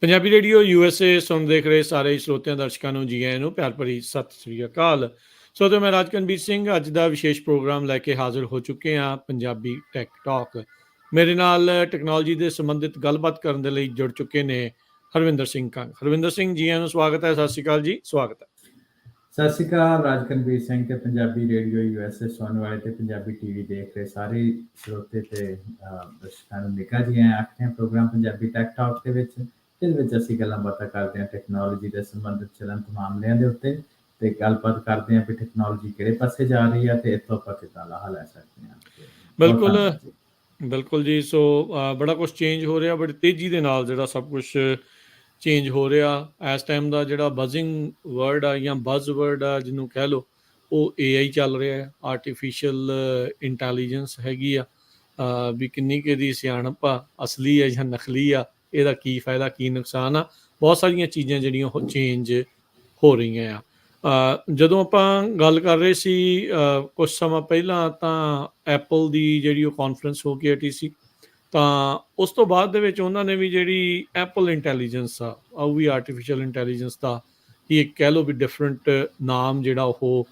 Punjabi radio USA ਸੁਣ ਦੇਖ ਰਹੇ ਸਾਰੇ ਸਰੋਤਿਆਂ ਦਰਸ਼ਕਾਂ ਨੂੰ ਜੀ ਆਇਆਂ ਨੂੰ ਪਿਆਰ ਭਰੀ ਸਤਿ ਸ੍ਰੀ ਅਕਾਲ। ਸੋ ਤੇ ਮੈਂ ਰਾਜਕਨਵੀਰ ਸਿੰਘ ਅੱਜ ਦਾ ਵਿਸ਼ੇਸ਼ ਪ੍ਰੋਗਰਾਮ ਲੈ ਕੇ ਹਾਜ਼ਰ ਹੋ ਚੁੱਕੇ ਹਾਂ ਪੰਜਾਬੀ ਟੈਕ ਟਾਕ। ਮੇਰੇ ਨਾਲ ਟੈਕਨੋਲੋਜੀ ਦੇ ਸੰਬੰਧਿਤ ਗੱਲਬਾਤ ਕਰਨ ਦੇ ਲਈ ਜੁੜ ਚੁੱਕੇ ਨੇ ਹਰਵਿੰਦਰ ਸਿੰਘ ਕੰਗ। ਹਰਵਿੰਦਰ ਸਿੰਘ ਜੀ ਆਇਆਂ ਨੂੰ ਸਵਾਗਤ ਹੈ। ਸਤਿ ਸ੍ਰੀ ਅਕਾਲ ਜੀ, ਸਵਾਗਤ ਹੈ। ਸਤਿ ਸ਼੍ਰੀ ਅਕਾਲ ਰਾਜਕਨਵੀਰ ਸਿੰਘ ਤੇ ਪੰਜਾਬੀ ਰੇਡੀਓ USA ਸੁਣਨ ਵਾਲੇ ਤੇ ਪੰਜਾਬੀ ਟੀਵੀ ਦੇਖ ਰਹੇ ਸਾਰੇ ਸਰੋਤੇ ਤੇ ਦਰਸ਼ਕਾਂ ਨੂੰ ਨਿੱਘਾ ਜੀ ਆਇਆਂ ਆਖਦੇ ਹਾਂ ਪ੍ਰੋਗਰਾਮ ਪੰਜਾਬੀ ਟੈਕ ਟਾਕ ਦੇ ਵਿੱਚ, ਜਿਹਦੇ ਵਿੱਚ ਅਸੀਂ ਗੱਲਾਂ ਬਾਤਾਂ ਕਰਦੇ ਹਾਂ ਟੈਕਨੋਲੋਜੀ ਦੇ ਸੰਬੰਧਿਤ ਚਲੰਤ ਮਾਮਲਿਆਂ ਦੇ ਉੱਤੇ ਤੇ ਗੱਲਬਾਤ ਕਰਦੇ ਹਾਂ ਵੀ ਟੈਕਨੋਲੋਜੀ ਕਿਹੜੇ ਪਾਸੇ ਜਾ ਰਹੀ ਹੈ ਤੇ ਇੱਥੋਂ ਆਪਾਂ ਕਿੱਦਾਂ ਲਾਹਾ ਲੈ ਸਕਦੇ ਹਾਂ। ਬਿਲਕੁਲ ਬਿਲਕੁਲ ਜੀ। ਸੋ ਬੜਾ ਕੁਛ ਚੇਂਜ ਹੋ ਰਿਹਾ, ਬੜੀ ਤੇਜ਼ੀ ਦੇ ਨਾਲ ਜਿਹੜਾ ਸਭ ਕੁਛ ਚੇਂਜ ਹੋ ਰਿਹਾ। ਇਸ ਟਾਈਮ ਦਾ ਜਿਹੜਾ ਬਜ਼ਿੰਗ ਵਰਡ ਆ ਜਾਂ ਬਜ਼ ਵਰਡ ਆ ਜਿਹਨੂੰ ਕਹਿ ਲਓ, ਉਹ AI ਚੱਲ ਰਿਹਾ ਹੈ। ਆਰਟੀਫਿਸ਼ੀਅਲ ਇੰਟੈਲੀਜੈਂਸ ਹੈਗੀ ਆ ਵੀ ਕਿੰਨੀ ਕੁ ਇਹਦੀ ਸਿਆਣਪ ਆ, ਅਸਲੀ ਆ ਜਾਂ ਨਕਲੀ ਆ, ਇਹਦਾ ਕੀ ਫਾਇਦਾ ਕੀ ਨੁਕਸਾਨ ਆ। ਬਹੁਤ ਸਾਰੀਆਂ ਚੀਜ਼ਾਂ ਜਿਹੜੀਆਂ ਉਹ ਚੇਂਜ ਹੋ ਰਹੀਆਂ ਆ। ਜਦੋਂ ਆਪਾਂ ਗੱਲ ਕਰ ਰਹੇ ਸੀ ਕੁਛ ਸਮਾਂ ਪਹਿਲਾਂ ਤਾਂ ਐਪਲ ਦੀ ਜਿਹੜੀ ਉਹ ਕਾਨਫਰੰਸ ਹੋ ਕੇ ਹਟੀ ਸੀ, ਤਾਂ ਉਸ ਤੋਂ ਬਾਅਦ ਦੇ ਵਿੱਚ ਉਹਨਾਂ ਨੇ ਵੀ ਜਿਹੜੀ ਐਪਲ ਇੰਟੈਲੀਜੈਂਸ ਆ ਉਹ ਵੀ ਆਰਟੀਫਿਸ਼ੀਅਲ ਇੰਟੈਲੀਜੈਂਸ ਦਾ ਹੀ ਇੱਕ ਕਹਿ ਲਓ ਵੀ ਡਿਫਰੈਂਟ ਨਾਮ ਜਿਹੜਾ ਉਹ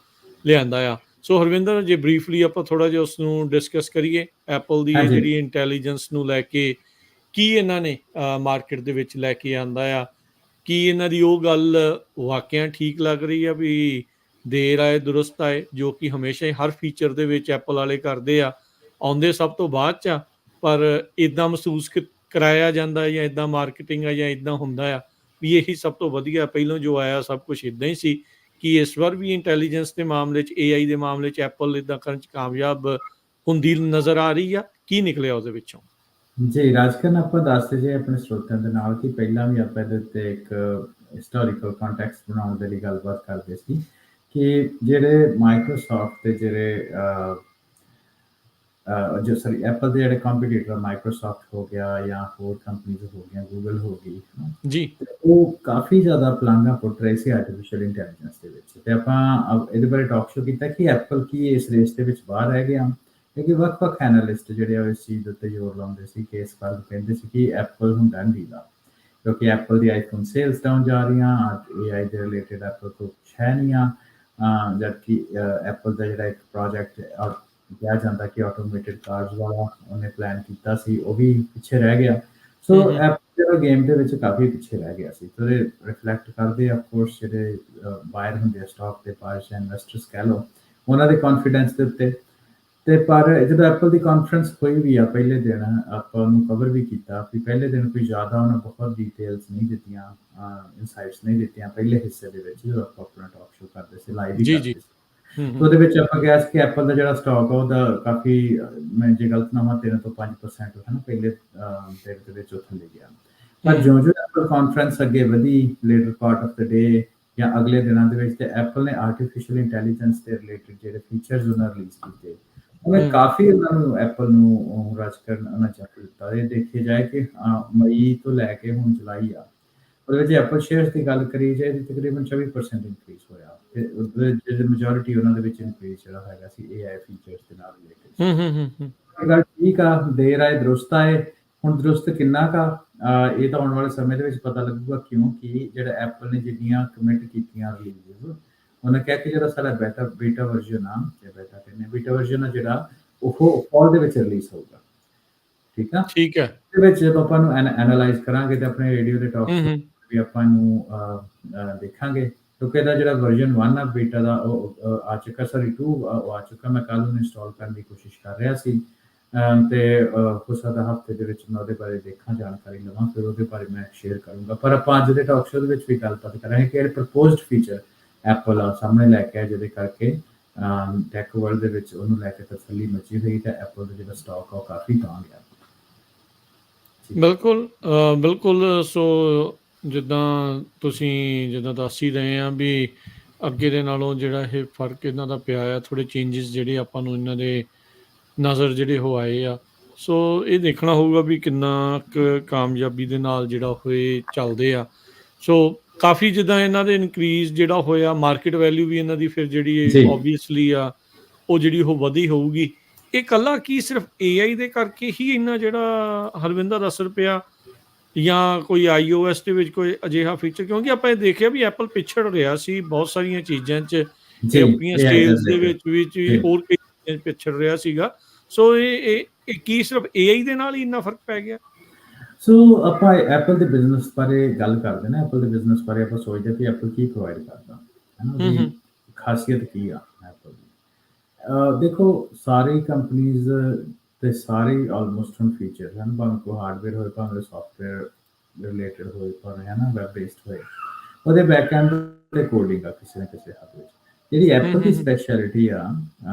ਲਿਆਂਦਾ ਆ। ਸੋ ਹਰਵਿੰਦਰ, ਜੇ ਬਰੀਫਲੀ ਆਪਾਂ ਥੋੜ੍ਹਾ ਜਿਹਾ ਉਸ ਨੂੰ ਡਿਸਕਸ ਕਰੀਏ, ਐਪਲ ਦੀ ਜਿਹੜੀ ਇੰਟੈਲੀਜੈਂਸ ਨੂੰ ਲੈ ਕੇ ਕੀ ਇਹਨਾਂ ਨੇ ਮਾਰਕੀਟ ਦੇ ਵਿੱਚ ਲੈ ਕੇ ਆਂਦਾ ਆ, ਕੀ ਇਹਨਾਂ ਦੀ ਉਹ ਗੱਲ ਵਾਕਿਆ ਠੀਕ ਲੱਗ ਰਹੀ ਆ ਵੀ ਦੇਰ ਆਏ ਦੁਰਸਤ ਆਏ, ਜੋ ਕਿ ਹਮੇਸ਼ਾ ਹੀ ਹਰ ਫੀਚਰ ਦੇ ਵਿੱਚ ਐਪਲ ਵਾਲੇ ਕਰਦੇ ਆ, ਆਉਂਦੇ ਸਭ ਤੋਂ ਬਾਅਦ 'ਚ ਆ, ਪਰ ਇੱਦਾਂ ਮਹਿਸੂਸ ਕਰਾਇਆ ਜਾਂਦਾ ਜਾਂ ਇੱਦਾਂ ਮਾਰਕੀਟਿੰਗ ਆ ਜਾਂ ਇੱਦਾਂ ਹੁੰਦਾ ਆ ਵੀ ਇਹੀ ਸਭ ਤੋਂ ਵਧੀਆ, ਪਹਿਲਾਂ ਜੋ ਆਇਆ ਸਭ ਕੁਛ ਇੱਦਾਂ ਹੀ ਸੀ। ਕਿ ਇਸ ਵਾਰ ਵੀ ਇੰਟੈਲੀਜੈਂਸ ਦੇ ਮਾਮਲੇ 'ਚ AI ਦੇ ਮਾਮਲੇ 'ਚ ਐਪਲ ਇੱਦਾਂ ਕਰਨ 'ਚ ਕਾਮਯਾਬ ਹੁੰਦੀ ਨਜ਼ਰ ਆ ਰਹੀ ਆ? ਕੀ ਨਿਕਲਿਆ ਉਹਦੇ ਵਿੱਚੋਂ? ਜੀ ਰਾਜਕਨ, ਆਪਾਂ ਦੱਸਦੇ ਜੇ ਆਪਣੇ ਸਰੋਤਿਆਂ ਦੇ ਨਾਲ ਕਿ ਪਹਿਲਾਂ ਵੀ ਆਪਾਂ ਇਹਦੇ ਉੱਤੇ ਇੱਕ ਹਿਸਟੋਰੀਕਲ ਕੰਟੈਕਸਟ ਬਣਾਉਣ ਦੇ ਲਈ ਗੱਲਬਾਤ ਕਰਦੇ ਸੀ ਕਿ ਜਿਹੜੇ ਮਾਈਕਰੋਸਾਫਟ ਦੇ ਜਿਹੜੇ ਜੋ ਸੌਰੀ ਐਪਲ ਦੇ ਜਿਹੜੇ ਕੰਪੀਟੀਟਰ ਮਾਈਕਰੋਸਾਫਟ ਹੋ ਗਿਆ ਜਾਂ ਹੋਰ ਕੰਪਨੀਜ਼ ਹੋ ਗਈਆਂ, ਗੂਗਲ ਹੋ ਗਈ ਜੀ, ਉਹ ਕਾਫੀ ਜ਼ਿਆਦਾ ਪਲਾਂਘਾਂ ਪੁੱਟ ਰਹੇ ਸੀ ਆਰਟੀਫਿਸ਼ੀਅਲ ਇੰਟੈਲੀਜੈਂਸ ਦੇ ਵਿੱਚ। ਤੇ ਆਪਾਂ ਇਹਦੇ ਬਾਰੇ ਟਾਕ ਸ਼ੋ ਕੀਤਾ ਕਿ ਐਪਲ ਕੀ ਇਸ ਰੇਸ ਦੇ ਵਿੱਚ ਬਾਹਰ ਰਹਿ ਗਿਆ, ਕਿਉਂਕਿ ਵੱਖ-ਵੱਖ ਐਨਾਲਿਸਟ ਜਿਹੜੇ ਆ ਇਸ ਚੀਜ਼ ਦੇ ਉੱਤੇ ਜ਼ੋਰ ਲਾਉਂਦੇ ਸੀ ਕਿ ਇਸ ਗੱਲ ਕਹਿੰਦੇ ਸੀ ਕਿ ਐਪਲ ਹੁੰਦਾ ਨਹੀਂ ਗਾ, ਕਿਉਂਕਿ ਐਪਲ ਦੀ ਆਈਫੋਨ ਸੇਲਸ ਡਾਊਨ ਜਾ ਰਹੀਆਂ, AI ਦੇ ਰਿਲੇਟਿਡ ਐਪਲ ਕੋਲ ਕੁਛ ਹੈ ਨਹੀਂ ਆ, ਜਦਕਿ ਐਪਲ ਦਾ ਜਿਹੜਾ ਇੱਕ ਪ੍ਰੋਜੈਕਟ ਕਿਹਾ ਜਾਂਦਾ ਕਿ ਆਟੋਮੇਟਿਡ ਕਾਰਸ ਵਾਲਾ ਉਹਨੇ ਪਲਾਨ ਕੀਤਾ ਸੀ, ਉਹ ਵੀ ਪਿੱਛੇ ਰਹਿ ਗਿਆ। ਸੋ ਐਪਲ ਜਿਹੜਾ ਗੇਮ ਦੇ ਵਿੱਚ ਕਾਫੀ ਪਿੱਛੇ ਰਹਿ ਗਿਆ ਸੀ। ਤੇ ਉਹਦੇ ਰਿਫਲੈਕਟ ਕਰਦੇ ਆ ਕੋਰਸ ਜਿਹੜੇ ਬਾਇਰ ਹੁੰਦੇ ਆ ਸਟਾਕ ਦੇ ਪਾਸ ਜਾਂ ਇਨਵੈਸਟਰਸ ਕਹਿ ਲਓ, ਉਹਨਾਂ ਦੇ ਕੌਨਫੀਡੈਂਸ ਦੇ ਉੱਤੇ। ਤੇ ਪਰ ਜਦੋਂ ਐਪਲ ਦੀ ਕਾਨਫਰੰਸ ਹੋਈ ਵੀ ਆ, ਪਹਿਲੇ ਦਿਨ ਆਪਾਂ ਉਹਨੂੰ ਕਵਰ ਵੀ ਕੀਤਾ ਕਿ ਪਹਿਲੇ ਦਿਨ ਕੋਈ ਜ਼ਿਆਦਾ ਉਹਨਾਂ ਬਹੁਤ ਡਿਟੇਲਸ ਨਹੀਂ ਦਿੱਤੀਆਂ, ਇਨਸਾਈਟਸ ਨਹੀਂ ਦਿੱਤੀਆਂ ਪਹਿਲੇ ਹਿੱਸੇ ਦੇ ਵਿੱਚ, ਜਦੋਂ ਆਪਾਂ ਆਪਣਾ ਟਾਕ ਸ਼ੋ ਕਰਦੇ ਸੀ, ਲਾਈਵ ਹੀ ਕਰਦੇ ਸੀ। ਉਹਦੇ ਵਿੱਚ ਆਪਾਂ ਕਿਹਾ ਸੀ ਕਿ ਐਪਲ ਦਾ ਜਿਹੜਾ ਸਟਾਕ ਆ ਉਹਦਾ ਕਾਫੀ, ਮੈਂ ਜੇ ਗਲਤ ਨਾ ਹੋਵਾਂ 3 ਤੋਂ 5% ਹੈ ਨਾ ਪਹਿਲੇ ਦਿਨ ਦੇ ਵਿੱਚ ਉਹ ਥੱਲੇ ਗਿਆ। ਪਰ ਜਿਉਂ-ਜਿਉਂ ਐਪਲ ਕਾਨਫਰੰਸ ਅੱਗੇ ਵਧੀ, ਲੇਟਰ ਪਾਰਟ ਆਫ ਦ ਡੇ ਜਾਂ ਅਗਲੇ ਦਿਨਾਂ ਦੇ ਵਿੱਚ, ਤੇ ਐਪਲ ਨੇ ਆਰਟੀਫਿਸ਼ੀਅਲ ਇੰਟੈਲੀਜੈਂਸ ਦੇ ਰਿਲੇਟਿਡ ਜਿਹੜੇ ਫੀਚਰਸ ਉਹਨਾਂ ਰਿਲੀਜ਼ ਕੀਤੇ, ਉਹਨੇ ਕਾਫੀ ਉਹਨਾਂ ਨੂੰ ਐਪਲ ਨੂੰ ਰਸ਼ ਕਰਨ ਉਹਨਾਂ ਚੱਕ ਦਿੱਤਾ। ਇਹ ਦੇਖਿਆ ਜਾਏ ਕਿ ਮਈ ਤੋਂ ਲੈ ਕੇ ਹੁਣ ਜੁਲਾਈ ਆ, ਉਹਦੇ ਵਿੱਚ ਐਪਲ ਸ਼ੇਅਰਸ ਦੀ ਗੱਲ ਕਰੀ ਜਾਏ ਤਾਂ ਤਕਰੀਬਨ 24% ਇਨਕਰੀਜ਼ ਹੋਇਆ, ਤੇ ਉਹਦੇ ਮੈਜੋਰਿਟੀ ਉਹਨਾਂ ਦੇ ਵਿੱਚ ਇਨਕਰੀਜ਼ ਜਿਹੜਾ ਹੈਗਾ ਸੀ AI ਫੀਚਰਸ ਦੇ ਨਾਲ ਰਿਲੇਟਿਡ। ਗੱਲ ਠੀਕ ਆ, ਦੇਰ ਆਏ ਦਰੁਸਤ ਆਏ। ਹੁਣ ਦਰੁਸਤ ਕਿੰਨਾ ਕਾ ਇਹ ਤਾਂ ਆਉਣ ਵਾਲੇ ਸਮੇਂ ਦੇ ਵਿੱਚ ਪਤਾ ਲੱਗੂਗਾ, ਕਿਉਂਕਿ ਜਿਹੜਾ ਐਪਲ ਨੇ ਜਿੰਨੀਆਂ ਕਮਿਟ ਕੀਤੀਆਂ ਰਿਲੀਜ਼, ਉਹਨੇ ਕਿਹਾ ਕਿ ਜਿਹੜਾ ਸਾਡਾ ਬੀਟਾ ਵਰਜ਼ਨ ਆ, ਬੀਟਾ ਵਰਜ਼ਨ ਆ ਜਿਹੜਾ ਉਹ ਫਾਲ ਦੇ ਵਿੱਚ ਰਿਲੀਜ਼ ਹੋਊਗਾ। ਠੀਕ ਆ, ਠੀਕ ਹੈ। ਇਹਦੇ ਵਿੱਚ ਜਦੋਂ ਆਪਾਂ ਨੂੰ ਐਨਾਲਾਈਜ਼ ਕਰਾਂਗੇ ਤੇ ਆਪਣੇ ਰੇਡੀਓ ਦੇ ਟਾਕ ਵੀ ਆਪਾਂ ਨੂੰ ਦੇਖਾਂਗੇ, ਕਿਉਂਕਿ ਇਹਦਾ ਜਿਹੜਾ ਵਰਜ਼ਨ 1 ਆ ਬੀਟਾ ਦਾ ਉਹ ਆ ਚੁੱਕਾ, ਸੌਰੀ 2 ਆ ਚੁੱਕਾ। ਮੈਂ ਕੱਲ੍ਹ ਨੂੰ ਇੰਸਟਾਲ ਕਰਨ ਦੀ ਕੋਸ਼ਿਸ਼ ਕਰ ਰਿਹਾ ਸੀ, ਤੇ ਹੋ ਸਕਦਾ ਹਫ਼ਤੇ ਦੇ ਵਿੱਚ ਮੈਂ ਉਹਦੇ ਬਾਰੇ ਦੇਖਾਂ, ਜਾਣਕਾਰੀ ਲਵਾਂ, ਫਿਰ ਉਹਦੇ ਬਾਰੇ ਮੈਂ ਸ਼ੇਅਰ ਕਰੂੰਗਾ। ਪਰ ਆਪਾਂ ਅੱਜ ਦੇ ਟਾਕ ਸ਼ੋ ਦੇ ਵਿੱਚ ਵੀ ਗੱਲਬਾਤ ਕਰਾਂਗੇ ਕਿ ਇਹ ਪ੍ਰਪੋਜ਼ਡ ਫੀਚਰ ਐਪਲ ਸਾਹਮਣੇ ਲੈ ਕੇ ਆਇਆ, ਜਿਹਦੇ ਕਰਕੇ ਟੈਕ ਵਰਲਡ ਦੇ ਵਿੱਚ ਉਹਨੂੰ ਲੈ ਕੇ ਤਸੱਲੀ ਮਚੀ ਹੋਈ, ਤੇ ਐਪਲ ਦਾ ਜਿਹੜਾ ਸਟਾਕ ਆ ਉਹ ਕਾਫੀ ਤਾਂ ਗਿਆ। ਬਿਲਕੁਲ ਬਿਲਕੁਲ। ਸੋ ਜਿੱਦਾਂ ਦੱਸ ਹੀ ਰਹੇ ਆ ਵੀ ਅੱਗੇ ਦੇ ਨਾਲੋਂ ਜਿਹੜਾ ਇਹ ਫਰਕ ਇਹਨਾਂ ਦਾ ਪਿਆ ਆ, ਥੋੜ੍ਹੇ ਚੇਂਜਿਸ ਜਿਹੜੇ ਆਪਾਂ ਨੂੰ ਇਹਨਾਂ ਦੇ ਨਜ਼ਰ ਜਿਹੜੇ ਉਹ ਆਏ ਆ। ਸੋ ਇਹ ਦੇਖਣਾ ਹੋਊਗਾ ਵੀ ਕਿੰਨਾ ਕੁ ਕਾਮਯਾਬੀ ਦੇ ਨਾਲ ਜਿਹੜਾ ਉਹ ਚੱਲਦੇ ਆ। ਸੋ ਕਾਫੀ ਜਿੱਦਾਂ ਇਹਨਾਂ ਦੇ ਇਨਕਰੀਜ਼ ਜਿਹੜਾ ਹੋਇਆ, ਮਾਰਕੀਟ ਵੈਲਿਊ ਵੀ ਇਹਨਾਂ ਦੀ ਫਿਰ ਜਿਹੜੀ ਓਬਵੀਅਸਲੀ ਆ ਉਹ ਜਿਹੜੀ ਉਹ ਵਧੀ ਹੋਊਗੀ। ਇਹ ਇਕੱਲਾ ਕੀ ਸਿਰਫ AI ਦੇ ਕਰਕੇ ਹੀ ਇੰਨਾ ਜਿਹੜਾ ਹਰਵਿੰਦਰ ਅਸਰ ਪਿਆ, ਜਾਂ ਕੋਈ iOS ਦੇ ਵਿੱਚ ਕੋਈ ਅਜਿਹਾ ਫੀਚਰ, ਕਿਉਂਕਿ ਆਪਾਂ ਇਹ ਦੇਖਿਆ ਵੀ ਐਪਲ ਪਿਛੜ ਰਿਹਾ ਸੀ ਬਹੁਤ ਸਾਰੀਆਂ ਚੀਜ਼ਾਂ 'ਚ, ਜੀ ਇਹ ਆਪਣੀਆਂ AI ਦੇ ਸੇਲਸ ਦੇ ਰਿਲੇਟਡ ਵਿੱਚ ਵੀ ਜੀ। ਹੋਰ ਕਈ ਚੀਜ਼ਾਂ 'ਚ ਪਿਛੜ ਰਿਹਾ ਸੀਗਾ। ਸੋ ਇਹ ਕੀ ਸਿਰਫ AI ਦੇ ਨਾਲ ਹੀ ਇੰਨਾ ਫਰਕ ਪੈ ਗਿਆ? ਸੋ ਆਪਾਂ ਐਪਲ ਦੇ ਬਿਜ਼ਨਸ ਬਾਰੇ ਗੱਲ ਕਰਦੇ ਨਾ, ਐਪਲ ਦੇ ਬਿਜ਼ਨਸ ਬਾਰੇ ਆਪਾਂ ਸੋਚਦੇ ਕਿ ਐਪਲ ਕੀ ਪ੍ਰੋਵਾਈਡ ਕਰਦਾ ਹੈ ਨਾ, ਉਹਦੀ ਖਾਸੀਅਤ ਕੀ ਆ ਐਪਲ ਦੀ। ਦੇਖੋ ਸਾਰੀ ਕੰਪਨੀਜ਼ ਤੇ ਸਾਰੇ ਆਲਮੋਸਟ ਹੁਣ ਫੀਚਰ ਹਨ, ਭਾਵੇਂ ਕੋਈ ਹਾਰਡਵੇਅਰ ਹੋਏ, ਭਾਵੇਂ ਸੌਫਟਵੇਅਰ ਰਿਲੇਟਡ ਹੋਏ, ਭਾਵੇਂ ਹੈ ਨਾ ਵੈਬ ਬੇਸਡ ਹੋਏ, ਉਹਦੇ ਬੈਕ ਐਂਡ ਤੇ ਕੋਡਿੰਗ ਆ ਕਿਸੇ ਨਾ ਕਿਸੇ ਹੱਦ ਵਿੱਚ। ਜਿਹੜੀ ਐਪਲ ਦੀ ਸਪੈਸ਼ਲਿਟੀ ਆ,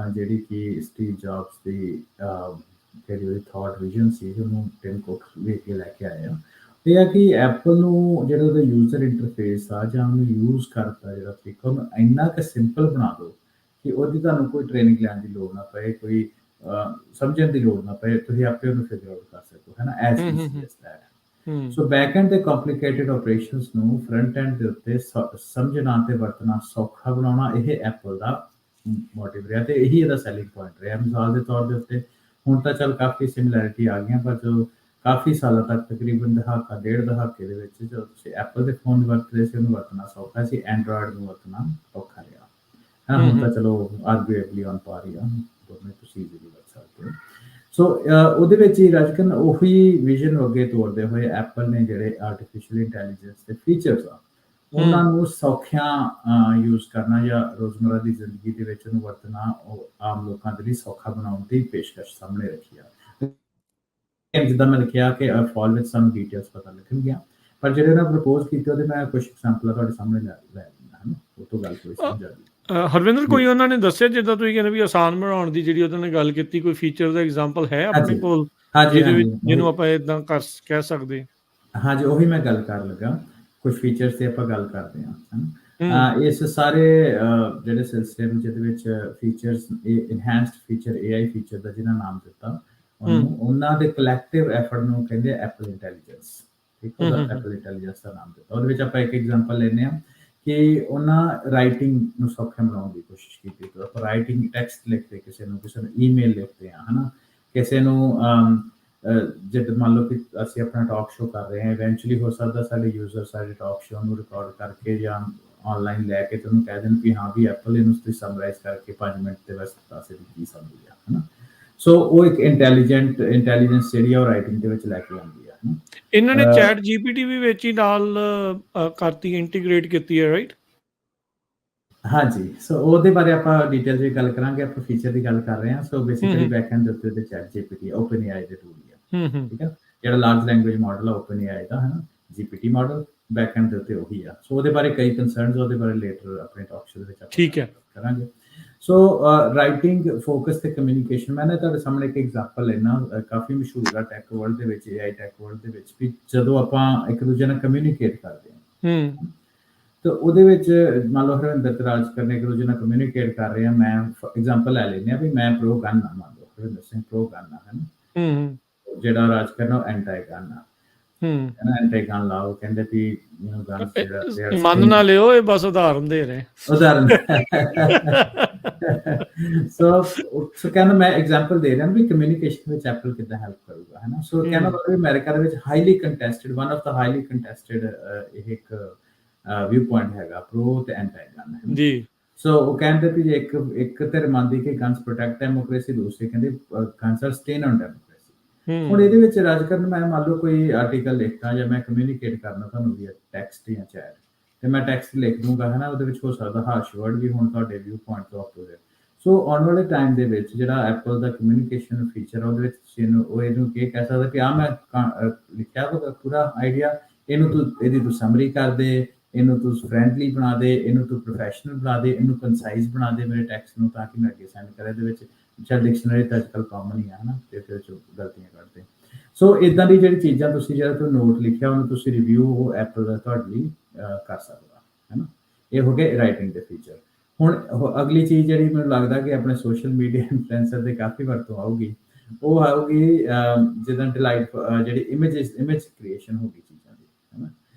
ਜਿਹੜੀ ਕਿ ਸਟੀਵ ਜੌਬਸ ਦੀ ਜਿਹੜੀ ਉਹਦੀ ਥਾਟ ਵਿਜ਼ਨ ਸੀ, ਉਹਨੂੰ ਟਿਮ ਕੁੱਕ ਵੇਖ ਕੇ ਲੈ ਕੇ ਆਏ ਆ, ਇਹ ਆ ਕਿ ਐਪਲ ਨੂੰ ਜਿਹੜਾ ਉਹਦਾ ਯੂਜ਼ਰ ਇੰਟਰਫੇਸ ਆ ਜਾਂ ਉਹਨੂੰ ਯੂਜ਼ ਕਰਦਾ ਜਿਹੜਾ ਤਰੀਕਾ, ਉਹਨੂੰ ਇੰਨਾ ਕੁ ਸਿੰਪਲ ਬਣਾ ਦਿਓ ਕਿ ਉਹਦੀ ਤੁਹਾਨੂੰ ਕੋਈ ਟ੍ਰੇਨਿੰਗ ਲੈਣ ਦੀ ਲੋੜ ਨਾ ਪਏ, ਕੋਈ ਸਮਝਣ ਦੀ ਲੋੜ ਨਾ ਪਏ, ਤੁਸੀਂ ਆਪੇ ਉਹਨੂੰ ਫਿਗਰ ਆਊਟ ਕਰ ਸਕੋ, ਹੈ ਨਾ, as easy as that. So back and ਤੇ ਕੰਪਲੀਕੇਟਡ ਆਪਰੇਸ਼ਨਸ ਨੂੰ ਫਰੰਟ ਐਂਡ ਦੇ ਉੱਤੇ ਸਮਝਣਾ ਤੇ ਵਰਤਣਾ ਸੌਖਾ ਬਣਾਉਣਾ, ਇਹ ਐਪਲ ਦਾ ਮੋਟਿਵ ਰਿਹਾ ਤੇ ਇਹੀ ਇਹਦਾ ਸੈਲਿੰਗ ਪੁਆਇੰਟ ਰਿਹਾ। ਮਿਸਾਲ ਦੇ ਤੌਰ ਦੇ ਉੱਤੇ ਹੁਣ ਤਾਂ ਚੱਲ ਕਾਫੀ ਸਿਮਿਲੈਰਿਟੀ ਆ ਗਈਆਂ, ਪਰ ਜੋ ਕਾਫੀ ਸਾਲਾਂ ਤੱਕ ਤਕਰੀਬਨ ਦਹਾਕਾ ਡੇਢ ਦਹਾਕੇ ਦੇ ਵਿੱਚ ਜਦੋਂ ਤੁਸੀਂ ਐਪਲ ਦੇ ਫੋਨ ਵਰਤਦੇ ਸੀ, ਉਹਨੂੰ ਵਰਤਣਾ ਸੌਖਾ ਸੀ, ਐਂਡਰੋਇਡ ਨੂੰ ਵਰਤਣਾ ਔਖਾ ਰਿਹਾ। ਹਾਂ, ਹੁਣ ਤਾਂ ਚਲੋ ਆਰਗੂਏਬਲੀ ਔਨ ਪਾਰ ਹੀ ਆ, ਦੋਵੇਂ ਤੁਸੀਂ ਈਜ਼ੀਲੀ ਵਰਤ ਸਕਦੇ ਹੋ। ਸੋ ਉਹਦੇ ਵਿੱਚ ਹੀ ਰਾਜਕਨ ਉਹੀ ਵਿਜ਼ਨ ਨੂੰ ਅੱਗੇ ਤੋਰਦੇ ਹੋਏ ਐਪਲ ਨੇ ਜਿਹੜੇ ਆਰਟੀਫਿਸ਼ੀਅਲ ਇੰਟੈਲੀਜੈਂਸ ਦੇ ਫੀਚਰਸ ਆ, ਉਹਨਾਂ ਨੂੰ ਸੌਖਿਆਂ ਯੂਜ਼ ਕਰਨਾ ਜਾਂ ਰੋਜ਼ਮਰਾ ਦੀ ਜ਼ਿੰਦਗੀ ਦੇ ਵਿੱਚ ਉਹਨੂੰ ਵਰਤਣਾ, ਉਹ ਆਮ ਲੋਕਾਂ ਦੇ ਲਈ ਸੌਖਾ ਬਣਾਉਣ ਦੀ ਪੇਸ਼ਕਸ਼ ਸਾਹਮਣੇ ਰੱਖੀ ਆ। ਜਿੱਦਾਂ ਮੈਂ ਲਿਖਿਆ ਕਿ ਫਾਲ ਵਿੱਚ ਸਾਨੂੰ ਡਿਟੇਲਸ ਪਤਾ ਲੱਗਣਗੀਆਂ, ਪਰ ਜਿਹੜੇ ਉਹਨਾਂ ਪ੍ਰਪੋਜ਼ ਕੀਤੇ ਉਹਦੇ ਮੈਂ ਕੁਝ ਐਗਜ਼ਾਮਪਲਾਂ ਤੁਹਾਡੇ ਸਾਹਮਣੇ ਲੈ ਦਿੰਦਾ ਹਾਂ, ਉਹ ਤੋਂ ਗੱਲ ਕੋਈ ਸਮਝ ਆ ਗਈ। ਹਰਵਿੰਦਰ, ਕੋਈ ਉਹਨਾਂ ਨੇ ਦੱਸਿਆ ਜਿੱਦਾਂ ਤੁਸੀਂ ਕਹਿੰਦੇ ਵੀ ਆਸਾਨ ਬਣਾਉਣ ਦੀ ਜਿਹੜੀ ਉਹਨਾਂ ਨੇ ਗੱਲ ਕੀਤੀ, ਕੋਈ ਫੀਚਰ ਦਾ ਐਗਜ਼ਾਮਪਲ ਹੈ ਆਪਣੇ ਕੋਲ ਜਿਹਦੇ ਵਿੱਚ ਜਿਹਨੂੰ ਆਪਾਂ ਇਦਾਂ ਕਹਿ ਸਕਦੇ? ਹਾਂਜੀ, ਉਹੀ ਮੈਂ ਗੱਲ ਕਰਨ ਲੱਗਾ, ਕੁਝ ਫੀਚਰਸ ਤੇ ਆਪਾਂ ਗੱਲ ਕਰਦੇ ਹਾਂ। ਇਸ ਸਾਰੇ ਜਿਹੜੇ ਸਿਲਸਿਲੇ ਨੂੰ ਜਿਹਦੇ ਵਿੱਚ ਫੀਚਰਸ, ਇਨਹੈਂਸਡ ਫੀਚਰ, AI ਫੀਚਰ ਦਾ ਜਿਹਨਾਂ ਨਾਮ ਦਿੱਤਾ, ਉਹਨੂੰ ਉਹਨਾਂ ਦੇ ਕਲੈਕਟਿਵ ਐਫਰਟ ਨੂੰ ਕਹਿੰਦੇ ਐਪਲ ਇੰਟੈਲੀਜੈਂਸ। ਠੀਕ, ਉਹਦਾ ਐਪਲ ਇੰਟੈਲੀਜੈਂਸ ਦਾ ਨਾਮ ਦਿੱਤਾ। ਉਹਦੇ ਵਿੱਚ ਆਪਾਂ ਇੱਕ ਐਗਜ਼ਾਮਪਲ ਲੈਂਦੇ ਹਾਂ ਕਿ ਉਹਨਾਂ ਰਾਈਟਿੰਗ ਨੂੰ ਸੌਖਾ ਬਣਾਉਣ ਦੀ ਕੋਸ਼ਿਸ਼ ਕੀਤੀ। ਆਪਾਂ ਰਾਈਟਿੰਗ ਟੈਕਸਟ ਲਿਖਦੇ, ਕਿਸੇ ਨੂੰ ਈਮੇਲ ਲਿਖਦੇ ਹਾਂ, ਹੈ ਨਾ, ਕਿਸੇ ਨੂੰ ਜਿੱਦ ਮੰਨ ਲਓ ਕਿ ਅਸੀਂ ਆਪਣਾ ਟਾਕ ਸ਼ੋ ਕਰ ਰਹੇ ਹਾਂ, ਇਵੈਂਚੁਅਲੀ ਹੋ ਸਕਦਾ ਸਾਡੇ ਯੂਜ਼ਰ ਸਾਡੇ ਟਾਕ ਸ਼ੋ ਨੂੰ ਰਿਕਾਰਡ ਕਰਕੇ ਜਾਂ ਆਨਲਾਈਨ ਲੈ ਕੇ ਤੁਹਾਨੂੰ ਕਹਿ ਦੇਣ ਕਿ ਹਾਂ ਵੀ ਐਪਲ ਇਹਨੂੰ ਤੁਸੀਂ ਸਮਰਾਈਜ਼ ਕਰਕੇ 5 ਮਿੰਟ ਦੇ ਵਿੱਚ ਦੱਸ ਦੇ ਕੀ ਸਮਝ ਗਿਆ, ਹੈ ਨਾ। ਸੋ ਉਹ ਇੱਕ ਇੰਟੈਲੀਜੈਂਸ ਜਿਹੜੀ ਆ ਉਹ ਰਾਈਟਿੰਗ ਦੇ ਵਿੱਚ ਲੈ ਕੇ ਆਉਂਦੀ ਹੈ। ਇਹਨਾਂ ਨੇ ਚੈਟ ਜੀਪੀਟੀ ਵੀ ਵਿੱਚ ਹੀ ਨਾਲ ਕਰਤੀ, ਇੰਟੀਗ੍ਰੇਟ ਕੀਤੀ ਹੈ, ਰਾਈਟ? ਹਾਂਜੀ, ਸੋ ਉਹਦੇ ਬਾਰੇ ਆਪਾਂ ਡਿਟੇਲ ਵਿੱਚ ਗੱਲ ਕਰਾਂਗੇ। ਆਪਾਂ ਫੀਚਰ ਦੀ ਗੱਲ ਕਰ ਰਹੇ ਹਾਂ। ਸੋ ਬੇਸਿਕਲੀ ਬੈਕ ਐਂਡ ਦੇ ਉੱਤੇ ਤੇ ਚੈਟ ਜੀਪੀਟੀ ਓਪਨ AI ਦੇ ਟੂਲ ਹੀ ਆ, ਠੀਕ ਹੈ, ਜਿਹੜਾ ਲਾਰਜ ਲੈਂਗੁਏਜ ਮਾਡਲ ਆ ਓਪਨ AI ਦਾ, ਹੈ ਨਾ, GPT ਮਾਡਲ ਬੈਕ ਐਂਡ ਦੇ ਉੱਤੇ ਉਹੀ ਆ। ਸੋ ਉਹਦੇ ਬਾਰੇ ਕਈ ਕੰਸਰਨਸ, ਉਹਦੇ ਬਾਰੇ ਲੇਟਰ ਆਪਣੇ ਟਾਕ ਸ਼ੋ ਦੇ ਵਿੱਚ ਆਪਾਂ ਕਰਾਂਗੇ। ਸੋ ਰਾਈਟਿੰਗ ਫੋਕਸ ਤੇ ਕਮਿਊਨੀਕੇਸ਼ਨ, ਮੈਂ ਤੁਹਾਡੇ ਸਾਹਮਣੇ ਇੱਕ ਐਗਜ਼ਾਮਪਲ ਲੈਣਾ, ਕਾਫੀ ਮਸ਼ਹੂਰ ਆ ਟੈਕ ਵਰਲਡ ਦੇ ਵਿੱਚ, AI ਟੈਕ ਵਰਲਡ ਦੇ ਵਿੱਚ ਵੀ, ਜਦੋਂ ਆਪਾਂ ਇੱਕ ਦੂਜੇ ਨਾਲ ਕਮਿਊਨੀਕੇਟ ਕਰਦੇ ਹਾਂ ਤਾਂ ਉਹਦੇ ਵਿੱਚ ਮੰਨ ਲਓ ਹਰਵਿੰਦਰ ਤੇ ਰਾਜ ਕਰਨੇ ਇੱਕ ਦੂਜੇ ਨਾਲ ਕਮਿਊਨੀਕੇਟ ਕਰ ਰਹੇ ਹਾਂ। ਮੈਂ ਐਗਜ਼ਾਮਪਲ ਲੈ ਲੈਂਦੇ ਹਾਂ ਵੀ ਮੈਂ ਪ੍ਰੋ ਗਨ ਆ, ਮੰਨ ਲਓ ਹਰਵਿੰਦਰ ਸਿੰਘ ਪ੍ਰੋ ਗਨ ਆ, ਹੈ ਨਾ, ਜਿਹੜਾ ਰਾਜ ਕਰਨਾ ਐਂਟੀ ਗਨ ਆ, ਐਂਟੀ ਗਨ ਲਾਓ, ਕਹਿੰਦੇ ਵੀ ਮੰਨ ਨਾ ਲਿਓ, ਇਹ ਬਸ ਉਦਾਹਰਨ ਦੇ ਰਹੇ ਉਦਾਹਰਨ। ਸੋ ਕਹਿੰਦਾ ਮੈਂ ਐਗਜ਼ਾਮਪਲ ਦੇ ਰਿਹਾ ਵੀ ਕਮਿਊਨੀਕੇਸ਼ਨ ਵਿੱਚ ਐਪਲ ਕਿੱਦਾਂ ਹੈਲਪ ਕਰੂਗਾ, ਹੈ ਨਾ। ਸੋ ਕਹਿੰਦਾ ਮਤਲਬ ਅਮਰੀਕਾ ਦੇ ਵਿੱਚ highly contested, one of the highly contested ਇਹ ਇੱਕ ਵਿਊ ਪੁਆਇੰਟ ਹੈਗਾ, ਪ੍ਰੋ ਤੇ ਐਂਟੀ ਗਨ ਜੀ। ਸੋ ਉਹ ਕਹਿੰਦੇ ਵੀ ਇੱਕ ਧਿਰ ਮੰਨਦੀ ਕਿ ਗਨਸ ਪ੍ਰੋਟੈਕਟ ਡੈਮੋਕ੍ਰੇਸੀ, ਦੂਸਰੀ ਕਹਿੰਦੇ guns are stain on democracy. ਹੁਣ ਇਹਦੇ ਵਿੱਚ ਰਾਜਕਰਨ ਮੈਂ ਮੰਨ ਲਓ ਕੋਈ ਆਰਟੀਕਲ ਲਿਖਦਾ ਜਾਂ ਮੈਂ ਕਮਿਊਨੀਕੇਟ ਕਰਨਾ ਤੁਹਾਨੂੰ ਵੀ ਟੈਕਸਟ ਜਾਂ ਚੈਟ, ਤੇ ਮੈਂ ਟੈਕਸਟ ਲਿਖ ਦੂੰਗਾ, ਹੈ ਨਾ, ਉਹਦੇ ਵਿੱਚ ਹੋ ਸਕਦਾ ਹਾਰਸ਼ ਵਰਡ ਵੀ ਹੁਣ ਤੁਹਾਡੇ ਵਿਊ ਪੁਆਇੰਟ ਤੋਂ ਅਪੋਜ਼ਿਟ। ਸੋ ਆਉਣ ਵਾਲੇ ਟਾਈਮ ਦੇ ਵਿੱਚ ਜਿਹੜਾ ਐਪਲ ਦਾ ਕਮਿਊਨੀਕੇਸ਼ਨ ਫੀਚਰ, ਉਹਦੇ ਵਿੱਚ ਤੁਸੀਂ ਇਹਨੂੰ ਕੀ ਕਹਿ ਸਕਦਾ ਕਿ ਮੈਂ ਲਿਖਿਆ ਪੂਰਾ ਆਈਡੀਆ, ਇਹਨੂੰ ਤੂੰ ਇਹਦੀ ਤੂੰ ਸਮਰੀ ਕਰ ਦੇ, ਇਹਨੂੰ ਤੂੰ ਫਰੈਂਡਲੀ ਬਣਾ ਦੇ, ਇਹਨੂੰ ਤੂੰ ਪ੍ਰੋਫੈਸ਼ਨਲ ਬਣਾ ਦੇ, ਇਹਨੂੰ ਕੰਸਾਈਜ਼ ਬਣਾ ਦੇ ਮੇਰੇ ਟੈਕਸਟ ਨੂੰ, ਤਾਂ ਕਿ ਮੈਂ ਅੱਗੇ ਸੈਂਡ ਕਰਾਂ। ਇਹਦੇ ਵਿੱਚ ਚੱਲ ਡਿਕਸ਼ਨਰੀ ਤਾਂ ਅੱਜ ਕੱਲ੍ਹ ਕਾਮਨ ਹੀ ਆ, ਹੈ ਨਾ, ਤੇ ਇਹਦੇ ਵਿੱਚ ਗਲਤੀਆਂ ਕਰਦੇ। ਸੋ ਇੱਦਾਂ ਦੀ ਜਿਹੜੀ ਚੀਜ਼ਾਂ ਤੁਸੀਂ ਜਿਹੜਾ ਤੂੰ ਨੋਟ ਲਿਖਿਆ ਉਹਨੂੰ ਤੁਸੀਂ ਰਿਵਿਊ ਉਹ ਐਪਲ ਦਾ ਤੁਹਾਡੇ ਲਈ ਕਰ ਸਕਦਾ, ਹੈ ਨਾ। ਇਹ ਹੋ ਗਏ ਰਾਈਟਿੰਗ ਦੇ ਫੀਚਰ। ਹੁਣ ਅਗਲੀ ਚੀਜ਼ ਜਿਹੜੀ ਮੈਨੂੰ ਲੱਗਦਾ ਕਿ ਆਪਣੇ ਸੋਸ਼ਲ ਮੀਡੀਆ ਇਨਫਲੂਐਂਸਰ ਦੇ ਕਾਫੀ ਵਰਤੋਂ ਆਊਗੀ, ਉਹ ਆਊਗੀ ਜਿੱਦਾਂ ਡਿਲਾਈਟ ਜਿਹੜੀ ਇਮੇਜ ਕ੍ਰੀਏਸ਼ਨ ਹੋ ਗਈ ਚੀਜ਼ਾਂ ਦੀ, ਹੈ ਨਾ।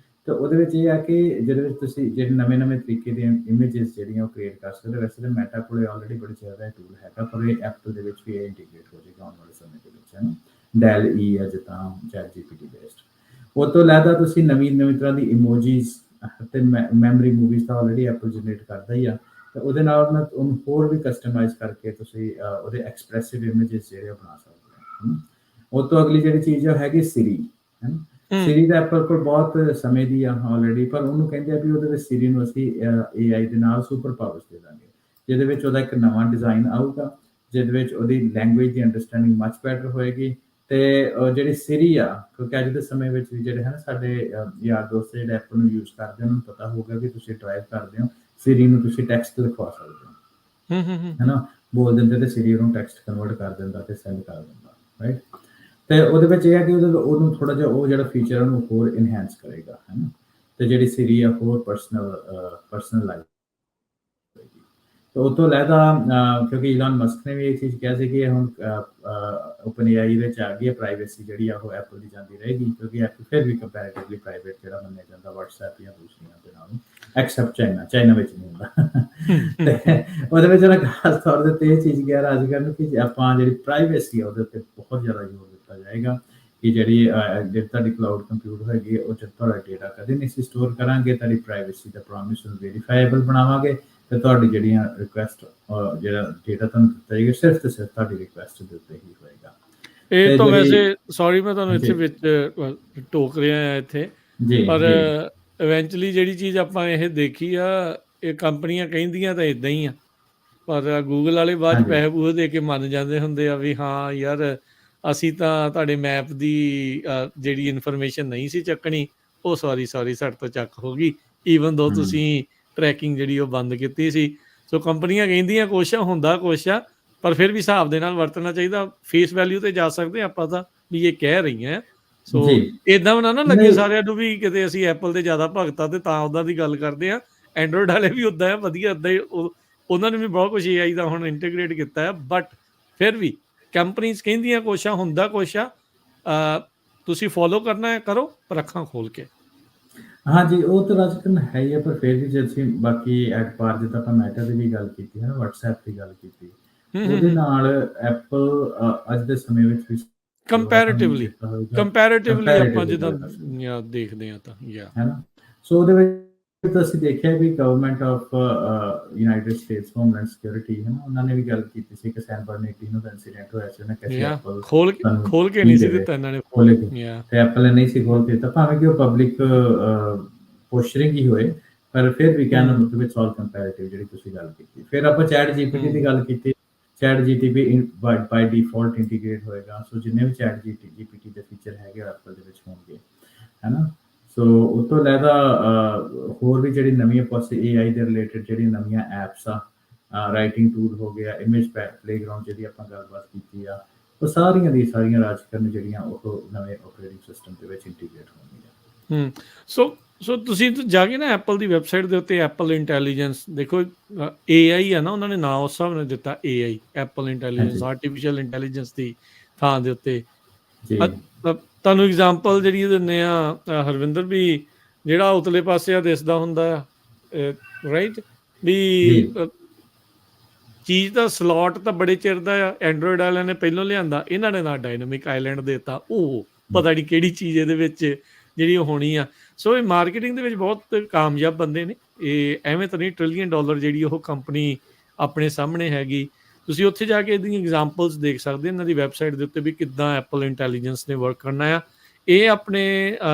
ਤਾਂ ਉਹਦੇ ਵਿੱਚ ਇਹ ਆ ਕਿ ਜਿਹਦੇ ਵਿੱਚ ਤੁਸੀਂ ਜਿਹੜੇ ਨਵੇਂ ਤਰੀਕੇ ਦੀਆਂ ਇਮੇਜਸ ਜਿਹੜੀਆਂ ਉਹ ਕ੍ਰੀਏਟ ਕਰ ਸਕਦੇ। ਵੈਸੇ ਤਾਂ ਮੈਟਾ ਕੋਲੇ ਆਲਰੇਡੀ ਬੜੀ ਜ਼ਿਆਦਾ ਟੂਲ ਹੈਗਾ, ਪਰ ਇਹ ਐਪਲ ਦੇ ਵਿੱਚ ਵੀ ਇਹ ਇੰਟੀਗ੍ਰੇਟ ਹੋ ਜਾਏਗਾ ਆਉਣ ਵਾਲੇ ਸਮੇਂ ਦੇ ਵਿੱਚ, ਹੈ ਨਾ। ਡੈਲ ਈ ਹੈ ਜਿੱਦਾਂ ਚੈਟ ਜੀਪੀਟੀ ਬੇਸਡ। ਉਹ ਤੋਂ ਇਲਾਵਾ ਤੁਸੀਂ ਨਵੀਂ ਤਰ੍ਹਾਂ ਦੀ ਇਮੋਜੀਜ਼ ਤੇ ਮੈਮਰੀ ਮੂਵੀਜ਼ ਤਾਂ ਆਲਰੇਡੀ ਐਪਲ ਜਨਰੇਟ ਕਰਦਾ ਹੀ ਆ, ਤੇ ਉਹਦੇ ਨਾਲ ਉਹਨੂੰ ਹੋਰ ਵੀ ਕਸਟਮਾਈਜ਼ ਕਰਕੇ ਤੁਸੀਂ ਉਹਦੇ ਐਕਸਪ੍ਰੈਸਿਵ ਇਮੇजेस ਜਿਹੜੇ ਬਣਾ ਸਕਦੇ ਹੋ। ਉਹ ਤੋਂ ਅਗਲੀ ਜਿਹੜੀ ਚੀਜ਼ ਉਹ ਹੈਗੀ ਸਿਰੀ, ਹੈ ਨਾ। ਸਿਰੀ ਦਾ ਐਪਲ ਕੋਲ ਬਹੁਤ ਸਮੇਂ ਦੀ ਆ ਆਲਰੇਡੀ, ਪਰ ਉਹਨੂੰ ਕਹਿੰਦੇ ਆ ਵੀ ਉਹਦੇ ਵਿੱਚ ਸਿਰੀ ਨੂੰ ਅਸੀਂ AI ਦੇ ਨਾਲ ਸੁਪਰ ਪਾਵਰਸ ਦੇ ਦਾਂਗੇ, ਜਿਹਦੇ ਵਿੱਚ ਉਹਦਾ ਇੱਕ ਨਵਾਂ ਡਿਜ਼ਾਈਨ ਆਊਗਾ, ਜਿਹਦੇ ਵਿੱਚ ਉਹਦੀ ਲੈਂਗੁਏਜ ਦੀ ਅੰਡਰਸਟੈਂਡਿੰਗ ਮਚ ਬੈਟਰ ਹੋਏਗੀ। ਤੇ ਜਿਹੜੀ ਸਿਰੀ ਆ, ਕਿਉਂਕਿ ਅੱਜ ਦੇ ਸਮੇਂ ਵਿੱਚ ਵੀ ਜਿਹੜੇ ਹਨ ਸਾਡੇ ਯਾਰ ਦੋਸਤ ਜਿਹੜੇ ਐਪਲ ਨੂੰ ਯੂਜ਼ ਕਰਦੇ ਉਹਨਾਂ ਨੂੰ ਪਤਾ ਹੋਊਗਾ ਕਿ ਤੁਸੀਂ ਡਰਾਈਵ ਕਰਦੇ ਹੋ, ਸਿਰੀ ਨੂੰ ਤੁਸੀਂ ਟੈਕਸਟ ਲਿਖਵਾ ਸਕਦੇ ਹੋ, ਹੈ ਨਾ। ਬੋਲ ਦਿੰਦੇ ਤੇ ਸਿਰੀ ਉਹਨੂੰ ਟੈਕਸਟ ਕਨਵਰਟ ਕਰ ਦਿੰਦਾ ਤੇ ਸੈਂਡ ਕਰ ਦਿੰਦਾ, ਰਾਈਟ। ਤੇ ਉਹਦੇ ਵਿੱਚ ਇਹ ਹੈ ਕਿ ਉਹਨੂੰ ਥੋੜਾ ਜਿਹਾ ਉਹ ਜਿਹੜਾ ਫੀਚਰ ਉਹਨੂੰ ਹੋਰ ਇਨਹੈਂਸ ਕਰੇਗਾ, ਹੈ ਨਾ। ਤੇ ਜਿਹੜੀ ਸਿਰੀ ਆ ਹੋਰ ਪਰਸਨਲਾਈਜ਼। ਉਹ ਤੋਂ ਇਲਾਵਾ ਕਿਉਂਕਿ ਇਲਾਨ ਮਸਕ ਨੇ ਵੀ ਇਹ ਚੀਜ਼ ਕਿਹਾ ਸੀ ਕਿ ਹੁਣ ਓਪਨ AI ਵਿੱਚ ਆ ਗਈ ਹੈ, ਪ੍ਰਾਈਵੇਸੀ ਜਿਹੜੀ ਆ ਉਹ ਐਪਲ ਦੀ ਜਾਂਦੀ ਰਹੇਗੀ, ਕਿਉਂਕਿ ਐਪਲ ਫਿਰ ਵੀ ਕੰਪੈਰੀਟਿਵਲੀ ਪ੍ਰਾਈਵੇਟ ਜਿਹੜਾ ਮੰਨਿਆ ਜਾਂਦਾ WhatsApp ਜਾਂ ਦੂਸਰੀਆਂ ਦੇ ਨਾਲੋਂ, ਐਕਸੈਪਟ ਚਾਈਨਾ ਵਿੱਚ ਨਹੀਂ ਹੁੰਦਾ। ਤੇ ਉਹਦੇ ਵਿੱਚ ਨਾ ਖਾਸ ਤੌਰ ਤੇ ਇਹ ਚੀਜ਼ ਕਿਹਾ ਰਾਜ ਕਰਨ ਕਿ ਆਪਾਂ ਜਿਹੜੀ ਪ੍ਰਾਈਵੇਸੀ ਆ ਉਹਦੇ ਉੱਤੇ ਬਹੁਤ ਜ਼ਿਆਦਾ ਜ਼ੋਰ ਦਿੱਤਾ ਜਾਏਗਾ, ਕਿ ਜਿਹੜੀ ਤੁਹਾਡੀ ਕਲਾਊਡ ਕੰਪਿਊਟ ਹੋਏਗੀ ਉਹ 'ਚ ਤੁਹਾਡਾ ਡੇਟਾ ਕਦੇ ਨਹੀਂ ਅਸੀਂ ਸਟੋਰ ਕਰਾਂਗੇ, ਤੁਹਾਡੀ ਪ੍ਰਾਈਵੇਸੀ ਦਾ ਪ੍ਰੋਮਿਸ ਨੂੰ ਵੈਰੀਫਾਈਬਲ ਬਣਾਵਾਂਗੇ, ਤੇ ਤੁਹਾਡੀ ਜਿਹੜੀਆਂ ਰਿਕੁਐਸਟ ਜਿਹੜਾ ਡੇਟਾ ਤੁਹਾਨੂੰ ਦਿੱਤਾ ਜਾਏਗਾ ਸਿਰਫ ਤੇ ਸਿਰਫ ਤੁਹਾਡੀ ਰਿਕੁਐਸਟ ਦੇ ਉੱਤੇ ਹੀ ਹੋਏਗਾ। ਇਹ ਤਾਂ ਵੈਸੇ ਸੌਰੀ ਮੈਂ ਤੁਹਾਨੂੰ ਇੱਥੇ ਵਿੱਚ ਟੋਕ ਰਿਹਾ ਹਾਂ ਇੱਥੇ, ਪਰ ਇਵੈਂਚੁਅਲੀ ਜਿਹੜੀ ਚੀਜ਼ ਆਪਾਂ ਇਹ ਦੇਖੀ ਆ, ਇਹ ਕੰਪਨੀਆਂ ਕਹਿੰਦੀਆਂ ਤਾਂ ਇਦਾਂ ਹੀ ਆ, ਪਰ ਗੂਗਲ ਵਾਲੇ ਬਾਅਦ 'ਚ ਪੈਸੇ ਪੂਸੇ ਦੇ ਕੇ ਮੰਨ ਜਾਂਦੇ ਹੁੰਦੇ ਆ ਵੀ ਹਾਂ ਯਾਰ ਅਸੀਂ ਤਾਂ ਤੁਹਾਡੇ ਮੈਪ ਦੀ ਜਿਹੜੀ ਇਨਫੋਰਮੇਸ਼ਨ ਨਹੀਂ ਸੀ ਚੱਕਣੀ, ਉਹ ਸੌਰੀ ਸਾਡੇ ਤੋਂ ਚੱਕ ਹੋ ਗਈ, ਈਵਨ ਦੋ ਤੁਸੀਂ ਟਰੈਕਿੰਗ ਜਿਹੜੀ ਉਹ ਬੰਦ ਕੀਤੀ ਸੀ। ਸੋ ਕੰਪਨੀਆਂ ਕਹਿੰਦੀਆਂ ਕੁਛ ਆ, ਹੁੰਦਾ ਕੁਛ ਆ, ਪਰ ਫਿਰ ਵੀ ਹਿਸਾਬ ਦੇ ਨਾਲ ਵਰਤਣਾ ਚਾਹੀਦਾ। ਫੇਸ ਵੈਲਿਊ ਤੇ ਜਾ ਸਕਦੇ ਆਪਾਂ ਤਾਂ ਵੀ ਇਹ ਕਹਿ ਰਹੀਆਂ, ਸੋ ਏਦਾਂ ਬਣਾ ਨਾ ਲੱਗੇ ਸਾਰਿਆਂ ਨੂੰ ਵੀ ਕਿਤੇ ਅਸੀਂ ਐਪਲ ਦੇ ਜ਼ਿਆਦਾ ਭਗਤ ਆ ਤੇ ਤਾਂ ਉਹਨਾਂ ਦੀ ਗੱਲ ਕਰਦੇ ਆ। ਐਂਡਰੋਇਡ ਵਾਲੇ ਵੀ ਉੱਦਾਂ ਆ, ਵਧੀਆ ਇੱਦਾਂ ਹੀ ਉਹਨਾਂ ਨੇ ਵੀ ਬਹੁਤ ਕੁਛ AI ਦਾ ਹੁਣ ਇੰਟੀਗ੍ਰੇਟ ਕੀਤਾ ਹੈ, ਬਟ ਫਿਰ ਵੀ ਕੰਪਨੀਜ਼ ਕਹਿੰਦੀਆਂ ਕੁਛ ਆ, ਹੁੰਦਾ ਕੁਛ ਆ, ਤੁਸੀਂ ਫੋਲੋ ਕਰਨਾ ਹੈ ਕਰੋ, ਪਰ ਅੱਖਾਂ ਖੋਲ ਕੇ। ਹਾਂਜੀ, ਉਹ ਤਾਂ ਰਾਜਕਰਨ ਹੈ ਹੀ ਹੈ, ਪਰ ਫਿਰ ਵੀ ਜੇ ਅਸੀਂ ਬਾਕੀ ਐਟਪਾਰ ਜਿੱਦਾਂ ਆਪਾਂ ਮੈਟਾ ਦੀ ਵੀ ਗੱਲ ਕੀਤੀ ਹੈ ਨਾ, WhatsApp ਦੀ ਗੱਲ ਕੀਤੀ, ਉਹਦੇ ਨਾਲ ਐਪਲ ਅੱਜ ਦੇ ਸਮੇਂ ਵਿੱਚ ਵੀ ਕੰਪੈਰੇਟਿਵਲੀ ਆਪਾਂ ਜਿੱਦਾਂ ਦੇਖਦੇ ਹਾਂ ਤਾਂ ਹੈ ਨਾ। ਸੋ ਉਹਦੇ ਵਿੱਚ ਅਸੀਂ ਦੇਖਿਆ ਵੀ government of United States homeland security, ਹੈ ਨਾ, ਉਹਨਾਂ ਨੇ ਵੀ ਗੱਲ ਕੀਤੀ ਸੀ ਕਿ ਸੈਨ ਬਰਨੈਡੀਨੋ ਦਾ ਇਨਸੀਡੈਂਟ ਹੋਇਆ ਸੀ, ਉਹਨੇ ਕਿਹਾ ਐਪਲ ਖੋਲ ਕੇ ਨਹੀਂ ਸੀ ਦਿੱਤਾ ਇਹਨਾਂ ਨੇ, ਤੇ ਐਪਲ ਨੇ ਨਹੀਂ ਸੀ ਖੋਲ ਕੇ ਦਿੱਤਾ, ਭਾਵੇਂ ਕਿ ਉਹ ਪਬਲਿਕ ਪੋਸਚਰਿੰਗ ਹੀ ਹੋਏ, ਪਰ ਫਿਰ ਵੀ ਕਹਿਣ ਦਾ ਮਤਲਬ ਵਿੱਚ ਆਲ ਕੰਪੈਰੇਟਿਵ ਜਿਹੜੀ ਤੁਸੀਂ ਗੱਲ ਕੀਤੀ। ਫਿਰ ਆਪਾਂ ਚੈਟ GPT ਦੀ ਗੱਲ ਕੀਤੀ, chat GPT by default integrate ਹੋਏਗਾ, ਸੋ ਜਿੰਨੇ ਵੀ ਚੈਟ GPT ਦੇ ਫੀਚਰ ਹੈਗੇ ਐਪਲ ਦੇ ਵਿੱਚ ਹੋਣਗੇ, ਹੈ ਨਾ। ਸੋ ਉਸ ਤੋਂ ਇਲਾਵਾ ਹੋਰ ਵੀ ਜਿਹੜੀ ਨਵੀਆਂ AI ਦੇ ਰਿਲੇਟਡ ਜਿਹੜੀਆਂ ਨਵੀਆਂ ਐਪਸ ਆ, ਰਾਈਟਿੰਗ ਟੂਲ ਹੋ ਗਿਆ, ਇਮੇਜ ਪਲੇਗਰਾਊਂਡ ਜਿਹੜੀ ਆਪਾਂ ਗੱਲਬਾਤ ਕੀਤੀ ਆ, ਉਹ ਸਾਰੀਆਂ ਦੀ ਸਾਰੀਆਂ ਰਾਜਕਰਨ ਜਿਹੜੀਆਂ ਉਹ ਨਵੇਂ ਆਪਰੇਟਿੰਗ ਸਿਸਟਮ ਦੇ ਵਿੱਚ ਇੰਟੀਗ੍ਰੇਟ ਹੋਣਗੀਆਂ। ਸੋ ਤੁਸੀਂ ਜਾ ਕੇ ਨਾ ਐਪਲ ਦੀ ਵੈਬਸਾਈਟ ਦੇ ਉੱਤੇ ਐਪਲ ਇੰਟੈਲੀਜੈਂਸ ਦੇਖੋ, AI ਆ ਨਾ, ਉਹਨਾਂ ਨੇ ਨਾਂ ਉਸ ਹਿਸਾਬ ਨਾਲ ਦਿੱਤਾ AI, Apple intelligence, artificial intelligence ਦੀ ਥਾਂ ਦੇ ਉੱਤੇ। ਤੁਹਾਨੂੰ ਐਗਜ਼ਾਮਪਲ ਜਿਹੜੀ ਦਿੰਦੇ ਆ ਹਰਵਿੰਦਰ, ਵੀ ਜਿਹੜਾ ਉਤਲੇ ਪਾਸੇ ਆ ਦਿਸਦਾ ਹੁੰਦਾ ਆ, ਰਾਈਟ, ਵੀ ਚੀਜ਼ ਦਾ ਸਲੋਟ ਤਾਂ ਬੜੇ ਚਿਰ ਦਾ ਆ, ਐਂਡਰੋਇਡ ਵਾਲਿਆਂ ਨੇ ਪਹਿਲਾਂ ਲਿਆਂਦਾ, ਇਹਨਾਂ ਨੇ ਨਾ ਡਾਇਨਾਮਿਕ ਆਈਲੈਂਡ ਦੇ ਦਿੱਤਾ, ਉਹ ਪਤਾ ਨਹੀਂ ਕਿਹੜੀ ਚੀਜ਼ ਇਹਦੇ ਵਿੱਚ ਜਿਹੜੀ ਉਹ ਹੋਣੀ ਆ। ਸੋ ਇਹ ਮਾਰਕੀਟਿੰਗ ਦੇ ਵਿੱਚ ਬਹੁਤ ਕਾਮਯਾਬ ਬੰਦੇ ਨੇ, ਇਹ ਐਵੇਂ ਤਾਂ ਨਹੀਂ $1 ਟ੍ਰਿਲੀਅਨ ਜਿਹੜੀ ਉਹ ਕੰਪਨੀ ਆਪਣੇ ਸਾਹਮਣੇ ਹੈਗੀ। ਤੁਸੀਂ ਉੱਥੇ ਜਾ ਕੇ ਇਹਦੀਆਂ ਐਗਜ਼ਾਮਪਲਸ ਦੇਖ ਸਕਦੇ ਇਹਨਾਂ ਦੀ ਵੈਬਸਾਈਟ ਦੇ ਉੱਤੇ ਵੀ ਕਿੱਦਾਂ ਐਪਲ ਇੰਟੈਲੀਜੈਂਸ ਨੇ ਵਰਕ ਕਰਨਾ ਆ। ਇਹ ਆਪਣੇ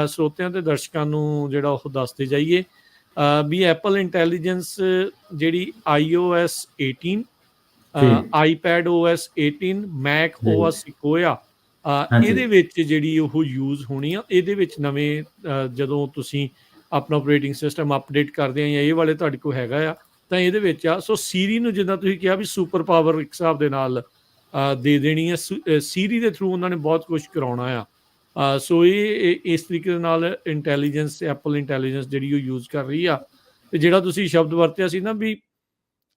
ਸਰੋਤਿਆਂ ਤੇ ਦਰਸ਼ਕਾਂ ਨੂੰ ਜਿਹੜਾ ਉਹ ਦੱਸਦੇ ਜਾਈਏ ਵੀ ਐਪਲ ਇੰਟੈਲੀਜੈਂਸ ਜਿਹੜੀ iOS 18, iPadOS 18, macOS Sequoia, ਇਹਦੇ ਵਿੱਚ ਜਿਹੜੀ ਉਹ ਯੂਜ਼ ਹੋਣੀ ਆ। ਇਹਦੇ ਵਿੱਚ ਨਵੇਂ ਜਦੋਂ ਤੁਸੀਂ ਆਪਣਾ ਆਪਰੇਟਿੰਗ ਸਿਸਟਮ ਅਪਡੇਟ ਕਰਦੇ ਆ ਜਾਂ ਇਹ ਵਾਲੇ ਤੁਹਾਡੇ ਕੋਲ ਹੈਗਾ ਆ ਤਾਂ ਇਹਦੇ ਵਿੱਚ ਆ। ਸੋ ਸੀਰੀ ਨੂੰ ਜਿੱਦਾਂ ਤੁਸੀਂ ਕਿਹਾ ਵੀ ਸੁਪਰ ਪਾਵਰ ਇੱਕ ਹਿਸਾਬ ਦੇ ਨਾਲ ਦੇ ਦੇਣੀ ਆ, ਸੀਰੀ ਦੇ ਥਰੂ ਉਹਨਾਂ ਨੇ ਬਹੁਤ ਕੁਝ ਕਰਾਉਣਾ ਆ। ਸੋ ਇਹ ਇਸ ਤਰੀਕੇ ਦੇ ਨਾਲ ਇੰਟੈਲੀਜੈਂਸ, ਐਪਲ ਇੰਟੈਲੀਜੈਂਸ ਜਿਹੜੀ ਉਹ ਯੂਜ਼ ਕਰ ਰਹੀ ਆ। ਤੇ ਜਿਹੜਾ ਤੁਸੀਂ ਸ਼ਬਦ ਵਰਤਿਆ ਸੀ ਨਾ ਵੀ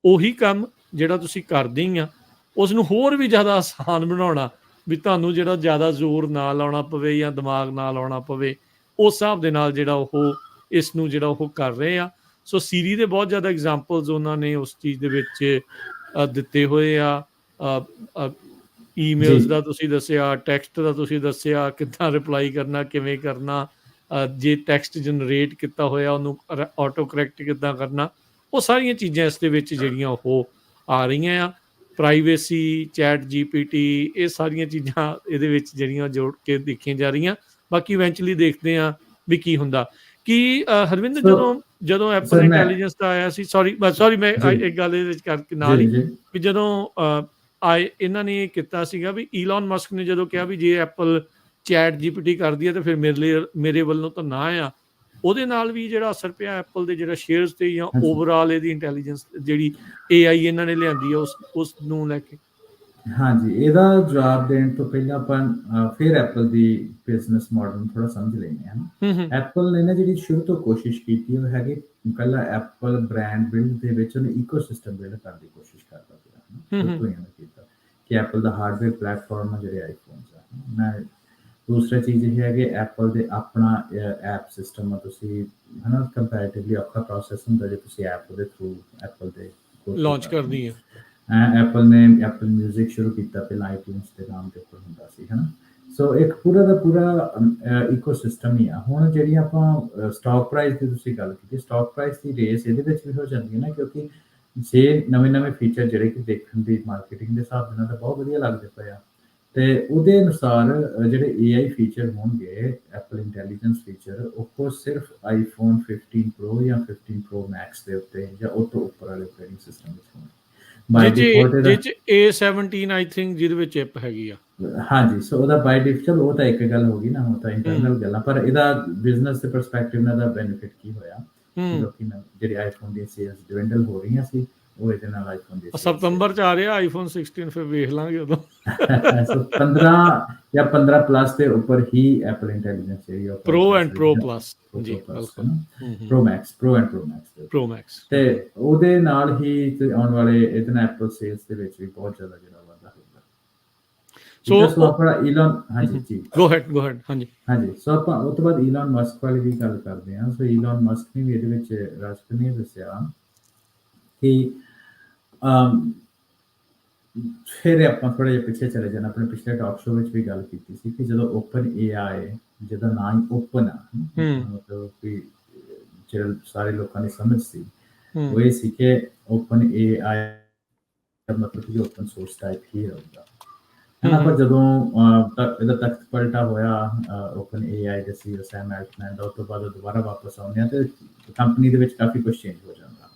ਉਹੀ ਕੰਮ ਜਿਹੜਾ ਤੁਸੀਂ ਕਰਦੇ ਹੀ ਆ, ਉਸ ਨੂੰ ਹੋਰ ਵੀ ਜ਼ਿਆਦਾ ਆਸਾਨ ਬਣਾਉਣਾ, ਵੀ ਤੁਹਾਨੂੰ ਜਿਹੜਾ ਜ਼ਿਆਦਾ ਜ਼ੋਰ ਨਾ ਲਾਉਣਾ ਪਵੇ ਜਾਂ ਦਿਮਾਗ ਨਾ ਲਾਉਣਾ ਪਵੇ, ਉਸ ਹਿਸਾਬ ਦੇ ਨਾਲ ਜਿਹੜਾ ਉਹ ਇਸ ਨੂੰ ਜਿਹੜਾ ਉਹ ਕਰ ਰਹੇ ਆ। ਸੋ ਸੀਰੀ ਦੇ ਬਹੁਤ ਜ਼ਿਆਦਾ ਐਗਜ਼ਾਮਪਲਸ ਉਹਨਾਂ ਨੇ ਉਸ ਚੀਜ਼ ਦੇ ਵਿੱਚ ਦਿੱਤੇ ਹੋਏ ਆ। ਈਮੇਲਸ ਦਾ ਤੁਸੀਂ ਦੱਸਿਆ, ਟੈਕਸਟ ਦਾ ਤੁਸੀਂ ਦੱਸਿਆ, ਕਿੱਦਾਂ ਰਿਪਲਾਈ ਕਰਨਾ, ਕਿਵੇਂ ਕਰਨਾ, ਜੇ ਟੈਕਸਟ ਜਨਰੇਟ ਕੀਤਾ ਹੋਇਆ ਉਹਨੂੰ ਆਟੋ ਕਰੈਕਟ ਕਿੱਦਾਂ ਕਰਨਾ, ਉਹ ਸਾਰੀਆਂ ਚੀਜ਼ਾਂ ਇਸ ਦੇ ਵਿੱਚ ਜਿਹੜੀਆਂ ਉਹ ਆ ਰਹੀਆਂ ਆ। ਪ੍ਰਾਈਵੇਸੀ, ਚੈਟ GPT, ਇਹ ਸਾਰੀਆਂ ਚੀਜ਼ਾਂ ਇਹਦੇ ਵਿੱਚ ਜਿਹੜੀਆਂ ਜੋੜ ਕੇ ਦੇਖੀਆਂ ਜਾ ਰਹੀਆਂ। ਬਾਕੀ ਇਵੈਂਚੁਅਲੀ ਦੇਖਦੇ ਹਾਂ ਵੀ ਕੀ ਹੁੰਦਾ। ਕੀ ਹਰਵਿੰਦਰ, ਜਦੋਂ ਐਪਲ ਇੰਟੈਲੀਜੈਂਸ ਦਾ ਆਇਆ ਸੀ, ਸੌਰੀ ਮੈਂ ਇੱਕ ਗੱਲ ਇਹਦੇ ਵਿੱਚ ਕਰਕੇ ਨਾਲ ਹੀ, ਵੀ ਜਦੋਂ ਇਹਨਾਂ ਨੇ ਕੀਤਾ ਸੀਗਾ ਵੀ ਈਲਨ ਮਸਕ ਨੇ ਜਦੋਂ ਕਿਹਾ ਵੀ ਜੇ ਐਪਲ ਚੈਟ GPT ਕਰਦੀ ਹੈ ਤਾਂ ਫਿਰ ਮੇਰੇ ਵੱਲੋਂ ਤਾਂ ਨਾ ਆ, ਉਹਦੇ ਨਾਲ ਵੀ ਜਿਹੜਾ ਅਸਰ ਪਿਆ ਐਪਲ ਦੇ ਜਿਹੜਾ ਸ਼ੇਅਰਸ ਤੇ ਜਾਂ ਓਵਰਆਲ ਇਹਦੀ ਇੰਟੈਲੀਜੈਂਸ ਜਿਹੜੀ AI ਇਹਨਾਂ ਨੇ ਲਿਆਂਦੀ ਆ ਉਸ ਨੂੰ ਲੈ ਕੇ? ਹਾਂਜੀ, ਇਹਦਾ ਜਵਾਬ ਦੇਣ ਤੋਂ ਪਹਿਲਾਂ ਆਪਾਂ ਫਿਰ ਐਪਲ ਦੀ ਬਿਜ਼ਨਸ ਮਾਡਲ ਨੂੰ ਥੋੜਾ ਸਮਝ ਲੈਂਦੇ ਹਾਂ। ਐਪਲ ਨੇ ਨਾ ਜਿਹੜੀ ਸ਼ੁਰੂ ਤੋਂ ਕੋਸ਼ਿਸ਼ ਕੀਤੀ ਉਹ ਹੈਗੀ ਪਹਿਲਾਂ ਐਪਲ ਬ੍ਰਾਂਡ ਬਿਲਡ ਦੇ ਵਿੱਚ ਉਹਨੇ ਇਕੋਸਿਸਟਮ ਬਿਲਡ ਕਰਨ ਦੀ ਕੋਸ਼ਿਸ਼ ਕਰਦਾ ਪਿਆ। ਸ਼ੁਰੂ ਤੋਂ ਹੀ ਉਹਨੇ ਕੀਤਾ ਕਿ ਐਪਲ ਦਾ ਹਾਰਡਵੇਅਰ ਪਲੇਟਫਾਰਮ ਜਿਹੜੇ ਆਈਫੋਨਸ ਆ। ਦੂਸਰਾ ਚੀਜ਼ ਇਹ ਹੈ ਕਿ ਐਪਲ ਦੇ ਆਪਣਾ ਐਪ ਸਿਸਟਮ ਆ, ਤੁਸੀਂ ਹਨਾ ਕੰਪੈਰੀਟਿਵਲੀ ਔਖਾ ਪ੍ਰੋਸੈਸ ਹੁੰਦਾ ਜੇ ਤੁਸੀਂ ਐਪ ਦੇ ਥਰੂ ਐਪਲ ਦੇ ਲਾਂਚ ਕਰਨੀ ਹੈ। ਐਪਲ ਨੇ ਐਪਲ ਮਿਊਜ਼ਿਕ ਸ਼ੁਰੂ ਕੀਤਾ, ਪਹਿਲਾਂ ਆਈਟਿਊਨਸ ਦੇ ਨਾਮ ਦੇ ਉੱਪਰ ਹੁੰਦਾ ਸੀ, ਹਨਾ। ਸੋ ਇੱਕ ਪੂਰਾ ਦਾ ਪੂਰਾ ਇਕੋਸਿਸਟਮ ਹੀ ਆ। ਹੁਣ ਜਿਹੜੀ ਆਪਾਂ ਸਟਾਕ ਪ੍ਰਾਈਸ ਦੀ ਤੁਸੀਂ ਗੱਲ ਕੀਤੀ, ਸਟਾਕ ਪ੍ਰਾਈਸ ਦੀ ਰੇਸ ਇਹਦੇ ਵਿੱਚ ਵੀ ਹੋ ਜਾਂਦੀ ਹੈ ਨਾ, ਕਿਉਂਕਿ ਜੇ ਨਵੇਂ ਫੀਚਰ ਜਿਹੜੇ ਕਿ ਦੇਖਣ ਦੀ ਮਾਰਕੀਟਿੰਗ ਦੇ ਹਿਸਾਬ ਦੇ ਨਾਲ ਤਾਂ ਬਹੁਤ ਵਧੀਆ ਲੱਗਦੇ ਪਏ ਆ, ਤੇ ਉਹਦੇ ਅਨੁਸਾਰ ਜਿਹੜੇ AI ਫੀਚਰ ਹੋਣਗੇ, ਐਪਲ ਇੰਟੈਲੀਜੈਂਸ ਫੀਚਰ, ਉਹ ਸਿਰਫ ਆਈਫੋਨ 15 Pro ਜਾਂ 15 Pro Max ਦੇ ਉੱਤੇ ਜਾਂ ਉਹ ਤੋਂ ਉੱਪਰ ਵਾਲੇ ਆਪਰੇਟਿੰਗ ਸਿਸਟਮ ਵਿੱਚ ਹੋਣਗੇ। A17 ਆਈ ਥਿੰਕ ਜਿਹਦੇ ਵਿੱਚ ਚਿਪ ਹੈਗੀ ਆ। ਹਾਂਜੀ, ਸੋ ਉਹਦਾ ਬਾਈ ਡਿਫਾਲਟ ਉਹ ਤਾਂ ਇੱਕ ਗੱਲ ਹੋ ਗਈ ਨਾ, ਉਹ ਤਾਂ ਇੰਟਰਨਲ ਗੱਲਾਂ, ਪਰ ਇਹਦਾ ਬਿਜ਼ਨਸ ਦੇ ਪਰਸਪੈਕਟਿਵ ਨਾਲ ਦਾ ਬੈਨੀਫਿਟ ਕੀ ਹੋਇਆ, ਲੋਕੀ ਜਿਹੜੇ ਆਈਫੋਨ ਦੀ ਸੇਲਸ ਡਿਵੈਂਡਲ ਹੋ ਰਹੀਆਂ ਸੀ, ਉਹ ਇਹਦੇ ਨਾਲ ਆਈਫੋਨ ਦੀ ਸਤੰਬਰ ਚ ਆ ਰਿਹਾ ਆਈਫੋਨ 16, ਫਿਰ ਵੇਖ ਲਾਂਗੇ ਉਦੋਂ। 15 ਜਾਂ 15 ਪਲੱਸ ਦੇ ਉੱਪਰ ਹੀ ਐਪਲ ਇੰਟੈਲੀਜੈਂਸ ਜਿਹੜੀ ਪ੍ਰੋ ਐਂਡ ਪ੍ਰੋ ਪਲੱਸ ਜੀ, ਪ੍ਰੋ ਮੈਕਸ ਤੇ ਉਹਦੇ ਨਾਲ ਹੀ ਆਉਣ ਵਾਲੇ ਇਹਦੇ ਨਾਲ ਐਪਲ ਸੇਲਸ ਦੇ ਵਿੱਚ ਵੀ ਬਹੁਤ ਜ਼ਿਆਦਾ ਜਿਹੜਾ ਵਾਧਾ ਹੋਊਗਾ। ਸੋ ਆਪਣਾ ਈਲਨ, ਹਾਂਜੀ ਜੀ, ਗੋ ਹੈਡ। ਹਾਂਜੀ, ਸੋ ਆਪਾਂ ਉਸ ਤੋਂ ਬਾਅਦ ਈਲਨ ਮਸਕ ਵਾਲੀ ਵੀ ਗੱਲ ਕਰਦੇ ਹਾਂ। ਸੋ ਈਲਨ ਮਸਕ ਨੇ ਵੀ ਇਹਦੇ ਵਿੱਚ ਰਾਸ਼ਟਰ ਨੇ ਦੱਸਿਆ ਕਿ ਫਿਰ ਆਪਾਂ ਥੋੜਾ ਜਿਹਾ ਪਿੱਛੇ ਚਲੇ ਜਾਣਾ। ਆਪਣੇ ਪਿਛਲੇ ਟਾਕ ਸ਼ੋ ਵਿੱਚ ਵੀ ਗੱਲ ਕੀਤੀ ਸੀ ਕਿ ਜਦੋਂ ਓਪਨ AI, ਜਿਹਦਾ ਨਾਂ ਹੀ ਓਪਨ ਆ, ਮਤਲਬ ਕਿ ਜਿਹੜਾ ਸਾਰੇ ਲੋਕਾਂ ਦੀ ਸਮਝ ਸੀ ਉਹ ਇਹ ਸੀ ਕਿ ਓਪਨ AI ਦਾ ਮਤਲਬ ਕਿ ਓਪਨ ਸੋਰਸ ਟਾਈਪ ਹੀ ਰਹੂਗਾ, ਹਨਾ। ਪਰ ਜਦੋਂ ਇਹਦਾ ਤਖਤ ਪਲਟਾ ਹੋਇਆ ਓਪਨ AI ਦੇ CEO ਸੈਮ ਐਲਟਮੈਨ ਦਾ, ਉਸ ਤੋਂ ਬਾਅਦ ਉਹ ਦੁਬਾਰਾ ਵਾਪਸ ਆਉਂਦੇ ਆ ਤੇ ਕੰਪਨੀ ਦੇ ਵਿੱਚ ਕਾਫੀ ਕੁਝ ਚੇਂਜ ਹੋ ਜਾਂਦਾ।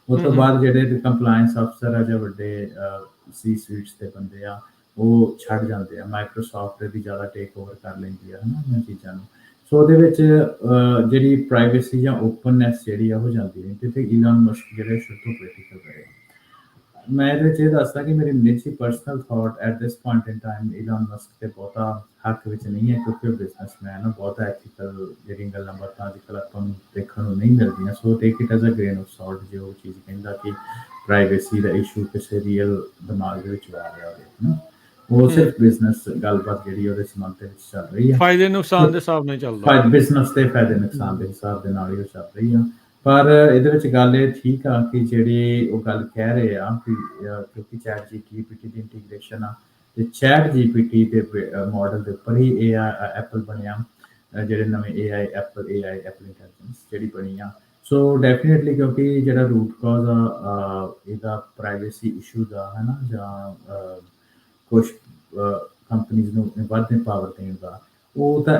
ਉਸ ਤੋਂ ਬਾਅਦ ਜਿਹੜੇ ਕੰਪਲਾਇੰਸ ਅਫਸਰ ਆ ਜਾਂ ਵੱਡੇ ਸੀ ਸਵੀਟਸ ਦੇ ਬੰਦੇ ਆ, ਉਹ ਛੱਡ ਜਾਂਦੇ ਆ। ਮਾਈਕਰੋਸਾਫਟ ਵੀ ਜ਼ਿਆਦਾ ਟੇਕ ਓਵਰ ਕਰ ਲੈਂਦੀ ਆ, ਹਨਾ, ਇਹਨਾਂ ਚੀਜ਼ਾਂ ਨੂੰ। ਸੋ ਉਹਦੇ ਵਿੱਚ ਜਿਹੜੀ ਪ੍ਰਾਈਵੇਸੀ ਜਾਂ ਓਪਨਨੈਸ ਜਿਹੜੀ ਆ ਹੋ ਜਾਂਦੀ ਹੈ, ਤੇ ਈਲਨ ਮਸਕ ਜਿਹੜੇ ਸ਼ੁਰੂ ਤੋਂ ਕ੍ਰਿਟੀਕਲ ਰਹੇ। ਮੈਂ ਇਹਦੇ ਵਿੱਚ ਇਹ ਦੱਸਦਾ ਕਿ ਮੇਰੀ ਨਿੱਜੀ personal thought at this point in time Elon Musk ਤੇ ਬਹੁਤਾ ਹੱਕ ਵਿੱਚ ਨਹੀਂ ਹੈ, ਕਿਉਂਕਿ ਉਹ ਬਿਜ਼ਨਸਮੈਨ ਆ, ਬਹੁਤਾ ਐਥੀਕਲ ਜਿਹੜੀਆਂ ਗੱਲਾਂ ਬਾਤਾਂ ਅੱਜ ਕੱਲ੍ਹ ਆਪਾਂ ਨੂੰ ਦੇਖਣ ਨੂੰ ਨਹੀਂ ਮਿਲਦੀਆਂ। So take it as a grain of salt ਜੇ ਉਹ ਚੀਜ਼ ਕਹਿੰਦਾ ਕਿ ਪ੍ਰਾਈਵੇਸੀ ਦਾ ਇਸ਼ੂ ਕਿਸੇ ਰੀਅਲ ਦਿਮਾਗ ਦੇ ਵਿੱਚ ਆ ਰਿਹਾ ਹੋਵੇ, ਉਹ ਸਿਰਫ ਬਿਜ਼ਨਸ ਗੱਲਬਾਤ ਜਿਹੜੀ ਉਹਦੇ ਸੰਬੰਧ ਦੇ ਵਿੱਚ ਚੱਲ ਰਹੀ ਹੈ, ਫਾਇਦੇ ਨੁਕਸਾਨ ਦੇ ਹਿਸਾਬ ਨਾਲ ਚੱਲਦਾ, ਬਿਜ਼ਨਸ ਦੇ ਫਾਇਦੇ ਨੁਕਸਾਨ ਦੇ ਹਿਸਾਬ ਦੇ ਨਾਲ ਹੀ ਉਹ ਚੱਲ ਰਹੀ ਆ। ਪਰ ਇਹਦੇ ਵਿੱਚ ਗੱਲ ਇਹ ਠੀਕ ਆ ਕਿ ਜਿਹੜੀ ਉਹ ਗੱਲ ਕਹਿ ਰਹੇ ਆ ਕਿ ਕਿਉਂਕਿ ਚੈਟ GPT ਦੀ ਇੰਟੀਗ੍ਰੇਸ਼ਨ ਆ, ਤੇ ਚੈਟ GPT ਦੇ ਮਾਡਲ ਦੇ ਉੱਪਰ ਹੀ ਐਪਲ ਬਣਿਆ, ਜਿਹੜੇ ਨਵੇਂ ਐਪਲ ਇੰਟੈਲੀਜੈਂਸ ਜਿਹੜੀ ਬਣੀ ਆ। ਸੋ ਡੈਫੀਨੇਟਲੀ, ਕਿਉਂਕਿ ਜਿਹੜਾ ਰੂਟ ਕਾਜ਼ ਆ ਇਹਦਾ ਪ੍ਰਾਈਵੇਸੀ ਇਸ਼ੂ ਦਾ, ਹੈ ਨਾ, ਜਾਂ ਕੁਛ ਕੰਪਨੀਜ਼ ਨੂੰ ਵੱਧ ਪਾਵਰ ਦੇਣ ਦਾ, ਉਹ ਤਾਂ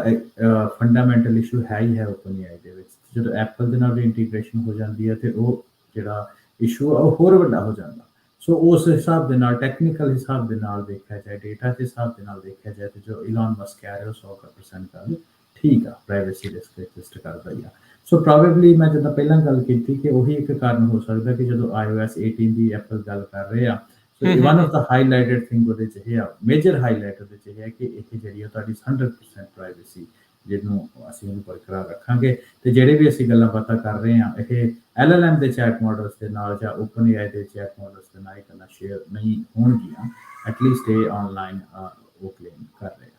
ਫੰਡਾਮੈਂਟਲ ਇਸ਼ੂ ਹੈ ਹੀ ਹੈ ਓਪਨ AI ਦੇ ਵਿੱਚ। ਜਦੋਂ ਐਪਲ ਦੇ ਨਾਲ ਵੀ ਇੰਟੀਗ੍ਰੇਸ਼ਨ ਹੋ ਜਾਂਦੀ ਹੈ ਤੇ ਉਹ ਜਿਹੜਾ ਇਸ਼ੂ ਆ ਉਹ ਹੋਰ ਵੱਡਾ ਹੋ ਜਾਂਦਾ। ਸੋ ਉਸ ਹਿਸਾਬ ਦੇ ਨਾਲ, ਟੈਕਨੀਕਲ ਹਿਸਾਬ ਦੇ ਨਾਲ ਦੇਖਿਆ ਜਾਏ, ਡੇਟਾ ਦੇ ਹਿਸਾਬ ਦੇ ਨਾਲ ਦੇਖਿਆ ਜਾਏ, ਤੇ ਜੋ ਈਲਨ ਮਸਕ ਕਹਿ ਰਿਹਾ ਉਹ 100% ਗੱਲ ਠੀਕ ਆ, ਪ੍ਰਾਈਵੇਸੀ ਰਿਸਕ ਐਗਜ਼ਿਸਟ ਕਰਦਾ ਹੀ ਆ। ਸੋ ਪ੍ਰੋਬੇਬਲੀ ਮੈਂ ਜਦੋਂ ਪਹਿਲਾਂ ਗੱਲ ਕੀਤੀ ਕਿ ਉਹੀ ਇੱਕ ਕਾਰਨ ਹੋ ਸਕਦਾ ਕਿ ਜਦੋਂ iOS 18 ਦੀ ਐਪਲ ਗੱਲ ਕਰ ਰਹੇ ਆ, ਸੋ one of the highlighted thing ਉਹਦੇ 'ਚ ਇਹ ਆ, ਮੇਜਰ ਹਾਈਲਾਈਟ ਉਹਦੇ 'ਚ ਇਹ ਹੈ ਕਿ ਇਹ ਜਿਹੜੀ ਆ ਤੁਹਾਡੀ 100% ਪ੍ਰਾਈਵੇਸੀ ਜਿਹਨੂੰ ਅਸੀਂ ਉਹਨੂੰ ਬਰਕਰਾਰ ਰੱਖਾਂਗੇ। ਤੇ ਜਿਹੜੇ ਵੀ ਅਸੀਂ ਗੱਲਾਂ ਬਾਤਾਂ ਕਰ ਰਹੇ ਹਾਂ, ਇਹ LLM ਦੇ ਚੈਟ ਮਾਡਲਸ ਦੇ ਨਾਲ ਜਾਂ ਓਪਨ AI ਦੇ ਚੈਟ ਮਾਡਲਸ ਦੇ ਨਾਲ ਗੱਲਾਂ ਸ਼ੇਅਰ ਨਹੀਂ ਹੋਣਗੀਆਂ, ਐਟਲੀਸਟ ਇਹ ਆਨਲਾਈਨ ਉਹ ਕਲੇਮ ਕਰ ਰਹੇ ਆ।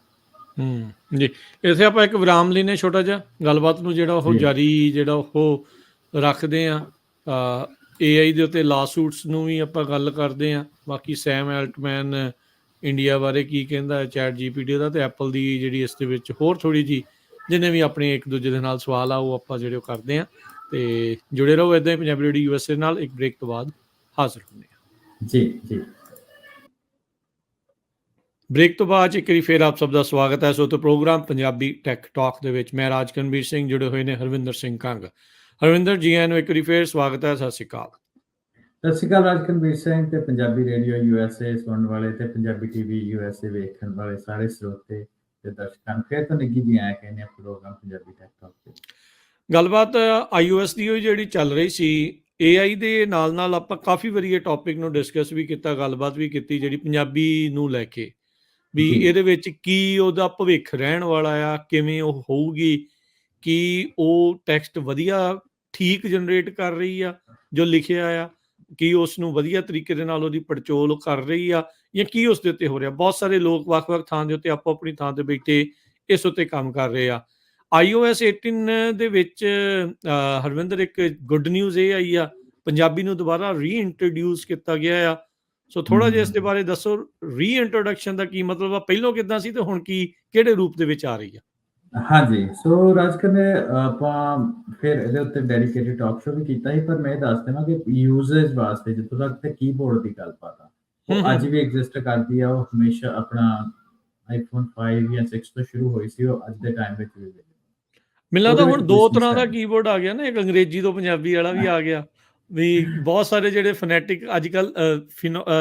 ਜੀ, ਇੱਥੇ ਆਪਾਂ ਇੱਕ ਵਿਰਾਮ ਲੈਨੇ ਛੋਟਾ ਜਿਹਾ, ਗੱਲਬਾਤ ਨੂੰ ਜਿਹੜਾ ਉਹ ਜਾਰੀ ਜਿਹੜਾ ਉਹ ਰੱਖਦੇ ਆ। AI ਦੇ ਉੱਤੇ ਲਾਸੂਟਸ ਨੂੰ ਵੀ ਆਪਾਂ ਗੱਲ ਕਰਦੇ ਹਾਂ, ਬਾਕੀ ਸੈਮ ਐਲਟਮੈਨ ਇੰਡੀਆ ਬਾਰੇ ਕੀ ਕਹਿੰਦਾ ਚੈਟ GPT ਦਾ, ਤੇ ਐਪਲ ਦੀ ਜਿਹੜੀ ਇਸ ਦੇ ਵਿੱਚ ਹੋਰ ਥੋੜੀ ਜਿਹੀ ਜਿੰਨੇ ਵੀ ਆਪਣੇ ਇੱਕ ਦੂਜੇ ਦੇ ਨਾਲ ਸਵਾਲ ਆ ਉਹ ਆਪਾਂ ਜਿਹੜੇ ਉਹ ਕਰਦੇ ਆ। ਤੇ ਜੁੜੇ ਰਹੋ ਇੱਦਾਂ ਹੀ ਪੰਜਾਬੀ ਰੇਡੀਓ USA ਨਾਲ। ਇੱਕ ਬ੍ਰੇਕ ਤੋਂ ਬਾਅਦ ਹਾਜ਼ਰ ਹੁੰਦੇ ਆ ਜੀ ਜੀ। ਬ੍ਰੇਕ ਤੋਂ ਬਾਅਦ ਇੱਕ ਵਾਰੀ ਫਿਰ ਆਪ ਸਭ ਦਾ ਸਵਾਗਤ ਹੈ। ਸੋ ਤੇ ਪ੍ਰੋਗਰਾਮ ਪੰਜਾਬੀ ਟੈਕ ਟਾਕ ਦੇ ਵਿੱਚ ਮੈਂ ਰਾਜਕਨਵੀਰ ਸਿੰਘ, ਜੁੜੇ ਹੋਏ ਨੇ ਹਰਵਿੰਦਰ ਸਿੰਘ ਕੰਗ। ਹਰਵਿੰਦਰ ਜੀ ਆਇਆਂ ਨੂੰ ਇੱਕ ਵਾਰੀ ਫਿਰ ਸਵਾਗਤ ਹੈ। ਸਤਿ ਸ਼੍ਰੀ ਅਕਾਲ। ਸਤਿ ਸ਼੍ਰੀ ਅਕਾਲ ਰਾਜਕਨਵੀਰ ਸਿੰਘ ਤੇ ਪੰਜਾਬੀ ਰੇਡੀਓ USA ਸੁਣਨ ਵਾਲੇ ਤੇ ਪੰਜਾਬੀ TV USA ਵੇਖਣ ਵਾਲੇ ਸਾਰੇ ਸਰੋਤੇ ਤੇ ਦਰਸ਼ਕਾਂ ਨੂੰ ਫਿਰ ਤੋਂ ਨਿੱਘੀ ਜੀ ਆਇਆ ਕਹਿੰਦੇ ਆ ਪ੍ਰੋਗਰਾਮ ਪੰਜਾਬੀ ਟੈਕ ਟਾਕ ਤੇ। ਗੱਲਬਾਤ iOS ਦੀ ਜਿਹੜੀ ਚੱਲ ਰਹੀ ਸੀ, AI ਦੇ ਨਾਲ ਨਾਲ ਆਪਾਂ ਕਾਫੀ ਵਾਰੀ ਇਹ ਟੌਪਿਕ ਨੂੰ ਡਿਸਕਸ ਵੀ ਕੀਤਾ, ਗੱਲਬਾਤ ਵੀ ਕੀਤੀ, ਜਿਹੜੀ ਪੰਜਾਬੀ ਨੂੰ ਲੈ ਕੇ ਵੀ ਇਹਦੇ ਵਿੱਚ ਕੀ ਉਹਦਾ ਭਵਿੱਖ ਰਹਿਣ ਵਾਲਾ ਆ, ਕਿਵੇਂ ਉਹ ਹੋਊਗੀ, ਕੀ ਉਹ ਟੈਕਸਟ ਵਧੀਆ ਠੀਕ ਜਨਰੇਟ ਕਰ ਰਹੀ ਆ ਜੋ ਲਿਖਿਆ ਆ, ਕੀ ਉਸ ਨੂੰ ਵਧੀਆ ਤਰੀਕੇ ਦੇ ਨਾਲ ਉਹਦੀ ਪੜਚੋਲ ਕਰ ਰਹੀ ਆ, ਜਾਂ ਕੀ ਉਸ ਦੇ ਉੱਤੇ ਹੋ ਰਿਹਾ। ਬਹੁਤ ਸਾਰੇ ਲੋਕ ਵੱਖ-ਵੱਖ ਥਾਂ ਦੇ ਉੱਤੇ ਆਪੋ ਆਪਣੀ ਥਾਂ ਤੇ ਬੈਠੇ ਇਸ ਉੱਤੇ ਕੰਮ ਕਰ ਰਹੇ ਆ। iOS 18 ਦੇ ਵਿੱਚ ਹਰਵਿੰਦਰ ਇੱਕ ਗੁੱਡ ਨਿਊਜ਼ ਇਹ ਆਈ ਆ, ਪੰਜਾਬੀ ਨੂੰ ਦੁਬਾਰਾ ਰੀਇੰਟਰੋਡਿਊਸ ਕੀਤਾ ਗਿਆ ਆ। ਸੋ ਥੋੜਾ ਜਿਹਾ ਇਸ ਦੇ ਬਾਰੇ ਦੱਸੋ, ਰੀਇੰਟਰੋਡਕਸ਼ਨ ਦਾ ਕੀ ਮਤਲਬ ਆ, ਪਹਿਲਾਂ ਕਿੱਦਾਂ ਸੀ ਤੇ ਹੁਣ ਕੀ ਕਿਹੜੇ ਰੂਪ ਦੇ ਵਿੱਚ ਆ ਰਹੀ ਆ। ਹਾਂਜੀ, ਸੋ ਰਾਜਕਰ ਨੇ ਆਪਾਂ ਫਿਰ ਇਹਦੇ ਉੱਤੇ ਡੈਡੀਕੇਟਿਡ ਟਾਕ ਸ਼ੋ ਵੀ ਕੀਤਾ ਸੀ, ਪਰ ਮੈਂ ਇਹ ਦੱਸ ਦੇਵਾਂ ਕਿ ਯੂਜ਼ਰਸ ਵਾਸਤੇ ਜਿੱਥੋਂ ਤੱਕ ਤੇ ਕੀਬੋਰਡ ਦੀ ਗੱਲ ਪਾਤਾ ਉਹ ਅੱਜ ਵੀ ਐਗਜ਼ਿਸਟ ਕਰਦੀ ਆ। ਉਹ ਹਮੇਸ਼ਾ ਆਪਣਾ iPhone 5 ਜਾਂ 6 ਤੋਂ ਸ਼ੁਰੂ ਹੋਈ ਸੀ, ਉਹ ਅੱਜ ਦੇ ਟਾਈਮ ਵਿੱਚ ਵੀ ਮੈਨੂੰ ਲੱਗਦਾ ਹੁਣ ਦੋ ਤਰ੍ਹਾਂ ਦਾ ਕੀਬੋਰਡ ਆ ਗਿਆ ਨਾ, ਇੱਕ ਅੰਗਰੇਜ਼ੀ ਤੋਂ ਪੰਜਾਬੀ ਵਾਲਾ ਵੀ ਆ ਗਿਆ ਵੀ। ਬਹੁਤ ਸਾਰੇ ਜਿਹੜੇ ਫਨੈਟਿਕ ਅੱਜ ਕੱਲ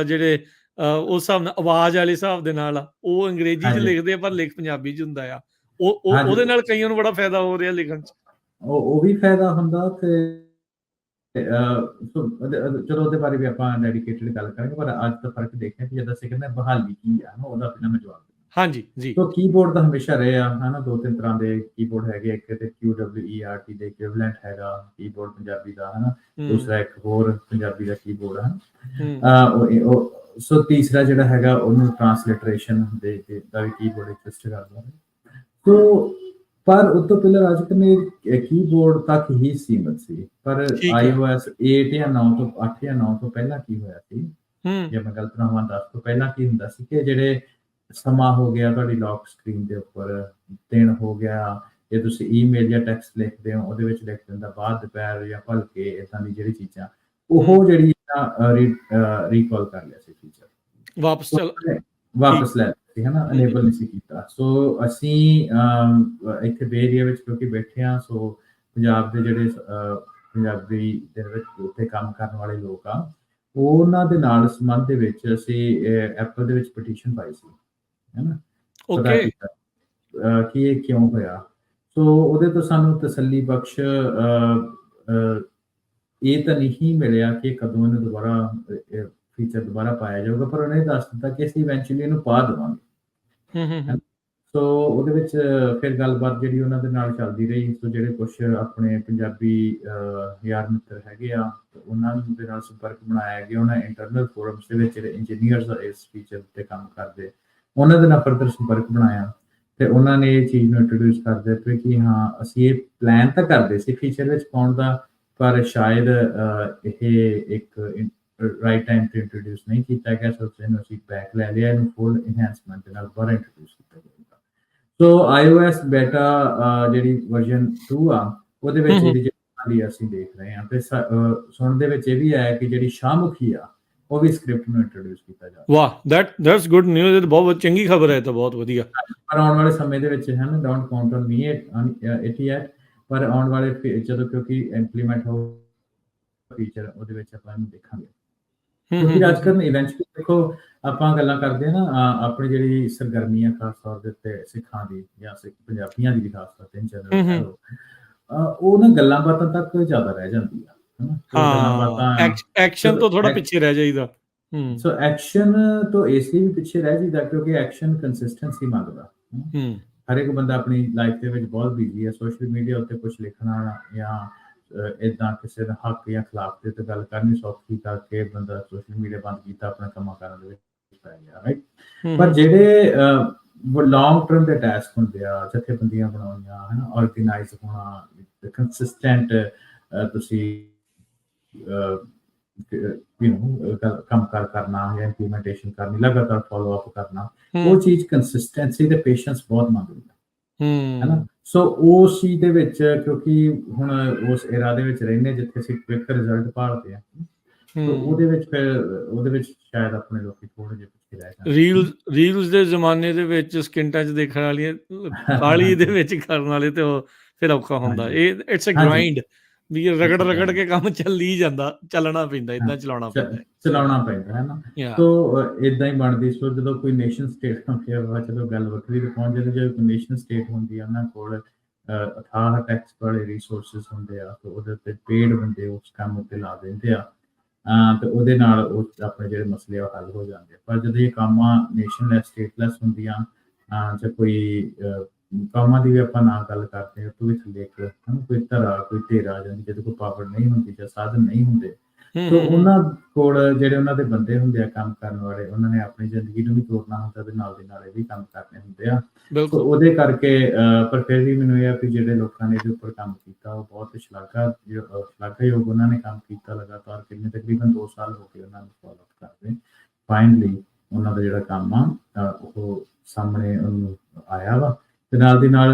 ਜਿਹੜੇ ਉਸ ਹਿਸਾਬ ਨਾਲ ਆਵਾਜ਼ ਵਾਲੇ ਹਿਸਾਬ ਦੇ ਨਾਲ ਆ, ਉਹ ਅੰਗਰੇਜ਼ੀ 'ਚ ਲਿਖਦੇ ਆ ਪਰ ਲਿਖ ਪੰਜਾਬੀ 'ਚ ਹੁੰਦਾ ਆ। ਉਹਦੇ ਨਾਲ ਕਈਆਂ ਨੂੰ ਬੜਾ ਫਾਇਦਾ ਹੋ ਰਿਹਾ ਲਿਖਣ 'ਚ। ਉਹ ਵੀ ਫਾਇਦਾ ਹੁੰਦਾ ਤੇ ਚਲੋ ਉਹਦੇ ਬਾਰੇ ਵੀ ਆਪਾਂ ਡੈਡੀਕੇਟਿਡ ਗੱਲ ਕਰਾਂਗੇ, ਪਰ ਅੱਜ ਦਾ ਫਰਕ ਦੇਖਿਆ ਕਿ ਜਦ ਅਸੀਂ ਕਹਿੰਦੇ ਬਹਾਲੀ ਕੀ ਆ ਨਾ, ਉਹਦਾ ਪਹਿਲਾਂ ਮੈਂ ਜਵਾਬ ਦਿੰਦਾ। ਹਾਂਜੀ ਜੀ। ਸੋ ਕੀਬੋਰਡ ਤਾਂ ਹਮੇਸ਼ਾ ਰਹੇ ਆ ਹਨਾ, ਦੋ ਤਿੰਨ ਤਰ੍ਹਾਂ ਦੇ ਕੀਬੋਰਡ ਹੈਗੇ, ਇੱਕ ਤੇ QWERT ਦੇ ਇਕੁਇਵਲੈਂਟ ਹੈਗਾ ਕੀਬੋਰਡ ਪੰਜਾਬੀ ਦਾ ਹਨਾ, ਦੂਸਰਾ ਇੱਕ ਹੋਰ ਪੰਜਾਬੀ ਦਾ ਕੀਬੋਰਡ ਹੈ। ਸੋ ਤੀਸਰਾ ਜਿਹੜਾ ਹੈਗਾ ਉਹਨੂੰ ਟ੍ਰਾਂਸਲਿਟਰੇਸ਼ਨ ਦੇ ਦਾ ਵੀ ਕੀਬੋਰਡ ਐਗਜ਼ਿਸਟ ਕਰਦਾ ਹੈ। ਸੋ ਪਰ ਉਸ ਤੋਂ ਪਹਿਲਾਂ ਰਾਜਕਰ ਨੇ ਕੀਬੋਰਡ ਤੱਕ ਹੀ ਸੀਮਤ ਸੀ, ਪਰ iOS 8 ਜਾਂ 9 ਤੋਂ 8 ਜਾਂ 9 ਤੋਂ ਪਹਿਲਾਂ ਕੀ ਹੋਇਆ ਸੀ, ਜੇ ਮੈਂ ਗਲਤ ਨਾ ਹੋਵਾਂ 10 ਤੋਂ ਪਹਿਲਾਂ ਕੀ ਹੁੰਦਾ ਸੀ ਕਿ ਜਿਹੜੇ ਸਮਾਂ ਹੋ ਗਿਆ ਤੁਹਾਡੀ ਲੌਕ ਸਕਰੀਨ ਦੇ ਉੱਪਰ, ਦਿਨ ਹੋ ਗਿਆ, ਜੇ ਤੁਸੀਂ ਈਮੇਲ ਜਾਂ ਟੈਕਸਟ ਲਿਖਦੇ ਹੋ ਉਹਦੇ ਵਿੱਚ ਲਿਖ ਦਿੰਦਾ ਬਾਅਦ ਦੁਪਹਿਰ ਜਾਂ ਭਲਕੇ, ਇਦਾਂ ਦੀ ਜਿਹੜੀ ਚੀਜ਼ਾਂ ਉਹ ਜਿਹੜੀ ਰੀਕਾਲ ਕਰ ਲਿਆ ਸੀ ਫੀਚਰ, ਵਾਪਸ ਲੈ ਸੀ ਹਨਾ, ਅਨੇਬਲ ਨਹੀਂ ਸੀ ਕੀਤਾ। ਸੋ ਅਸੀਂ ਇੱਥੇ ਬੇ ਏਰੀਆ ਵਿੱਚ ਕਿਉਂਕਿ ਬੈਠੇ ਹਾਂ, ਸੋ ਪੰਜਾਬ ਦੇ ਜਿਹੜੇ ਪੰਜਾਬੀ ਦੇ ਵਿੱਚ ਉੱਥੇ ਕੰਮ ਕਰਨ ਵਾਲੇ ਲੋਕ ਆ, ਉਹਨਾਂ ਦੇ ਨਾਲ ਸੰਬੰਧ ਦੇ ਵਿੱਚ ਅਸੀਂ ਐਪਲ ਦੇ ਵਿੱਚ ਪਟੀਸ਼ਨ ਪਾਈ ਸੀ ਹਨਾ, ਪਤਾ ਕੀਤਾ ਕਿ ਇਹ ਕਿਉਂ ਹੋਇਆ। ਸੋ ਉਹਦੇ ਤੋਂ ਸਾਨੂੰ ਤਸੱਲੀ ਬਖਸ਼ ਇਹ ਤਾਂ ਨਹੀਂ ਮਿਲਿਆ ਕਿ ਕਦੋਂ ਇਹਨੂੰ ਦੁਬਾਰਾ ਫੀਚਰ ਦੁਬਾਰਾ ਪਾਇਆ ਜਾਊਗਾ, ਪਰ ਉਹਨੇ ਦੱਸ ਦਿੱਤਾ ਕਿ ਅਸੀਂ ਇਵੈਂਚੁਅਲੀ ਇਹਨੂੰ ਪਾ ਦੇਵਾਂਗੇ। ਸੋ ਉਹਦੇ ਵਿੱਚ ਫਿਰ ਗੱਲਬਾਤ ਜਿਹੜੀ ਉਹਨਾਂ ਦੇ ਨਾਲ ਚੱਲਦੀ ਰਹੀ। ਸੋ ਜਿਹੜੇ ਕੁਛ ਆਪਣੇ ਪੰਜਾਬੀ ਯਾਰ ਮਿੱਤਰ ਹੈਗੇ ਆ, ਉਹਨਾਂ ਦੇ ਨਾਲ ਸੰਪਰਕ ਬਣਾਇਆ ਗਿਆ। ਉਹਨਾਂ ਇੰਟਰਨਲ ਫੋਰਮਸ ਦੇ ਵਿੱਚ ਜਿਹੜੇ ਇੰਜੀਨੀਅਰਸ ਇਸ ਫੀਚਰ ਉੱਤੇ ਕੰਮ ਕਰਦੇ, ਉਹਨਾਂ ਦੇ ਨਾਲ ਫਰਦਰ ਸੰਪਰਕ ਬਣਾਇਆ ਤੇ ਉਹਨਾਂ ਨੇ ਇਹ ਚੀਜ਼ ਨੂੰ ਇੰਟਰੋਡਿਊਸ ਕਰ ਦਿੱਤਾ ਕਿ ਹਾਂ ਅਸੀਂ ਇਹ ਪਲਾਨ ਤਾਂ ਕਰਦੇ ਸੀ ਫੀਚਰ ਵਿੱਚ ਪਾਉਣ ਦਾ, ਪਰ ਸ਼ਾਇਦ ਇਹ ਇੱਕ ਰਾਈਟ ਟਾਈਮ ਤੇ ਇੰਟਰੋਡਿਊਸ ਨਹੀਂ ਕੀਤਾ ਗਿਆ। ਸੋ ਇਹਨੂੰ ਅਸੀਂ ਬੈਕ ਲੈ ਲਿਆ, ਇਹਨੂੰ ਫੁੱਲ ਇਨਹੈਂਸਮੈਂਟ ਦੇ ਨਾਲ ਦੁਬਾਰਾ ਇੰਟਰੋਡਿਊਸ ਕੀਤਾ ਜਾਏਗਾ। ਸੋ iOS ਬੈਟਾ ਜਿਹੜੀ ਵਰਜ਼ਨ 2 ਆ, ਉਹਦੇ ਵਿੱਚ ਇਹਦੀ ਜਿਹੜੀ ਅਸੀਂ ਦੇਖ ਰਹੇ ਹਾਂ ਤੇ ਸੁਣਨ ਦੇ ਵਿੱਚ ਇਹ ਵੀ ਆਇਆ ਕਿ ਜਿਹੜੀ ਸ਼ਾਹਮੁਖੀ ਆ ਉਹ ਵੀ ਸਕ੍ਰਿਪਟ ਨੂੰ ਇੰਟਰੋਡਿਊਸ ਕੀਤਾ ਜਾ ਰਿਹਾ। ਵਾਹ, ਦੈਟਸ ਗੁੱਡ ਨਿਊਜ਼। ਇਹ ਬਹੁਤ ਚੰਗੀ ਖਬਰ ਹੈ, ਤਾਂ ਬਹੁਤ ਵਧੀਆ। ਪਰ ਆਉਣ ਵਾਲੇ ਸਮੇਂ ਦੇ ਵਿੱਚ ਹੈ ਨਾ, don't count on me it yet, ਪਰ ਆਉਣ ਵਾਲੇ ਜਦੋਂ ਕਿਉਂਕਿ ਇੰਪਲੀਮੈਂਟ ਹੋ ਫੀਚਰ ਉਹਦੇ ਵਿੱਚ ਆਪਾਂ ਇਹਨੂੰ ਦੇਖਾਂਗੇ। ਕਿਉਂਕਿ ਅੱਜ ਕੱਲ੍ਹ ਇਵੈਂਚੁਅਲੀ ਦੇਖੋ ਆਪਾਂ ਗੱਲਾਂ ਕਰਦੇ ਹਾਂ ਨਾ, ਆਪਣੀ ਜਿਹੜੀ ਸਰਗਰਮੀ ਆ ਖਾਸ ਤੌਰ ਦੇ ਉੱਤੇ ਸਿੱਖਾਂ ਦੀ ਜਾਂ ਸਿੱਖ ਪੰਜਾਬੀਆਂ ਦੀ ਵੀ ਖਾਸ ਤੌਰ ਤੇ ਜਨਰਲ, ਉਹ ਨਾ ਗੱਲਾਂ ਬਾਤਾਂ ਤੱਕ ਜ਼ਿਆਦਾ ਰਹਿ ਜਾਂਦੀ ਆ ਹਨਾ। ਐਕਸ਼ਨ ਤੋਂ ਥੋੜਾ ਪਿੱਛੇ ਰਹਿ ਜਾਈਦਾ। ਸੋ ਐਕਸ਼ਨ ਤੋਂ ਇਸ ਲਈ ਵੀ ਪਿੱਛੇ ਰਹਿ ਜਾਈਦਾ ਕਿਉਂਕਿ ਐਕਸ਼ਨ ਕੰਸਿਸਟੈਂਸੀ ਮੰਗਦਾ। ਹਰ ਇੱਕ ਬੰਦਾ ਆਪਣੀ ਲਾਈਫ ਦੇ ਵਿੱਚ ਬਹੁਤ ਬਿਜ਼ੀ ਹੈ, ਸੋਸ਼ਲ ਮੀਡੀਆ ਉੱਤੇ ਕੁਝ ਲਿਖਣਾ ਜਾਂ ਏਦਾਂ ਕਿਸੇ ਦਾ ਹੱਕ ਜਾਂ ਖਿਲਾਫ ਦੇ ਉੱਤੇ ਗੱਲ ਕਰਨੀ ਸੌਖੀ ਕਰਕੇ ਬੰਦਾ ਸੋਸ਼ਲ ਮੀਡੀਆ ਬੰਦ ਕੀਤਾ, ਆਪਣੇ ਕੰਮਾਂ ਕਾਰਾਂ ਦੇ ਵਿੱਚ ਪੈ ਗਿਆ, ਰਾਈਟ। ਪਰ ਜਿਹੜੇ ਲੌਂਗ ਟਰਮ ਦੇ ਟਾਸਕ ਹੁੰਦੇ ਆ, ਜਥੇਬੰਦੀਆਂ ਬਣਾਉਣੀਆਂ ਹਨਾ, ਆਰਗੇਨਾਈਜ਼ ਹੋਣਾ, ਕੰਸਿਸਟੈਂਟ ਤੁਸੀਂ ਕੰਮ ਕਰਨਾ ਜਾਂ ਇੰਪਲੀਮੈਂਟੇਸ਼ਨ ਕਰਨੀ, ਲਗਾਤਾਰ ਫੋਲੋ ਅਪ ਕਰਨਾ, ਉਹ ਚੀਜ਼ ਕੰਸਿਸਟੈਂਸੀ ਤੇ ਪੇਸ਼ੈਂਸ ਬਹੁਤ ਮੰਗਦੀ ਹੈ। ਹੈਨਾ। ਹੂੰ, ਸੋ ਉਸ ਚੀਜ਼ ਦੇ ਵਿੱਚ, ਕਿਉਂਕਿ ਹੁਣ ਉਸ ਏਰਾ ਦੇ ਵਿੱਚ ਰਹਿੰਦੇ ਜਿੱਥੇ ਅਸੀਂ ਕੁਇਕ ਰਿਜ਼ਲਟ ਭਾਲਦੇ ਆ, ਸੋ ਹੂੰ। ਉਹਦੇ ਵਿੱਚ ਫਿਰ ਉਹਦੇ ਵਿੱਚ ਸ਼ਾਇਦ ਆਪਣੇ ਲੋਕੀ ਥੋੜੇ ਜਿਹੇ ਪਿੱਛੇ ਰਹਿ ਰੀਲਸ ਦੇ ਜ਼ਮਾਨੇ ਦੇ ਵਿੱਚ ਸਕਿੰਟਾਂ 'ਚ ਦੇਖਣ ਵਾਲੀਆਂ ਕਾਹਲੀ ਦੇ ਜਾਂਦੇ। ਵਿੱਚ ਕਰਨ ਵਾਲੇ ਤੇ ਉਹ ਫਿਰ ਔਖਾ ਹੁੰਦਾ। ਹਾਂਜੀ, ਇਹ ਇਟਸ ਅ ਹਾਂਜੀ, ਗ੍ਰਾਈਂਡ ਵੀ ਇਹ ਅੱਛਾ ਰਗੜ ਗੱਲ। ਕੇ ਕੰਮ ਚੱਲੀ ਜਾਂਦਾ, ਚੱਲਣਾ ਪੈਂਦਾ, ਹਾਂ, ਏਦਾਂ ਚਲਾਉਣਾ ਪੈਂਦਾ ਹੈ। ਸੋ ਚਲਾਉਣਾ ਪੈਂਦਾ ਹੈ ਨਾ। ਯਾ ਸੋ ਏਦਾਂ ਹੀ ਬਣਦੀ। ਸੋ ਜਦੋਂ ਕੋਈ ਨੇਸ਼ਨ ਸਟੇਟ ਹੁੰਦੀ ਆ, ਚਲੋ ਗੱਲ ਵੱਖਰੀ ਤੇ ਪਹੁੰਚ ਜਾਂਦੀ। ਜਦੋਂ ਕੋਈ ਨੇਸ਼ਨ ਸਟੇਟ ਹੁੰਦੀ ਆ, ਉਹਨਾਂ ਕੋਲ ਅਥਾਹ ਟੈਕਸ ਵਾਲੇ ਰਿਸੋਰਸਿਸ ਹੁੰਦੇ ਆ, ਤੇ ਉਹਦੇ ਉੱਤੇ ਪੇਡ ਬੰਦੇ ਉਸ ਕੰਮ ਉੱਤੇ ਲਾ ਦਿੰਦੇ ਆ, ਤੇ ਉਹਦੇ ਨਾਲ ਉਹ ਆਪਣੇ ਜਿਹੜੇ ਮਸਲੇ ਆ ਉਹ ਹੱਲ ਹੋ ਜਾਂਦੇ ਆ। ਪਰ ਜਦੋਂ ਇਹ ਕੰਮਾਂ ਨੇਸ਼ਨਲੈਸ ਸਟੇਟਲੈਸ ਹੁੰਦੀਆਂ, ਜਾਂ ਕੋਈ ਕੰਮਾਂ ਦੀ ਵੀ ਆਪਾਂ ਨਾ ਗੱਲ ਕਰਦੇ ਹਾਂ, ਤੋਂ ਵੀ ਥੱਲੇ ਇੱਕ ਕੋਈ ਧਰਾ ਕੋਈ ਢੇਰ ਆ ਜਾਂਦੀ, ਜਦੋਂ ਕੋਈ ਪਾਵਰ ਨਹੀਂ ਹੁੰਦੀ ਜਾਂ ਸਾਧਨ ਨਹੀਂ ਹੁੰਦੇ, ਹੂੰ, ਸੋ ਹੂੰ, ਹੂੰ। ਉਹਨਾਂ ਕੋਲ ਜਿਹੜੇ ਉਹਨਾਂ ਦੇ ਬੰਦੇ ਹੁੰਦੇ ਆ ਕੰਮ ਕਰਨ ਵਾਲੇ, ਉਹਨਾਂ ਨੇ ਆਪਣੀ ਜ਼ਿੰਦਗੀ ਨੂੰ ਵੀ ਤੋਰਨਾ ਹੁੰਦਾ ਤੇ ਨਾਲ ਦੀ ਨਾਲ ਇਹ ਵੀ ਕੰਮ ਕਰਨੇ ਹੁੰਦੇ ਆ। ਸੋ ਬਿਲਕੁਲ। ਉਹਦੇ ਕਰਕੇ ਪਰ ਫਿਰ ਵੀ ਮੈਨੂੰ ਇਹ ਆ ਕਿ ਜਿਹੜੇ ਲੋਕਾਂ ਨੇ ਇਹਦੇ ਉੱਪਰ ਕੰਮ ਕੀਤਾ, ਉਹ ਬਹੁਤ ਸ਼ਲਾਘਾਯੋਗ ਉਹਨਾਂ ਨੇ ਕੰਮ ਕੀਤਾ ਲਗਾਤਾਰ। ਕਿੰਨੇ ਤਕਰੀਬਨ 2 ਸਾਲ ਹੋ ਗਏ ਉਹਨਾਂ ਨੂੰ ਫੋਲੋ ਕਰਦੇ। ਫਾਈਨਲੀ ਉਹਨਾਂ ਦਾ ਜਿਹੜਾ ਕੰਮ ਆ ਉਹ ਸਾਹਮਣੇ ਉਹਨੂੰ ਆਇਆ ਵਾ। ਤੇ ਨਾਲ ਦੀ ਨਾਲ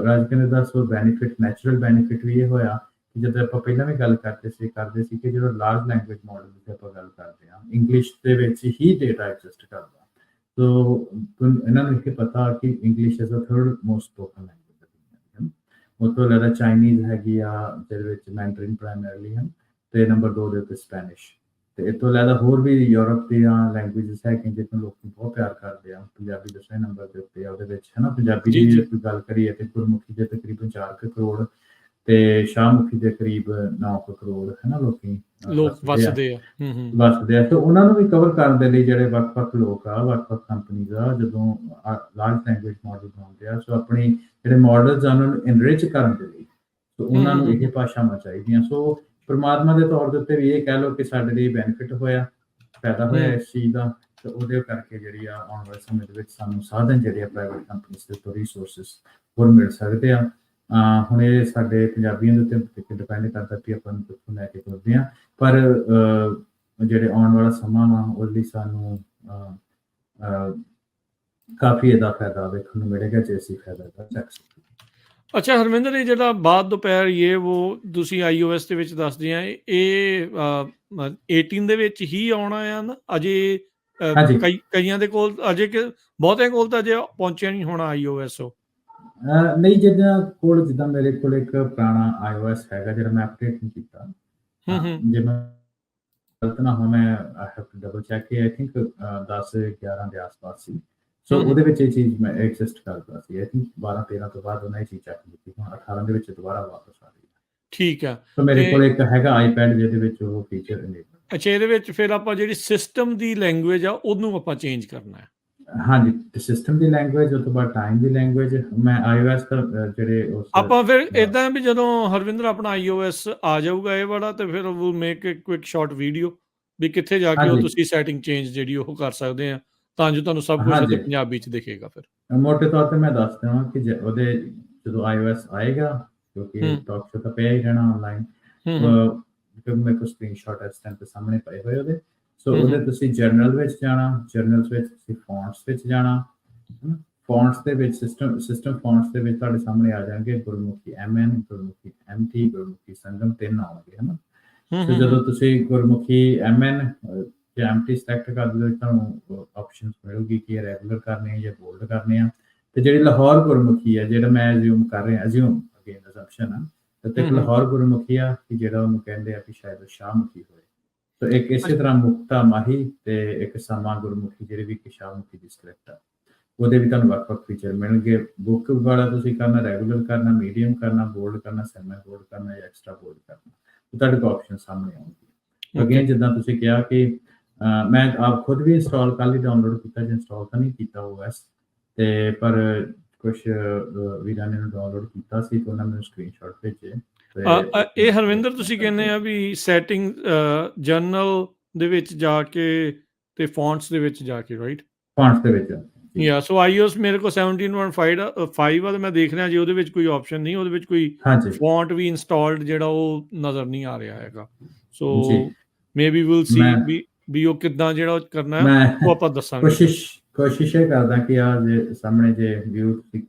ਰਾਜ ਕਹਿੰਦੇ ਦਾ ਸੋ ਬੈਨੀਫਿਟ, ਨੈਚੁਰਲ ਬੈਨੀਫਿਟ ਵੀ ਇਹ ਹੋਇਆ ਕਿ ਜਦੋਂ ਆਪਾਂ ਪਹਿਲਾਂ ਵੀ ਗੱਲ ਕਰਦੇ ਸੀ ਕਿ ਜਿਹੜਾ ਲਾਰਜ ਲੈਂਗੁਏਜ ਮਾਡਲ ਦੀ ਆਪਾਂ ਗੱਲ ਕਰਦੇ ਹਾਂ, ਇੰਗਲਿਸ਼ ਦੇ ਵਿੱਚ ਹੀ ਡੇਟਾ ਐਗਜ਼ਿਸਟ ਕਰਦਾ। ਸੋ ਇਹਨਾਂ ਨੂੰ ਇਹ ਪਤਾ ਕਿ English is a third most spoken language. ਉਹ ਤੋਂ ਇਲਾਵਾ ਚਾਈਨੀਜ਼ ਹੈਗੀ ਆ, ਜਿਹਦੇ ਵਿੱਚ ਮੈਂਡਰਿਨ ਪ੍ਰਾਇਮਰੀਲੀ ਹਨ, ਤੇ ਨੰਬਰ 2 ਦੇ ਉੱਤੇ ਸਪੈਨਿਸ਼। ਤੇ ਇਸ ਤੋਂ ਇਲਾਵਾ ਹੋਰ ਵੀ ਯੂਰਪ ਦੀਆਂ ਲੈਂਗੁਏਜਸ ਹੈਗੀਆਂ ਜਿਹਨੂੰ ਲੋਕ ਬਹੁਤ ਪਿਆਰ ਕਰਦੇ ਆ। ਪੰਜਾਬੀ 10ਵੇਂ ਨੰਬਰ ਦੇ ਉੱਤੇ ਆ ਉਹਦੇ ਵਿੱਚ, ਹੈ ਨਾ। ਪੰਜਾਬੀ ਜੀ, ਦੀ ਜੀ। ਜੇ ਕੋਈ ਗੱਲ ਕਰੀਏ ਤੇ ਗੁਰਮੁਖੀ ਦੇ ਤਕਰੀਬਨ 4 ਕਰੋੜ ਤੇ ਸ਼ਾਹਮੁਖੀ ਦੇ ਕਰੀਬ 9 ਕਰੋੜ, ਹੈ ਨਾ, ਲੋਕੀ ਲੋਕ ਵਸਦੇ ਆ। ਵੱਸਦੇ ਆ। ਹੂੰ, ਹੂੰ। ਵਸਦੇ ਆ, ਤੇ ਉਹਨਾਂ ਨੂੰ ਵੀ ਕਵਰ ਕਰਨ ਦੇ ਲਈ ਜਿਹੜੇ ਵੱਖ-ਵੱਖ ਲੋਕ ਆ, ਵੱਖ-ਵੱਖ ਕੰਪਨੀਜ਼ ਆ, ਜਦੋਂ ਲਾਰਜ ਲੈਂਗੁਏਜ ਮਾਡਲ ਬਣਾਉਂਦੇ ਆ, ਸੋ ਆਪਣੀ ਜਿਹੜੇ ਮਾਡਲਸ ਆ ਉਹਨਾਂ ਨੂੰ ਇਨਰਿਚ ਕਰਨ ਦੇ ਲਈ, ਸੋ ਹੂੰ, ਉਹਨਾਂ ਹੂੰ, ਨੂੰ ਹੂੰ, ਇਹ ਹੂੰ। ਭਾਸ਼ਾਵਾਂ ਚਾਹੀਦੀਆਂ। ਸੋ ਪਰਮਾਤਮਾ ਦੇ ਤੌਰ ਦੇ ਉੱਤੇ ਵੀ ਇਹ ਕਹਿ ਲਓ ਕਿ ਸਾਡੇ ਲਈ ਬੈਨੀਫਿਟ ਹੋਇਆ, ਫਾਇਦਾ ਹੋਇਆ ਹੂੰ। ਇਸ ਚੀਜ਼ ਦਾ। ਤੇ ਉਹਦੇ ਕਰਕੇ ਜਿਹੜੀ ਆ ਆਉਣ ਵਾਲੇ ਸਮੇਂ ਦੇ ਵਿੱਚ ਸਾਨੂੰ ਸਾਧਨ ਜਿਹੜੇ ਆ ਪ੍ਰਾਈਵੇਟ ਕੰਪਨੀਜ਼ ਦੇ ਤੋਂ ਰਿਸੋਰਸਿਸ ਹੋਰ ਮਿਲ ਸਕਦੇ ਆ। ਹੁਣ ਇਹ ਸਾਡੇ ਪੰਜਾਬੀਆਂ ਦੇ ਉੱਤੇ ਡਿਪੈਂਡ ਕਰਦਾ ਕਿ ਆਪਾਂ ਨੂੰ ਕਿੱਥੋਂ ਲੈ ਕੇ ਤੁਰਦੇ ਹਾਂ। ਪਰ ਜਿਹੜੇ ਆਉਣ ਵਾਲਾ ਸਮਾਂ ਵਾ ਉਹਦੇ ਲਈ ਸਾਨੂੰ ਕਾਫੀ ਇਹਦਾ ਫਾਇਦਾ ਵੇਖਣ ਨੂੰ ਮਿਲੇਗਾ ਜੇ ਅਸੀਂ ਫਾਇਦਾ ਇਹਦਾ ਚੱਕ ਸਕੀਏ। ਅੱਛਾ ਹਰਮਿੰਦਰ, ਇਹ ਜਿਹੜਾ ਬਾਅਦ ਦੁਪਹਿਰ ਉਹ ਤੁਸੀਂ iOS ਦੇ ਵਿੱਚ ਦੱਸਦੇ ਆ, ਇਹ 18 ਦੇ ਵਿੱਚ ਹੀ ਆਉਣਾ ਆ ਨਾ ਅਜੇ? ਹਾਂਜੀ। ਕਈਆਂ ਦੇ ਕੋਲ ਅਜੇ ਬਹੁਤਿਆਂ ਕੋਲ ਤਾਂ ਅਜੇ ਪਹੁੰਚਿਆ ਨਹੀਂ ਹੋਣਾ iOS ਉਹ। ਨਹੀਂ, ਜਿੱਦਾਂ ਮੇਰੇ ਕੋਲ ਇੱਕ ਪੁਰਾਣਾ iOS ਹੈਗਾ ਜਿਹੜਾ ਮੈਂ ਅਪਡੇਟ ਨਹੀਂ ਕੀਤਾ। ਹੂੰ, ਹੂੰ। ਜੇ ਮੈਂ ਗਲਤ ਨਾ ਹੋਵਾਂ, ਮੈਂ ਹੈਵ ਟੂ ਡਬਲ ਚੈੱਕ ਕਿ ਆਈ ਥਿੰਕ 10-11 ਦੇ ਆਸ-ਪਾਸ ਸੀ। ਸੋ ਹੂੰ, ਹੂੰ। ਉਹਦੇ ਵਿੱਚ ਇਹ ਚੀਜ਼ ਮੈਂ ਐਗਜ਼ਿਸਟ ਕਰਦਾ ਸੀ। ਆਈ ਥਿੰਕ 12-13 ਤੋਂ ਬਾਅਦ ਉਹਨਾਂ ਇਹ ਚੀਜ਼ ਚੱਕ ਦਿੱਤੀ। ਹੁਣ 18 ਦੇ ਵਿੱਚ ਦੁਬਾਰਾ ਵਾਪਸ ਆ ਰਹੀ ਹੈ। ਠੀਕ ਆ। ਸੋ ਮੇਰੇ ਤੇ ਕੋਲ ਇੱਕ ਹੈਗਾ ਆਈਪੈਡ ਜਿਹਦੇ ਵਿੱਚ ਉਹ ਫੀਚਰ ਇਨੇਬਲ। ਅੱਛਾ, ਇਹਦੇ ਵਿੱਚ ਫਿਰ ਆਪਾਂ ਜਿਹੜੀ ਸਿਸਟਮ ਦੀ ਲੈਂਗੁਏਜ ਆ ਉਹਨੂੰ ਆਪਾਂ ਚੇਂਜ ਕਰਨਾ ਹੈ। ਹਾਂਜੀ, ਤੇ ਸਿਸਟਮ ਦੀ ਲੈਂਗੁਏਜ, ਉਸ ਤੋਂ ਬਾਅਦ ਟਾਈਮ ਦੀ ਲੈਂਗੁਏਜ। ਮੈਂ iOS ਦਾ ਜਿਹੜੇ ਉਸ ਆਪਾਂ ਫਿਰ ਇਦਾਂ ਵੀ ਜਦੋਂ ਹਰਵਿੰਦਰ ਆਪਣਾ iOS ਆ ਜਾਊਗਾ ਇਹ ਵਾਲਾ, ਤੇ ਫਿਰ ਉਹ make it quick short video ਵੀ ਕਿੱਥੇ ਜਾ ਕੇ ਉਹ ਹਾਂਜੀ, ਤੁਸੀਂ ਸੈਟਿੰਗ ਚੇਂਜ ਜਿਹੜੀ ਉਹ ਕਰ ਸਕਦੇ ਆ, ਤਾਂ ਜੋ ਤੁਹਾਨੂੰ ਸਭ ਕੁਝ ਇੱਥੇ ਹਾਂਜੀ। ਪੰਜਾਬੀ 'ਚ ਦਿਖੇਗਾ ਫਿਰ। ਮੋਟੇ ਤੌਰ ਤੇ ਮੈਂ ਦੱਸ ਦੇਵਾਂ ਕਿ ਉਹਦੇ ਜਦੋਂ iOS ਆਏਗਾ, ਕਿਉਂਕਿ ਹੂੰ, ਟਾਕ ਸ਼ੋ ਤਾਂ ਪਿਆ ਹੀ ਰਹਿਣਾ ਆਨਲਾਈਨ, ਹੂੰ, ਹੂੰ, ਕਿਉਂਕਿ ਮੇਰੇ ਕੋਲ ਸਕਰੀਨਸ਼ਾਟ ਇਸ ਟਾਈਮ ਤੇ ਸਾਹਮਣੇ ਪਏ ਹੋਏ ਉਹਦੇ। ਸੋ ਹੂੰ, ਉਹਦੇ ਹੂੰ, ਤੁਸੀਂ ਜਰਨਲ ਵਿੱਚ ਜਾਣਾ, ਜਰਨਲਸ ਵਿੱਚ ਤੁਸੀਂ ਫੌਂਟਸ ਵਿੱਚ ਜਾਣਾ, ਫੌਂਟਸ ਦੇ ਵਿੱਚ ਸਿਸਟਮ ਫੌਂਟਸ ਦੇ ਵਿੱਚ ਤੁਹਾਡੇ ਸਾਹਮਣੇ ਆ ਜਾਣਗੇ ਗੁਰਮੁਖੀ MN, ਗੁਰਮੁਖੀ MT, ਗੁਰਮੁਖੀ ਸੰਗਮ, 3 ਆਉਣਗੇ, ਹੈ ਨਾ। ਹੂੰ, ਸੋ ਹੂੰ, ਜਦੋਂ ਹੂੰ। ਤੁਸੀਂ ਗੁਰਮੁਖੀ MN ਜਾਂ MT ਸਿਲੈਕਟ ਕਰਦੇ ਹੋ, ਤੁਹਾਨੂੰ ਆਪਸ਼ਨਸ ਮਿਲੂਗੀ ਕਿ ਇਹ ਰੈਗੂਲਰ ਕਰਨੇ ਆ ਜਾਂ ਬੋਲਡ ਕਰਨੇ ਆ। ਤੇ ਜਿਹੜੀ ਲਾਹੌਰ ਗੁਰਮੁਖੀ ਹੈ, ਜਿਹੜਾ ਮੈਂ ਅਜ਼ਿਊਮ ਕਰ ਰਿਹਾ, ਅਜ਼ਿਊਮ ਅਗੇਨ ਅਸੰਪਸ਼ਨ ਆ, ਤੇ ਇੱਕ ਹੂੰ, ਹੂੰ। ਲਾਹੌਰ ਗੁਰਮੁਖੀ ਆ ਕਿ ਜਿਹੜਾ ਉਹਨੂੰ ਕਹਿੰਦੇ ਆ ਕਿ ਸ਼ਾਇਦ ਸ਼ਾਹਮੁਖੀ ਹੋਏ। ਸੋ ਇੱਕ ਇਸੇ ਅੱਛਾ, ਤਰ੍ਹਾਂ ਮੁਕਤਾ ਮਾਹੀ ਤੇ ਇੱਕ ਸਮਾਂ ਗੁਰਮੁਖੀ ਜਿਹੜੀ ਵੀ ਕਿ ਸ਼ਾਹਮੁਖੀ ਦੀ ਸਕ੍ਰਿਪਟ ਆ, ਉਹਦੇ ਵੀ ਤੁਹਾਨੂੰ ਵੱਖ-ਵੱਖ ਫੀਚਰ ਮਿਲਣਗੇ। ਬੁੱਕ ਵਾਲਾ ਤੁਸੀਂ ਕਰਨਾ, ਰੈਗੂਲਰ ਕਰਨਾ, ਮੀਡੀਅਮ ਕਰਨਾ, ਬੋਲਡ ਕਰਨਾ, ਸੈਮੀ ਬੋਲਡ ਕਰਨਾ ਜਾਂ ਐਕਸਟਰਾ ਬੋਲਡ ਕਰਨਾ, ਤੁਹਾਡੇ ਕੋਲ ਆਪਸ਼ਨ ਸਾਹਮਣੇ ਆਉਣਗੇ। ਓਕੇ। ਅਗੇਨ ਜਿੱਦਾਂ ਤੁਸੀਂ ਕਿਹਾ ਕਿ ਮੈਂ ਆਪ ਖੁਦ ਵੀ ਇੰਸਟਾਲ ਕੱਲ੍ਹ ਹੀ ਡਾਊਨਲੋਡ ਕੀਤਾ, ਜੇ ਇੰਸਟਾਲ ਤਾਂ ਨਹੀਂ ਕੀਤਾ OS, ਤੇ ਪਰ ਕੁਛ ਵੀਰਾਂ ਨੇ ਡਾਊਨਲੋਡ ਕੀਤਾ ਸੀ ਤੇ ਉਹਨਾਂ ਨੇ ਮੈਨੂੰ ਸਕਰੀਨਸ਼ਾਟ ਭੇਜੇ। ਇਹ ਹਰਵਿੰਦਰ ਤੁਸੀਂ ਕਹਿੰਦੇ ਆ ਵੀ ਸੈਟਿੰਗ ਜਰਨਲ ਦੇ ਵਿੱਚ ਜਾ ਕੇ ਤੇ ਫੌਂਟਸ ਦੇ ਵਿੱਚ ਜਾ ਕੇ, ਰਾਈਟ? ਫੌਂਟਸ ਦੇ ਵਿੱਚ ਜੀ। ਸੋ iOS ਮੇਰੇ ਕੋਲ 17.5 ਆ, ਤੇ ਮੈਂ ਦੇਖ ਰਿਹਾ ਜੀ ਉਹਦੇ ਵਿੱਚ ਕੋਈ ਆਪਸ਼ਨ ਨਹੀਂ, ਉਹਦੇ ਵਿੱਚ ਕੋਈ ਹਾਂਜੀ, ਫੌਂਟ ਵੀ ਇੰਸਟਾਲਡ ਜਿਹੜਾ ਉਹ ਨਜ਼ਰ ਨਹੀਂ ਆ ਰਿਹਾ ਹੈਗਾ। ਸੋ ਜੀ। ਮੇਬੀ ਵਿਲ ਸੀ ਮੈਂ ਵੀ ਉਹ ਕਿੱਦਾਂ ਜਿਹੜਾ ਕਰਨਾ ਹੈ ਮੈਂ ਉਹ ਆਪਾਂ ਦੱਸਾਂਗੇ ਫਿਰ। ਕੋਸ਼ਿਸ਼ ਇਹ ਕਰਦਾ ਕਿ ਜੇ ਸਾਹਮਣੇ ਜੇ ਵਿਊ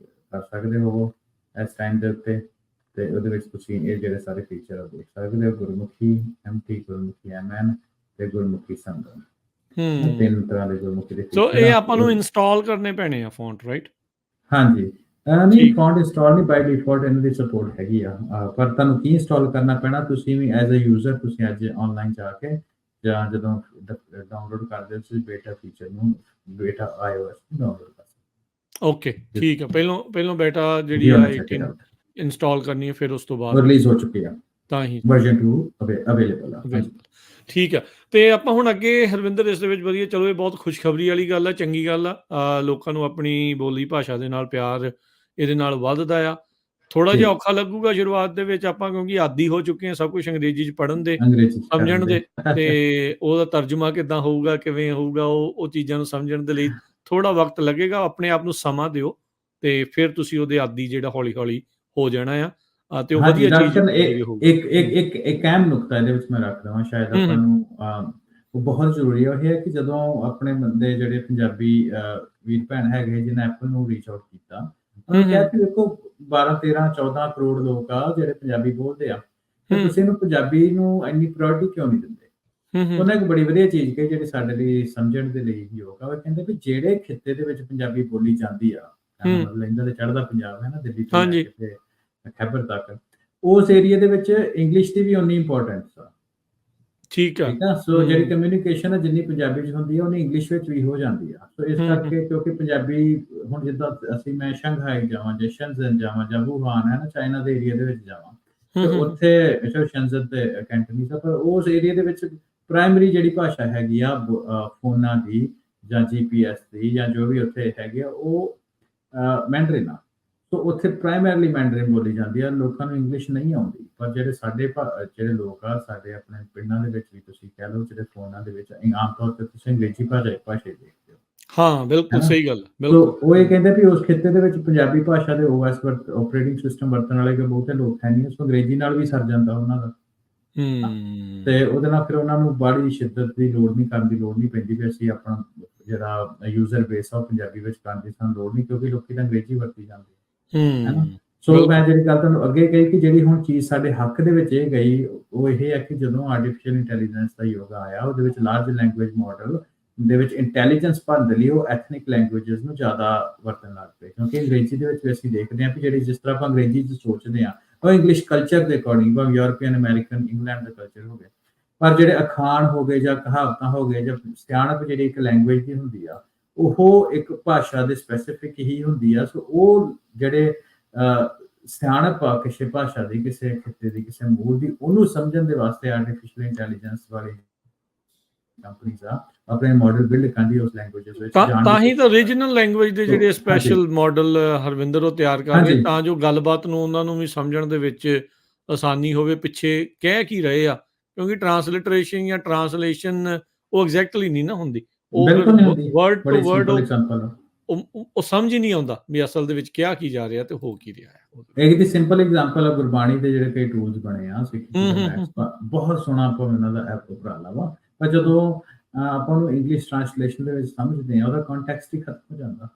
ਕਰ ਸਕਦੇ ਹੋ ਇਸ ਟਾਈਮ ਦੇ ਉੱਤੇ, ਤੇ ਉਹਦੇ ਵਿੱਚ ਤੁਸੀਂ ਇਹ ਜਿਹੜੇ ਸਾਰੇ ਫੀਚਰ ਆ ਦੇਖ ਸਕਦੇ ਹੋ, ਗੁਰਮੁਖੀ MT, ਗੁਰਮੁਖੀ MN ਤੇ ਗੁਰਮੁਖੀ ਸੰਗਮ, ਤਿੰਨ ਤਰ੍ਹਾਂ ਦੇ ਗੁਰਮੁਖੀ ਦੇ ਸੋ ਫੀਚਰ ਇਹ ਆ। ਆਪਾਂ ਨੂੰ ਇੰਸਟਾਲ ਕਰਨੇ ਪੈਣੇ ਆ ਫੌਂਟ, ਰਾਈਟ? ਹਾਂਜੀ, ਨਹੀਂ ਫੌਂਟ ਇੰਸਟਾਲ ਨਹੀਂ, ਬਾਈ ਡਿਫਾਲਟ ਇਹਨਾਂ ਦੀ ਸਪੋਰਟ ਹੈਗੀ ਆ, ਪਰ ਤੁਹਾਨੂੰ ਕੀ ਇੰਸਟਾਲ ਕਰਨਾ ਪੈਣਾ, ਤੁਸੀਂ ਵੀ ਐਜ਼ ਅ ਯੂਜ਼ਰ ਤੁਸੀਂ ਅੱਜ ਆਨਲਾਈਨ ਜਾ ਕੇ ਜਾਂ ਜਦੋਂ ਡਾਊਨਲੋਡ ਕਰਦੇ ਹੋ ਤੁਸੀਂ ਬੇਟਾ ਫੀਚਰ ਨੂੰ, ਬੇਟਾ iOS ਨੂੰ ਡਾਊਨਲੋਡ ਕਰ ਸਕਦੇ। ਓਕੇ, ਠੀਕ ਹੈ। ਪਹਿਲੋਂ ਬੇਟਾ ਜਿਹੜੀ ਆ 18 ਇੰਸਟਾਲ ਕਰਨੀ ਹੈ, ਫਿਰ ਉਸ ਤੋਂ ਬਾਅਦ ਰਿਲੀਜ਼ ਹੋ ਚੁੱਕੀ ਆ, ਤਾਂ ਹੀ ਵਰਜ਼ਨ 2 ਅਵੇਲੇਬਲ ਆ। ਠੀਕ ਆ। ਤੇ ਆਪਾਂ ਹੁਣ ਅੱਗੇ ਹਰਵਿੰਦਰ ਇਸ ਦੇ ਵਿੱਚ ਵਧੀਆ, ਚਲੋ ਇਹ ਬਹੁਤ ਖੁਸ਼ਖਬਰੀ ਵਾਲੀ ਗੱਲ ਆ, ਚੰਗੀ ਗੱਲ ਆ, ਲੋਕਾਂ ਨੂੰ ਆਪਣੀ ਬੋਲੀ ਭਾਸ਼ਾ ਦੇ ਨਾਲ ਪਿਆਰ ਇਹਦੇ ਨਾਲ ਵੱਧਦਾ ਆ। ਥੋੜਾ ਜਿਹਾ ਔਖਾ ਲੱਗੂਗਾ ਸ਼ੁਰੂਆਤ ਦੇ ਵਿੱਚ ਆਪਾਂ, ਕਿਉਂਕਿ ਆਦੀ ਹੋ ਚੁੱਕੇ ਹਾਂ ਸਭ ਕੁਝ ਅੰਗਰੇਜ਼ੀ 'ਚ ਪੜ੍ਹਨ ਦੇ, ਸਮਝਣ ਦੇ, ਤੇ ਉਹਦਾ ਤਰਜਮਾ ਕਿੱਦਾਂ ਹੋਊਗਾ, ਕਿਵੇਂ ਹੋਊਗਾ, ਉਹ ਚੀਜ਼ਾਂ ਨੂੰ ਸਮਝਣ ਦੇ ਲਈ ਥੋੜਾ ਵਕਤ ਲੱਗੇਗਾ। ਆਪਣੇ ਆਪ ਨੂੰ ਸਮਾਂ ਦਿਓ ਤੇ ਫਿਰ ਤੁਸੀਂ ਉਹਦੇ ਆਦੀ ਜਿਹੜਾ ਹੌਲੀ ਹੋ ਜਾਣਾ ਆ, ਤੇ ਉਹ ਵਧੀਆ ਚੀਜ਼ ਹੋਊਗੀ। ਇੱਕ ਅਹਿਮ ਨੁਕਤਾ ਇਹਦੇ ਵਿੱਚ ਮੈਂ ਰੱਖ ਦਵਾਂ, ਸ਼ਾਇਦ ਆਪਾਂ ਨੂੰ ਉਹ ਬਹੁਤ ਜ਼ਰੂਰੀ ਹੈ ਕਿ ਜਦੋਂ ਆਪਣੇ ਬੰਦੇ ਜਿਹੜੇ ਪੰਜਾਬੀ ਵੀਰ ਭੈਣ ਹੈਗੇ ਜਿਨ੍ਹਾਂ ਐਪਲ ਨੂੰ ਰੀਚ ਆਊਟ ਕੀਤਾ, ਉਹਨਾਂ ਕਿਹਾ ਕਿ ਦੇਖੋ 12, 13, 14 ਕਰੋੜ ਲੋਕ ਆ ਜਿਹੜੇ ਪੰਜਾਬੀ ਬੋਲਦੇ ਆ, ਤੇ ਤੁਸੀਂ ਇਹਨੂੰ ਪੰਜਾਬੀ ਨੂੰ ਇੰਨੀ ਪ੍ਰਾਇੋਰਟੀ ਕਿਉਂ ਨਹੀਂ ਦਿੰਦੇ? ਉਹਨਾਂ ਇੱਕ ਬੜੀ ਵਧੀਆ ਚੀਜ਼ ਕਹੀ ਜਿਹੜੀ ਸਾਡੇ ਲਈ ਸਮਝਣ ਦੇ ਲਈ ਯੋਗ ਆ। ਉਹ ਕਹਿੰਦੇ ਵੀ ਜਿਹੜੇ ਖਿੱਤੇ ਦੇ ਵਿੱਚ ਪੰਜਾਬੀ ਬੋਲੀ ਜਾਂਦੀ ਆ, ਮਤਲਬ ਇਹਨਾਂ ਦੇ ਚੜ੍ਹਦਾ ਪੰਜਾਬ ਹੈ ਨਾ, ਦਿੱਲੀ ਤੋਂ ਲੈ ਕੇ ਖੈਬਰ ਤੱਕ, ਉਸ ਏਰੀਆ ਦੇ ਵਿੱਚ ਇੰਗਲਿਸ਼ ਦੀ ਵੀ ਉਨੀ ਇੰਪੋਰਟੈਂਸ ਆ। ਠੀਕ ਆ। ਸੋ ਜਿਹੜੀ ਕਮਿਊਨੀਕੇਸ਼ਨ ਹੈ ਜਿੰਨੀ ਪੰਜਾਬੀ 'ਚ ਹੁੰਦੀ ਹੈ ਉਨੀ ਇੰਗਲਿਸ਼ ਵਿੱਚ ਵੀ ਹੋ ਜਾਂਦੀ ਆ। ਸੋ ਇਸ ਕਰਕੇ ਕਿਉਂਕਿ ਪੰਜਾਬੀ ਹੁਣ ਜਿੱਦਾਂ ਮੈਂ ਸ਼ੰਘਾਈ ਜਾਵਾਂ ਜਾਂ ਸ਼ੈਨਜ਼ਨ ਜਾਵਾਂ ਜਾਂ ਵੂਹਾਨ ਹੈ ਨਾ, ਚਾਈਨਾ ਦੇ ਏਰੀਆ ਦੇ ਵਿੱਚ ਜਾਵਾਂ, ਤੇ ਉੱਥੇ ਸ਼ੈਨਜ਼ਨ ਤੇ ਕੈਂਟੋਨੀਜ਼ ਆ, ਪਰ ਉਸ ਏਰੀਆ ਦੇ ਵਿੱਚ ਪ੍ਰਾਇਮਰੀ ਜਿਹੜੀ ਭਾਸ਼ਾ ਹੈਗੀ ਆ ਫੋਨਾਂ ਦੀ ਜਾਂ GPS ਦੀ ਜਾਂ ਜੋ ਵੀ ਉੱਥੇ ਹੈਗੀ ਆ, ਉਹ ਮੈਂਡਰਿਨ ਆ। ਸੋ ਉੱਥੇ ਪ੍ਰਾਇਮਰਲੀ ਮੈਂਡਰਿਨ ਬੋਲੀ ਜਾਂਦੀ ਆ, ਲੋਕਾਂ ਨੂੰ ਇੰਗਲਿਸ਼ ਨਹੀਂ ਆਉਂਦੀ। ਪਰ ਜਿਹੜੇ ਸਾਡੇ ਜਿਹੜੇ ਲੋਕ ਆ ਸਾਡੇ ਆਪਣੇ ਪਿੰਡਾਂ ਦੇ ਵਿੱਚ ਵੀ ਤੁਸੀਂ ਕਹਿ ਲਓ, ਜਿਹੜੇ ਫੋਨਾਂ ਦੇ ਵਿੱਚ ਆਮ ਤੌਰ ਤੇ ਤੁਸੀਂ ਅੰਗਰੇਜ਼ੀ ਭਾਸ਼ਾ ਦੇਖਦੇ ਹੋ। ਹਾਂ, ਬਿਲਕੁਲ ਸਹੀ ਗੱਲ। ਸੋ ਉਹ ਇਹ ਕਹਿੰਦੇ ਵੀ ਉਸ ਖਿੱਤੇ ਦੇ ਵਿੱਚ ਪੰਜਾਬੀ ਭਾਸ਼ਾ ਦੇ OS ਆਪਰੇਟਿੰਗ ਸਿਸਟਮ ਵਰਤਣ ਵਾਲੇ ਬਹੁਤੇ ਲੋਕ ਹੈ ਨਹੀਂ, ਸੋ ਅੰਗਰੇਜ਼ੀ ਨਾਲ ਵੀ ਸਰ ਜਾਂਦਾ ਉਹਨਾਂ ਦਾ। ਤੇ ਉਹਦੇ ਨਾਲ ਫਿਰ ਉਹਨਾਂ ਨੂੰ ਬੜੀ ਸ਼ਿੱਦਤ ਦੀ ਲੋੜ ਨਹੀਂ ਪੈਂਦੀ ਵੀ ਅਸੀਂ ਆਪਣਾ ਜਿਹੜਾ ਯੂਜ਼ਰ ਬੇਸ ਆ ਉਹ ਪੰਜਾਬੀ ਵਿੱਚ ਕਰਨ ਦੀ ਸਾਨੂੰ ਲੋੜ ਨਹੀਂ, ਕਿਉਂਕਿ ਲੋਕੀ ਤਾਂ ਅੰਗਰੇਜ਼ੀ ਵਰਤੀ ਜਾਂਦੇ। ਸੋ ਮੈਂ ਜਿਹੜੀ ਗੱਲ ਤੁਹਾਨੂੰ ਅੱਗੇ ਕਹੀ ਕਿ ਜਿਹੜੀ ਹੁਣ ਚੀਜ਼ ਸਾਡੇ ਹੱਕ ਦੇ ਵਿੱਚ ਇਹ ਗਈ, ਉਹ ਇਹ ਹੈ ਕਿ ਜਦੋਂ ਆਰਟੀਫੀਸ਼ੀਅਲ ਇੰਟੈਲੀਜੈਂਸ ਦਾ ਯੁੱਗ ਆਇਆ, ਉਹਦੇ ਵਿੱਚ ਲਾਰਜ ਲੈਂਗੁਏਜ ਮਾਡਲ ਦੇ ਵਿੱਚ ਇੰਟੈਲੀਜੈਂਸ ਭਰਨ ਦੇ ਲਈ ਉਹ ਐਥਨਿਕ ਲੈਂਗੁਏਜਸ ਨੂੰ ਜ਼ਿਆਦਾ ਵਰਤਣ ਲੱਗ ਪਏ, ਕਿਉਂਕਿ ਅੰਗਰੇਜ਼ੀ ਦੇ ਵਿੱਚ ਅਸੀਂ ਦੇਖਦੇ ਹਾਂ ਕਿ ਜਿਹੜੀ ਜਿਸ ਤਰ੍ਹਾਂ ਆਪਾਂ ਅੰਗਰੇਜ਼ੀ 'ਚ ਸੋਚਦੇ ਹਾਂ ਉਹ ਇੰਗਲਿਸ਼ ਕਲਚਰ ਦੇ ਅਕੋਰਡਿੰਗ, ਭਾਵੇਂ ਯੂਰਪੀਅਨ, ਅਮਰੀਕਨ, ਇੰਗਲੈਂਡ ਦਾ ਕਲਚਰ ਹੋ ਗਿਆ, ਪਰ ਜਿਹੜੇ ਅਖਾਣ ਹੋ ਗਏ ਜਾਂ ਕਹਾਵਤਾਂ ਹੋ ਗਏ ਜਾਂ ਸਿਆਣਪ ਜਿਹੜੀ ਇੱਕ ਲੈਂਗੁਏਜ ਦੀ ਹੁੰਦੀ ਆ, ਉਹ ਇੱਕ ਭਾਸ਼ਾ ਦੇ ਸਪੈਸੀਫਿਕ ਹੀ ਹੁੰਦੀ ਆ। ਸੋ ਉਹ ਜਿਹੜੇ ਸਿਆਣਪ ਆ ਕਿਸੇ ਭਾਸ਼ਾ ਦੀ, ਕਿਸੇ ਖਿੱਤੇ ਦੀ, ਕਿਸੇ ਮੂਲ ਦੀ, ਉਹਨੂੰ ਸਮਝਣ ਦੇ ਵਾਸਤੇ ਆਰਟੀਫੀਸ਼ੀਅਲ ਇੰਟੈਲੀਜੈਂਸ ਵਾਲੀ ਕੰਪਨੀਆਂ ਆ ਆਪਣੇ ਮਾਡਲ ਬਿਲਡ ਕਰਦੀ ਉਸ ਲੈਂਗੁਏਜਸ ਵਿੱਚ। ਤਾਂ ਹੀ ਤਾਂ ਰੀਜਨਲ ਲੈਂਗੁਏਜ ਦੇ ਜਿਹੜੇ ਸਪੈਸ਼ਲ ਮਾਡਲ ਹਰਵਿੰਦਰ ਉਹ ਤਿਆਰ ਕਰਦੇ, ਤਾਂ ਜੋ ਗੱਲਬਾਤ ਨੂੰ ਉਹਨਾਂ ਨੂੰ ਵੀ ਸਮਝਣ ਦੇ ਵਿੱਚ ਆਸਾਨੀ ਹੋਵੇ ਪਿੱਛੇ ਕਹਿ ਕੀ ਰਹੇ ਆ, ਕਿਉਂਕਿ ਟਰਾਂਸਲਿਟਰੇਸ਼ਨ ਜਾਂ ਟਰਾਂਸਲੇਸ਼ਨ ਉਹ ਐਗਜ਼ੈਕਟਲੀ ਨਹੀਂ ਨਾ ਹੁੰਦੀ, ਉਹ ਵਰਡ ਟੂ ਵਰਡ ਉਹ ਸਮਝ ਹੀ ਨਹੀਂ ਆਉਂਦਾ ਵੀ ਅਸਲ ਦੇ ਵਿੱਚ ਕਿਹਾ ਕੀ ਜਾ ਰਿਹਾ ਤੇ ਹੋ ਕੀ ਰਿਹਾ ਹੈ। ਇੱਕ ਦੀ ਸਿੰਪਲ ਐਗਜ਼ਾਮਪਲ ਆ ਗੁਰਬਾਣੀ ਦੇ ਜਿਹੜੇ ਕਈ ਟੂਲਸ ਬਣੇ ਆ, ਬਹੁਤ ਸੋਹਣਾ ਆਪਾਂ ਉਹਨਾਂ ਦਾ ਐਪ ਉਪਰਾਲਾ ਵਾ, ਪਰ ਜਦੋਂ ਆਪਾਂ ਨੂੰ ਇੰਗਲਿਸ਼ ਟ੍ਰਾਂਸਲੇਸ਼ਨ ਦੇ ਵਿੱਚ ਸਮਝਦੇ ਆ ਉਹਦਾ ਕੰਟੈਕਸਟ ਹੀ ਖਤਮ ਹੋ ਜਾਂਦਾ,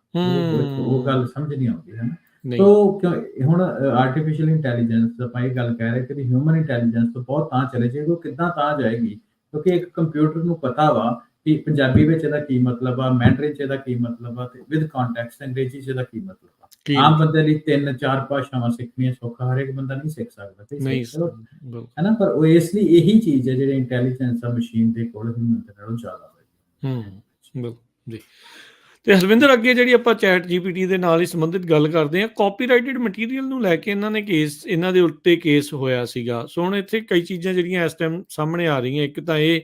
ਉਹ ਗੱਲ ਸਮਝ ਨਹੀਂ ਆਉਂਦੀ ਹੈ ਨਾ। ਸੋ ਹੁਣ ਆਰਟੀਫੀਸ਼ੀਅਲ ਇੰਟੈਲੀਜੈਂਸ ਆਪਾਂ ਇਹ ਗੱਲ ਕਹਿ ਰਹੇ ਕਿ ਹਿਊਮਨ ਇੰਟੈਲੀਜੈਂਸ ਤੋਂ ਬਹੁਤ ਤਾਂ ਚਲੇ ਜਾਏਗੀ, ਉਹ ਕਿੱਦਾਂ ਤਾਂ ਜਾਏਗੀ, ਕਿਉਂਕਿ ਇੱਕ ਕੰਪਿਊਟਰ ਨੂੰ ਪਤਾ ਵਾ ਕਿ ਪੰਜਾਬੀ ਵਿੱਚ ਇਹਦਾ ਕੀ ਮਤਲਬ ਆ, ਮੈਂਡਰਿਨ 'ਚ ਇਹਦਾ ਕੀ ਮਤਲਬ ਆ, ਤੇ ਵਿਦ ਕੰਟੈਕਸਟ ਅੰਗਰੇਜ਼ੀ 'ਚ ਇਹਦਾ ਕੀ ਮਤਲਬ ਆ। ਆਮ ਬੰਦੇ ਲਈ 3-4 ਭਾਸ਼ਾਵਾਂ ਸਿੱਖਣੀਆਂ ਸੌਖਾ, ਹਰ ਇੱਕ ਬੰਦਾ ਨਹੀਂ ਸਿੱਖ ਸਕਦਾ, ਹੈ ਨਾ। ਪਰ ਉਹ ਇਸ ਲਈ ਇਹੀ ਚੀਜ਼ ਹੈ ਜਿਹੜੀ ਇੰਟੈਲੀਜੈਂਸ ਆ ਮਸ਼ੀਨ ਦੇ ਕੋਲ ਹਿਊਮਨ ਦੇ ਨਾਲੋਂ ਜ਼ਿਆਦਾ ਬਿਲਕੁਲ ਜੀ। ਤੇ ਹਰਵਿੰਦਰ ਅੱਗੇ ਜਿਹੜੀ ਆਪਾਂ ਚੈਟ GPT ਦੇ ਨਾਲ ਹੀ ਸੰਬੰਧਿਤ ਗੱਲ ਕਰਦੇ ਹਾਂ, ਕਾਪੀਰਾਈਟਡ ਮਟੀਰੀਅਲ ਨੂੰ ਲੈ ਕੇ ਇਹਨਾਂ ਦੇ ਉੱਤੇ ਕੇਸ ਹੋਇਆ ਸੀਗਾ। ਸੋ ਹੁਣ ਇੱਥੇ ਕਈ ਚੀਜ਼ਾਂ ਜਿਹੜੀਆਂ ਇਸ ਟਾਈਮ ਸਾਹਮਣੇ ਆ ਰਹੀਆਂ, ਇੱਕ ਤਾਂ ਇਹ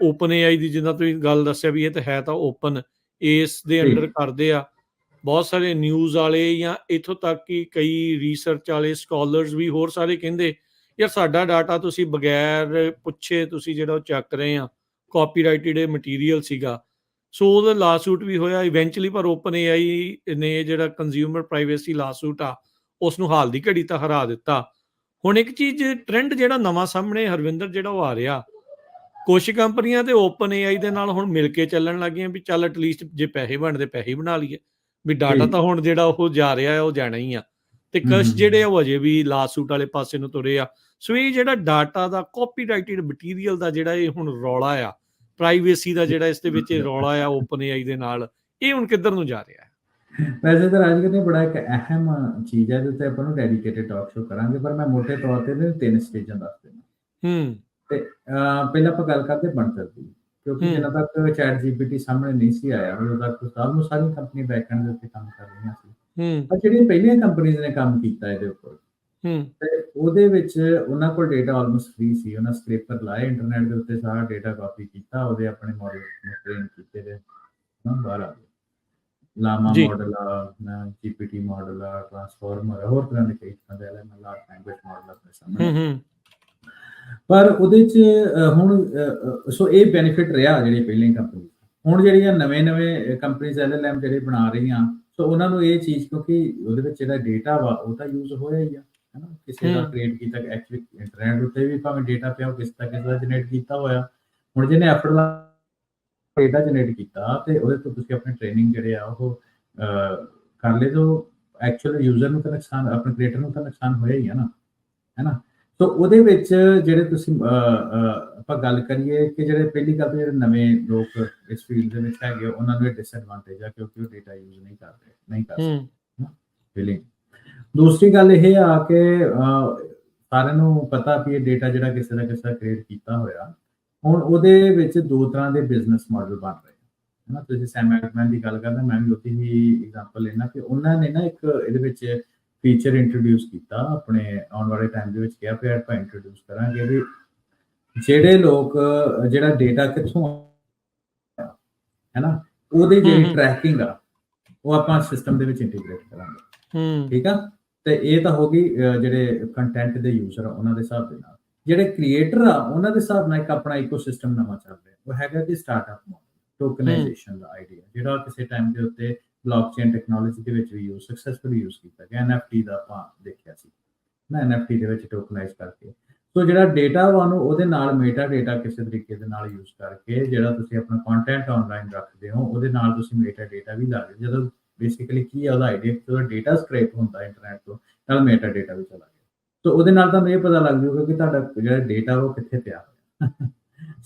ਓਪਨ AI ਦੀ, ਜਿੱਦਾਂ ਤੁਸੀਂ ਗੱਲ ਦੱਸਿਆ ਵੀ ਇਹ ਤਾਂ ਹੈ ਤਾਂ ਓਪਨ, ਇਸ ਦੇ ਅੰਡਰ ਕਰਦੇ ਆ। ਬਹੁਤ ਸਾਰੇ ਨਿਊਜ਼ ਵਾਲੇ ਜਾਂ ਇੱਥੋਂ ਤੱਕ ਕਿ ਕਈ ਰਿਸਰਚ ਵਾਲੇ ਸਕਾਲਰਸ ਵੀ ਹੋਰ ਸਾਰੇ ਕਹਿੰਦੇ ਯਾਰ ਸਾਡਾ ਡਾਟਾ ਤੁਸੀਂ ਬਗੈਰ ਪੁੱਛੇ ਤੁਸੀਂ ਜਿਹੜਾ ਉਹ ਚੱਕ ਰਹੇ ਆ, ਕਾਪੀਰਾਈਟਡ ਮਟੀਰੀਅਲ ਸੀਗਾ। ਸੋ ਉਹਦਾ ਲਾਸੂਟ ਵੀ ਹੋਇਆ ਇਵੈਂਚੁਅਲੀ, ਪਰ ਓਪਨ AI ਨੇ ਜਿਹੜਾ ਕੰਜ਼ਿਊਮਰ ਪ੍ਰਾਈਵੇਸੀ ਲਾਸੂਟ ਆ ਉਸ ਨੂੰ ਹਾਲ ਦੀ ਘੜੀ ਤਾਂ ਹਰਾ ਦਿੱਤਾ। ਹੁਣ ਇੱਕ ਚੀਜ਼ ਟ੍ਰੈਂਡ ਜਿਹੜਾ ਨਵਾਂ ਸਾਹਮਣੇ ਹਰਵਿੰਦਰ ਜਿਹੜਾ ਉਹ ਆ ਰਿਹਾ, ਕੁਛ ਕੰਪਨੀਆਂ ਤੇ ਓਪਨ AI ਦੇ ਨਾਲ ਹੁਣ ਮਿਲ ਕੇ ਚੱਲਣ ਲੱਗੀਆਂ ਵੀ ਚੱਲ ਐਟਲੀਸਟ ਜੇ ਪੈਸੇ ਬਣਦੇ ਪੈਸੇ ਬਣਾ ਲਈਏ, ਵੀ ਡਾਟਾ ਤਾਂ ਹੁਣ ਜਿਹੜਾ ਉਹ ਜਾ ਰਿਹਾ ਹੈ, ਉਹ ਜਾਣਾ ਹੀ ਆ, ਤੇ ਕਸ਼ ਜਿਹੜੇ ਉਹ ਅਜੇ ਵੀ ਲਾਸੂਟ ਵਾਲੇ ਪਾਸੇ ਨੂੰ ਤੁਰੇ ਆ। ਸੋ ਇਹ ਜਿਹੜਾ ਡਾਟਾ ਦਾ ਕਾਪੀਰਾਈਟਡ ਮਟੀਰੀਅਲ ਦਾ ਜਿਹੜਾ ਇਹ ਹੁਣ ਰੌਲਾ ਆ, ਪ੍ਰਾਈਵੇਸੀ ਦਾ ਜਿਹੜਾ ਇਸ ਦੇ ਵਿੱਚ ਰੌਲਾ ਆ ਓਪਨ ਏਆਈ ਦੇ ਨਾਲ, ਇਹ ਹੁਣ ਕਿੱਧਰ ਨੂੰ ਜਾ ਰਿਹਾ ਹੈ? ਵੈਸੇ ਤਾਂ ਰਾਜ ਕਹਿੰਦੇ ਬੜਾ ਇੱਕ ਅਹਿਮ ਚੀਜ਼ ਹੈ, ਜਿਹਦੇ ਤੇ ਆਪਾਂ ਨੂੰ ਡੈਡੀਕੇਟਿਡ ਟਾਕ ਸ਼ੋ ਕਰਾਂਗੇ, ਪਰ ਮੈਂ ਮੋਟੇ ਤੌਰ ਤੇ 3 ਸਟੇਜਾਂ ਦੱਸ ਦੇਣਾ। ਤੇ ਪਹਿਲਾਂ ਆਪਾਂ ਗੱਲ ਕਰਦੇ ਬਣਤਰ ਦੀ, ਕਿਉਂਕਿ ਜਿੰਨਾ ਤੱਕ ਚੈਟ ਜੀਪੀਟੀ ਸਾਹਮਣੇ ਨਹੀਂ ਸੀ ਆਇਆ, ਉਦੋਂ ਤੱਕ ਆਲਮੋਸਟ ਸਾਰੀ ਕੰਪਨੀ ਬੈਕਐਂਡ ਦੇ ਉੱਤੇ ਕੰਮ ਕਰ ਰਹੀਆਂ ਸੀ। ਪਰ ਜਿਹੜੀਆਂ ਪਹਿਲੀਆਂ ਕੰਪਨੀਆਂ ਨੇ ਕੰਮ ਕੀਤਾ ਇਹਦੇ ਉੱਪਰ, ਤੇ ਉਹਦੇ ਵਿੱਚ ਉਹਨਾਂ ਕੋਲ ਡੇਟਾ ਆਲਮੋਸਟ ਫ੍ਰੀ ਸੀ। ਉਹਨਾਂ ਸਕ੍ਰੇਪਰ ਲਾਏ ਇੰਟਰਨੈਟ ਦੇ ਉੱਤੇ, ਸਾਰਾ ਡੇਟਾ ਕਾਪੀ ਕੀਤਾ, ਉਹਦੇ ਆਪਣੇ ਮਾਡਲ ਨੂੰ ਟ੍ਰੇਨ ਕੀਤੇ ਤੇ ਬਾਹਰ ਆ ਗਏ। ਲਾਮਾ ਮਾਡਲ ਆ, ਜੀਪੀਟੀ ਮਾਡਲ ਆ, ਟਰਾਂਸਫਾਰਮਰ, ਹੋਰ ਤਰ੍ਹਾਂ ਦੇ ਕਈ ਤਰ੍ਹਾਂ ਦੇ ਐਲਐਮਐਲ ਲੈਂਗੁਏਜ ਮਾਡਲ ਆਪਣੇ ਸਾਹਮਣੇ। ਪਰ ਉਹਦੇ ਚ ਹੁਣ ਸੋ ਇਹ ਬੈਨੀਫਿਟ ਰਿਹਾ ਜਿਹੜੀ ਪਹਿਲੀ ਕੰਪਨੀ। ਹੁਣ ਜਿਹੜੀਆਂ ਨਵੇਂ ਕੰਪਨੀਜ਼ ਐਲਐਲਐਮ ਜਿਹੜੇ ਬਣਾ ਰਹੀਆਂ, ਸੋ ਉਹਨਾਂ ਨੂੰ ਇਹ ਚੀਜ਼, ਕਿਉਂਕਿ ਉਹਦੇ ਵਿੱਚ ਜਿਹੜਾ ਡੇਟਾ ਵਾ ਉਹ ਤਾਂ ਯੂਜ਼ ਹੋਇਆ ਹੀ ਆ, ਹੈ ਨਾ, ਕਿਸੇ ਦਾ ਕ੍ਰੀਏਟ ਕੀਤਾ। ਐਕਚੁਅਲੀ ਇੰਟਰਨੈਟ ਉੱਤੇ ਵੀ ਭਾਵੇਂ ਡੇਟਾ ਪਿਆ, ਉਹ ਕਿਸੇ ਦਾ ਜਨਰੇਟ ਕੀਤਾ ਹੋਇਆ। ਹੁਣ ਜਿਹਨੇ ਐਫਰਟ ਡੇਟਾ ਜਨਰੇਟ ਕੀਤਾ ਤੇ ਉਹਦੇ ਤੋਂ ਤੁਸੀਂ ਆਪਣੇ ਟ੍ਰੇਨਿੰਗ ਜਿਹੜੇ ਆ ਉਹ ਕਰ ਲਏ, ਤਾਂ ਐਕਚੁਅਲ ਯੂਜ਼ਰ ਨੂੰ ਤਾਂ ਨੁਕਸਾਨ, ਆਪਣੇ ਕ੍ਰੀਏਟਰ ਨੂੰ ਤਾਂ ਨੁਕਸਾਨ ਹੋਇਆ ਹੀ ਆ ਨਾ, ਹੈ ਨਾ। ਸੋ ਉਹਦੇ ਵਿੱਚ ਜਿਹੜੇ ਤੁਸੀਂ ਆਪਾਂ ਗੱਲ ਕਰੀਏ ਕਿ ਜਿਹੜੇ ਪਹਿਲੀ ਗੱਲ, ਜਿਹੜੇ ਨਵੇਂ ਲੋਕ ਇਸ ਫੀਲਡ ਦੇ ਵਿੱਚ ਹੈਗੇ, ਉਹਨਾਂ ਨੂੰ ਇਹ ਡਿਸਐਡਵਾਂਟੇਜ ਆ, ਕਿਉਂਕਿ ਉਹ ਡੇਟਾ ਯੂਜ਼ ਨਹੀਂ ਕਰ ਸਕਦੇ। ਦੂਸਰੀ ਗੱਲ ਇਹ ਆ ਕਿ ਸਾਰਿਆਂ ਨੂੰ ਪਤਾ ਵੀ ਇਹ ਡੇਟਾ ਜਿਹੜਾ ਕਿਸੇ ਦਾ ਕ੍ਰੀਏਟ ਕੀਤਾ ਹੋਇਆ, ਹੁਣ ਉਹਦੇ ਵਿੱਚ 2 ਤਰ੍ਹਾਂ ਦੇ ਬਿਜ਼ਨਸ ਮਾਡਲ ਬਣ ਰਹੇ ਹੈ ਨਾ। ਤੁਸੀਂ ਸੈਮ ਐਲਟਮੈਨ ਦੀ ਗੱਲ ਕਰਦੇ, ਮੈਂ ਵੀ ਉਹਦੀ ਹੀ ਐਗਜ਼ਾਮਪਲ ਲੈਣਾ ਕਿ ਉਹਨਾਂ ਨੇ ਨਾ ਇੱਕ ਇਹਦੇ ਵਿੱਚ ਫੀਚਰ ਇੰਟਰੋਡਿਊਸ ਕੀਤਾ ਆਪਣੇ ਆਉਣ ਵਾਲੇ ਟਾਈਮ ਦੇ ਵਿੱਚ, ਕਿਹਾ ਵੀ ਆਪਾਂ ਇੰਟਰੋਡਿਊਸ ਕਰਾਂਗੇ ਵੀ ਜਿਹੜੇ ਲੋਕ ਜਿਹੜਾ ਡੇਟਾ ਕਿੱਥੋਂ ਹੈ ਨਾ, ਉਹਦੀ ਜਿਹੜੀ ਟਰੈਕਿੰਗ ਆ ਉਹ ਆਪਾਂ ਸਿਸਟਮ ਦੇ ਵਿੱਚ ਇੰਟੀਗ੍ਰੇਟ ਕਰਾਂਗੇ। ਠੀਕ ਆ, ਤੇ ਇਹ ਤਾਂ ਹੋ ਗਈ ਜਿਹੜੇ ਕੰਟੈਂਟ ਦੇ ਯੂਜ਼ਰ ਆ ਉਹਨਾਂ ਦੇ ਹਿਸਾਬ ਦੇ ਨਾਲ। ਜਿਹੜੇ ਕ੍ਰੀਏਟਰ ਆ ਉਹਨਾਂ ਦੇ ਹਿਸਾਬ ਨਾਲ ਇੱਕ ਆਪਣਾ ਇਕੋਸਿਸਟਮ ਨਵਾਂ ਚੱਲ ਰਿਹਾ, ਉਹ ਹੈਗਾ ਕਿ ਸਟਾਰਟਅਪ ਮਾਡਲ, ਟੋਕਨਾਈਜੇਸ਼ਨ ਦਾ ਆਈਡੀਆ, ਜਿਹੜਾ ਕਿਸੇ ਟਾਈਮ ਦੇ ਉੱਤੇ ਬਲੌਕਚੇਨ ਟੈਕਨੋਲੋਜੀ ਦੇ ਵਿੱਚ ਵੀ ਸਕਸੈਸਫੁਲੀ ਯੂਜ਼ ਕੀਤਾ ਗਿਆ। ਐਨਐਫਟੀ ਦਾ ਆਪਾਂ ਦੇਖਿਆ ਸੀ ਨਾ, ਐਨਐਫਟੀ ਦੇ ਵਿੱਚ ਟੋਕਨਾਈਜ਼ ਕਰਕੇ। ਸੋ ਜਿਹੜਾ ਡੇਟਾ ਵਾ ਉਹਨੂੰ ਉਹਦੇ ਨਾਲ ਮੇਟਾ ਡੇਟਾ ਕਿਸੇ ਤਰੀਕੇ ਦੇ ਨਾਲ ਯੂਜ਼ ਕਰਕੇ, ਜਿਹੜਾ ਤੁਸੀਂ ਆਪਣਾ ਕੰਟੈਂਟ ਆਨਲਾਈਨ ਰੱਖਦੇ ਹੋ, ਉਹਦੇ ਨਾਲ ਤੁਸੀਂ ਮੇਟਾ ਡੇਟਾ ਵੀ ਲਾ ਦਿਓ। ਜਦੋਂ ਬੇਸਿਕਲੀ ਕੀ ਆ ਉਹਦਾ ਆਈਡੀਆ, ਜਦੋਂ ਡੇਟਾ ਸਕ੍ਰੇਪ ਹੁੰਦਾ ਇੰਟਰਨੈਟ ਤੋਂ, ਨਾਲ ਮੇਟਾ ਡੇਟਾ ਵੀ ਚਲਾ ਗਿਆ। ਸੋ ਉਹਦੇ ਨਾਲ ਤੁਹਾਨੂੰ ਇਹ ਪਤਾ ਲੱਗ ਜਾਊਗਾ ਕਿ ਤੁਹਾਡਾ ਜਿਹੜਾ ਡੇਟਾ ਉਹ ਕਿੱਥੇ ਪਿਆ ਹੋਇਆ।